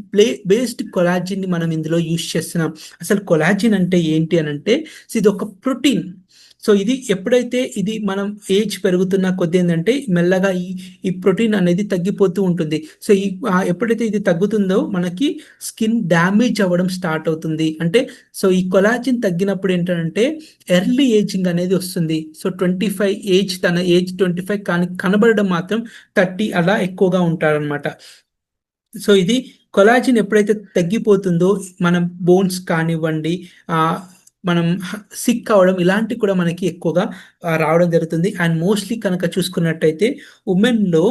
బేస్డ్ కొలాజిన్‌ని మనం ఇందులో యూజ్ చేస్తున్నాం. అసలు కొలాజిన్ అంటే ఏంటి అనంటే ఇది ఒక ప్రోటీన్. సో ఇది ఎప్పుడైతే ఇది మనం ఏజ్ పెరుగుతున్న కొద్దీ ఏంటంటే మెల్లగా ఈ ప్రోటీన్ అనేది తగ్గిపోతూ ఉంటుంది. సో ఎప్పుడైతే ఇది తగ్గుతుందో మనకి స్కిన్ డ్యామేజ్ అవ్వడం స్టార్ట్ అవుతుంది. అంటే సో ఈ కొలాజిన్ తగ్గినప్పుడు ఏంటంటే ఎర్లీ ఏజింగ్ అనేది వస్తుంది. సో 25 తన ఏజ్ 25 కానీ కనబడడం మాత్రం 30 అలా ఎక్కువగా ఉంటారనమాట. సో ఇది కొలాజిన్ ఎప్పుడైతే తగ్గిపోతుందో మనం బోన్స్ కానివ్వండి, మనం సిక్ అవ్వడం ఇలాంటివి కూడా మనకి ఎక్కువగా రావడం జరుగుతుంది. అండ్ మోస్ట్లీ కనుక చూసుకున్నట్టయితే ఉమెన్లో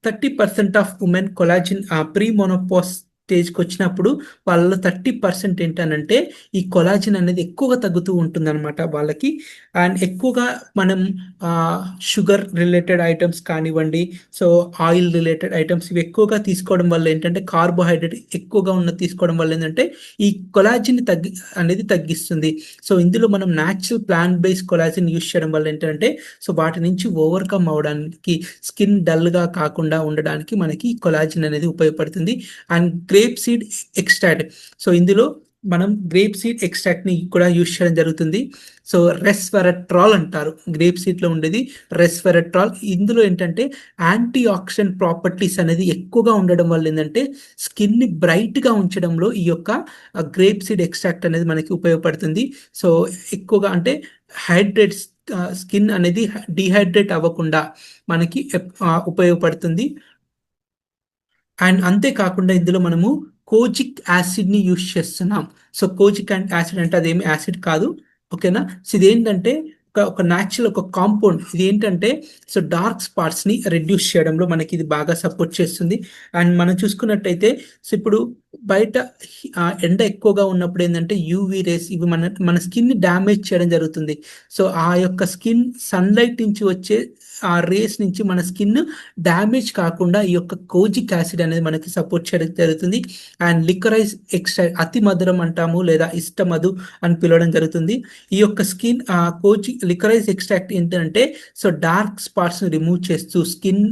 30% of women collagen pre menopause స్టేజ్కి వచ్చినప్పుడు వాళ్ళలో 30% ఏంటనంటే ఈ కొలాజిన్ అనేది ఎక్కువగా తగ్గుతూ ఉంటుందన్నమాట వాళ్ళకి. అండ్ ఎక్కువగా మనం షుగర్ రిలేటెడ్ ఐటమ్స్ కానివ్వండి, సో ఆయిల్ రిలేటెడ్ ఐటమ్స్ ఇవి ఎక్కువగా తీసుకోవడం వల్ల ఏంటంటే కార్బోహైడ్రేట్ ఎక్కువగా తీసుకోవడం వల్ల ఏంటంటే ఈ కొలాజిన్ అనేది తగ్గిస్తుంది. సో ఇందులో మనం natural plant based collagen use చేయడం వల్ల ఏంటంటే సో వాటి నుంచి ఓవర్కమ్ అవడానికి, స్కిన్ డల్గా కాకుండా ఉండడానికి మనకి కొలాజిన్ అనేది ఉపయోగపడుతుంది. And grape seed extract, so ఇందులో మనం గ్రేప్ సీడ్ ఎక్స్ట్రాక్ట్ని కూడా యూజ్ చేయడం జరుగుతుంది. సో రెస్వెరట్రాల్ అంటారు గ్రేప్ సీడ్లో ఉండేది రెస్వెరట్రాల్. ఇందులో ఏంటంటే యాంటీ ఆక్సిడెంట్ ప్రాపర్టీస్ అనేది ఎక్కువగా ఉండడం వల్ల ఏంటంటే స్కిన్ని బ్రైట్గా ఉంచడంలో ఈ యొక్క గ్రేప్ సీడ్ ఎక్స్ట్రాక్ట్ అనేది మనకి ఉపయోగపడుతుంది. సో ఎక్కువగా అంటే స్కిన్ అనేది డిహైడ్రేట్ అవ్వకుండా మనకి ఉపయోగపడుతుంది. అండ్ అంతేకాకుండా ఇందులో మనము కోజిక్ యాసిడ్ని యూజ్ చేస్తున్నాం. సో కోజిక్ యాసిడ్ అంటే అదేమి యాసిడ్ కాదు, ఓకేనా. సో ఇదేంటంటే ఒక న్యాచురల్ ఒక కాంపౌండ్. ఇది ఏంటంటే సో డార్క్ స్పాట్స్ని రెడ్యూస్ చేయడంలో మనకి ఇది బాగా సపోర్ట్ చేస్తుంది. అండ్ మనం చూసుకున్నట్టయితే సో ఇప్పుడు బయట ఎండ ఎక్కువగా ఉన్నప్పుడు ఏంటంటే యూవీ రేస్ ఇవి మన స్కిన్ని డ్యామేజ్ చేయడం జరుగుతుంది. సో ఆ యొక్క స్కిన్ సన్లైట్ నుంచి వచ్చే ఆ రేస్ నుంచి మన స్కిన్ డ్యామేజ్ కాకుండా ఈ యొక్క కోజిక్ యాసిడ్ అనేది మనకి సపోర్ట్ చేయడం జరుగుతుంది. అండ్ లికరైజ్ ఎక్స్ట్రాక్ట్ అతి మధురం అంటాము లేదా ఇష్టమధు అని పిలవడం జరుగుతుంది. ఈ యొక్క స్కిన్ లికరైజ్ ఎక్స్ట్రాక్ట్ ఏంటంటే సో డార్క్ స్పాట్స్ని రిమూవ్ చేస్తూ స్కిన్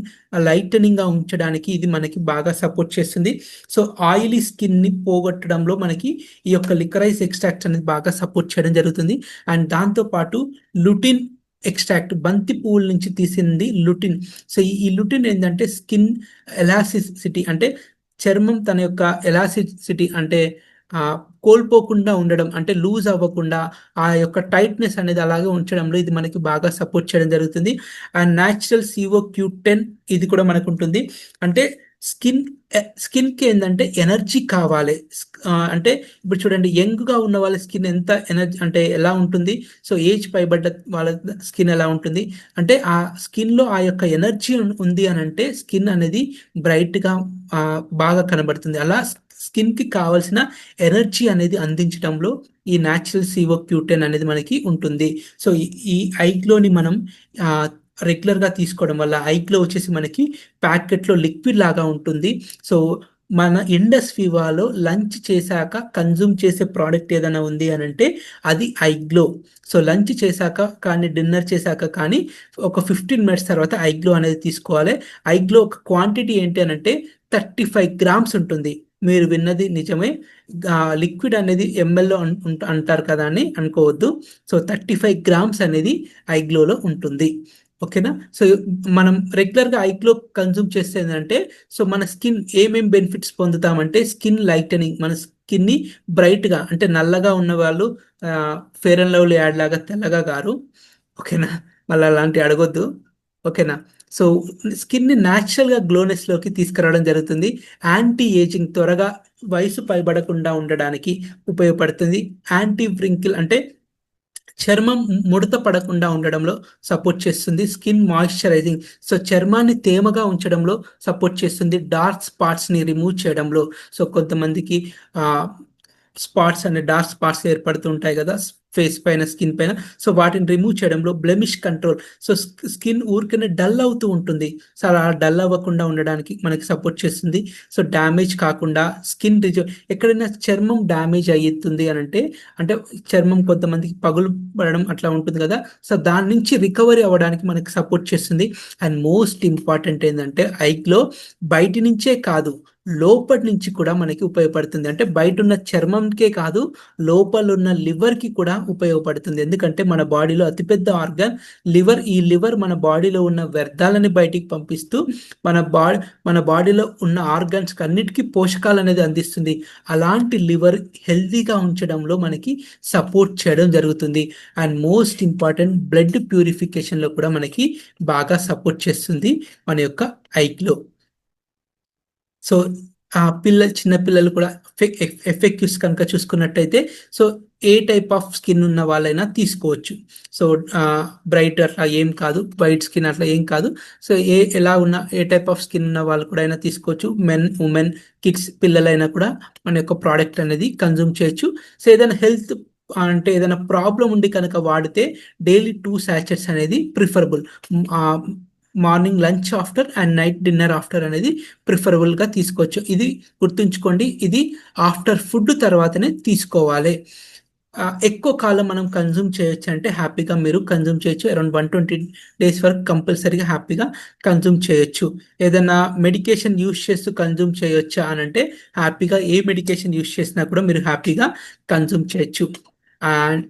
లైటనింగ్గా ఉంచడానికి ఇది మనకి బాగా సపోర్ట్ చేస్తుంది. సో ఆయిలీ స్కిన్ని పోగొట్టడంలో మనకి ఈ యొక్క లికరైజ్ ఎక్స్ట్రాక్ట్ అనేది బాగా సపోర్ట్ చేయడం జరుగుతుంది. అండ్ దాంతోపాటు లుటిన్ ఎక్స్ట్రాక్ట్, బంతి పువ్వుల నుంచి తీసింది లుటిన్. సో ఈ లుటిన్ ఏంటంటే స్కిన్ ఎలాసిసిటీ అంటే చర్మం తన యొక్క ఎలాసిసిటీ అంటే కోల్పోకుండా ఉండడం, అంటే లూజ్ అవ్వకుండా ఆ యొక్క టైట్నెస్ అనేది అలాగే ఉంచడంలో ఇది మనకి బాగా సపోర్ట్ చేయడం జరుగుతుంది. అండ్ న్యాచురల్ CO-Q10 ఇది కూడా మనకు ఉంటుంది. అంటే స్కిన్కి ఏంటంటే ఎనర్జీ కావాలి. అంటే ఇప్పుడు చూడండి యంగ్గా ఉన్న వాళ్ళ స్కిన్ ఎంత ఎనర్జీ అంటే ఎలా ఉంటుంది, సో ఏజ్ పైబడ్డ వాళ్ళ స్కిన్ ఎలా ఉంటుంది అంటే ఆ స్కిన్లో ఆ యొక్క ఎనర్జీ ఉంది అని అంటే స్కిన్ అనేది బ్రైట్గా బాగా కనబడుతుంది. అలా స్కిన్కి కావాల్సిన ఎనర్జీ అనేది అందించడంలో ఈ న్యాచురల్ CO-Q10 అనేది మనకి ఉంటుంది. సో ఈ ఐగ్లోని మనం రెగ్యులర్గా తీసుకోవడం వల్ల ఐగ్లో వచ్చేసి మనకి ప్యాకెట్లో లిక్విడ్ లాగా ఉంటుంది. సో మన ఇండస్ వివాలో లంచ్ చేశాక కన్జ్యూమ్ చేసే ప్రోడక్ట్ ఏదైనా ఉంది అని అంటే అది ఐగ్లో. సో లంచ్ చేశాక కానీ డిన్నర్ చేశాక కానీ ఒక 15 మినిట్స్ తర్వాత ఐగ్లో అనేది తీసుకోవాలి. ఐగ్లో ఒక క్వాంటిటీ ఏంటి అని అంటే 35 గ్రామ్స్ ఉంటుంది. మీరు విన్నది నిజమే. లిక్విడ్ అనేది ఎంఎల్లో అంటారు కదా అని అనుకోవద్దు. సో 35 గ్రామ్స్ అనేది ఐగ్లోలో ఉంటుంది. ఓకేనా. సో మనం రెగ్యులర్గా ఐగ్లో కన్జ్యూమ్ చేస్తే ఏంటంటే సో మన స్కిన్ ఏమేం బెనిఫిట్స్ పొందుతామంటే స్కిన్ లైటనింగ్, మన స్కిన్ని బ్రైట్గా అంటే నల్లగా ఉన్న వాళ్ళు ఫెయిర్ అండ్ లవ్లీ యాడ్ లాగా తెల్లగా గారు. ఓకేనా, మళ్ళీ అలాంటి అడగొద్దు. ఓకేనా. సో స్కిన్ని న్యాచురల్గా గ్లోనెస్లోకి తీసుకురావడం జరుగుతుంది. యాంటీ ఏజింగ్, త్వరగా వయసు పైబడకుండా ఉండడానికి ఉపయోగపడుతుంది. యాంటీ వ్రింకిల్ అంటే చర్మం ముడత పడకుండా ఉండడంలో సపోర్ట్ చేస్తుంది. స్కిన్ మాయిశ్చరైజింగ్, సో చర్మాన్ని తేమగా ఉంచడంలో సపోర్ట్ చేస్తుంది. డార్క్ స్పాట్స్ని రిమూవ్ చేయడంలో, సో కొంతమందికి స్పాట్స్ అనే డార్క్ స్పాట్స్ ఏర్పడుతుంటాయి కదా ఫేస్ పైన, స్కిన్ పైన, సో వాటిని రిమూవ్ చేయడంలో. బ్లెమిష్ కంట్రోల్, సో స్కిన్ ఊరికనే డల్ అవుతూ ఉంటుంది, సో అలా డల్ అవ్వకుండా ఉండడానికి మనకి సపోర్ట్ చేస్తుంది. సో డ్యామేజ్ కాకుండా స్కిన్ ఎక్కడైనా చర్మం డ్యామేజ్ అవుతుంది అని అంటే చర్మం కొంతమందికి పగులు పడడం అట్లా ఉంటుంది కదా, సో దాని నుంచి రికవరీ అవ్వడానికి మనకి సపోర్ట్ చేస్తుంది. అండ్ మోస్ట్ ఇంపార్టెంట్ ఏంటంటే ఐగ్లో బయటి నుంచే కాదు లోపటి నుంచి కూడా మనకి ఉపయోగపడుతుంది. అంటే బయట ఉన్న చర్మంకే కాదు లోపల ఉన్న లివర్కి కూడా ఉపయోగపడుతుంది. ఎందుకంటే మన బాడీలో అతిపెద్ద ఆర్గాన్ లివర్. ఈ లివర్ మన బాడీలో ఉన్న వ్యర్థాలని బయటికి పంపిస్తూ మన బాడీలో ఉన్న ఆర్గాన్స్ అన్నిటికీ పోషకాలు అనేది అందిస్తుంది. అలాంటి లివర్ హెల్తీగా ఉంచడంలో మనకి సపోర్ట్ చేయడం జరుగుతుంది. అండ్ మోస్ట్ ఇంపార్టెంట్ బ్లడ్ ప్యూరిఫికేషన్లో కూడా మనకి బాగా సపోర్ట్ చేస్తుంది మన యొక్క ఐగ్లో. సో చిన్న పిల్లలు కూడా ఎఫెక్టివ్స్ కనుక చూసుకున్నట్టయితే so A type of skin ఉన్న వాళ్ళైనా తీసుకోవచ్చు. సో బ్రైట్ అట్లా ఏం కాదు, వైట్ స్కిన్ అట్లా ఏం కాదు. సో ఎలా ఉన్న ఏ టైప్ ఆఫ్ స్కిన్ ఉన్న వాళ్ళు కూడా అయినా తీసుకోవచ్చు. మెన్, ఉమెన్, కిడ్స్, పిల్లలైనా కూడా మన యొక్క ప్రోడక్ట్ అనేది కన్జ్యూమ్ చేయొచ్చు. సో ఏదైనా హెల్త్ అంటే ఏదైనా ప్రాబ్లం ఉండి కనుక వాడితే డైలీ 2 sachets అనేది preferable. Morning lunch after and night dinner after అనేది ప్రిఫరబుల్గా తీసుకోవచ్చు. ఇది గుర్తుంచుకోండి, ఇది ఆఫ్టర్ ఫుడ్ తర్వాతనే తీసుకోవాలి. ఎక్కువ కాలం మనం కన్జ్యూమ్ చేయొచ్చు అంటే హ్యాపీగా మీరు కన్జ్యూమ్ చేయొచ్చు. అరౌండ్ 120 days వరకు కంపల్సరీగా హ్యాపీగా కన్జ్యూమ్ చేయొచ్చు. ఏదైనా మెడికేషన్ యూస్ చేస్తూ కన్జ్యూమ్ చేయొచ్చా అని అంటే హ్యాపీగా ఏ మెడికేషన్ యూస్ చేసినా కూడా మీరు హ్యాపీగా కన్జ్యూమ్ చేయొచ్చు. అండ్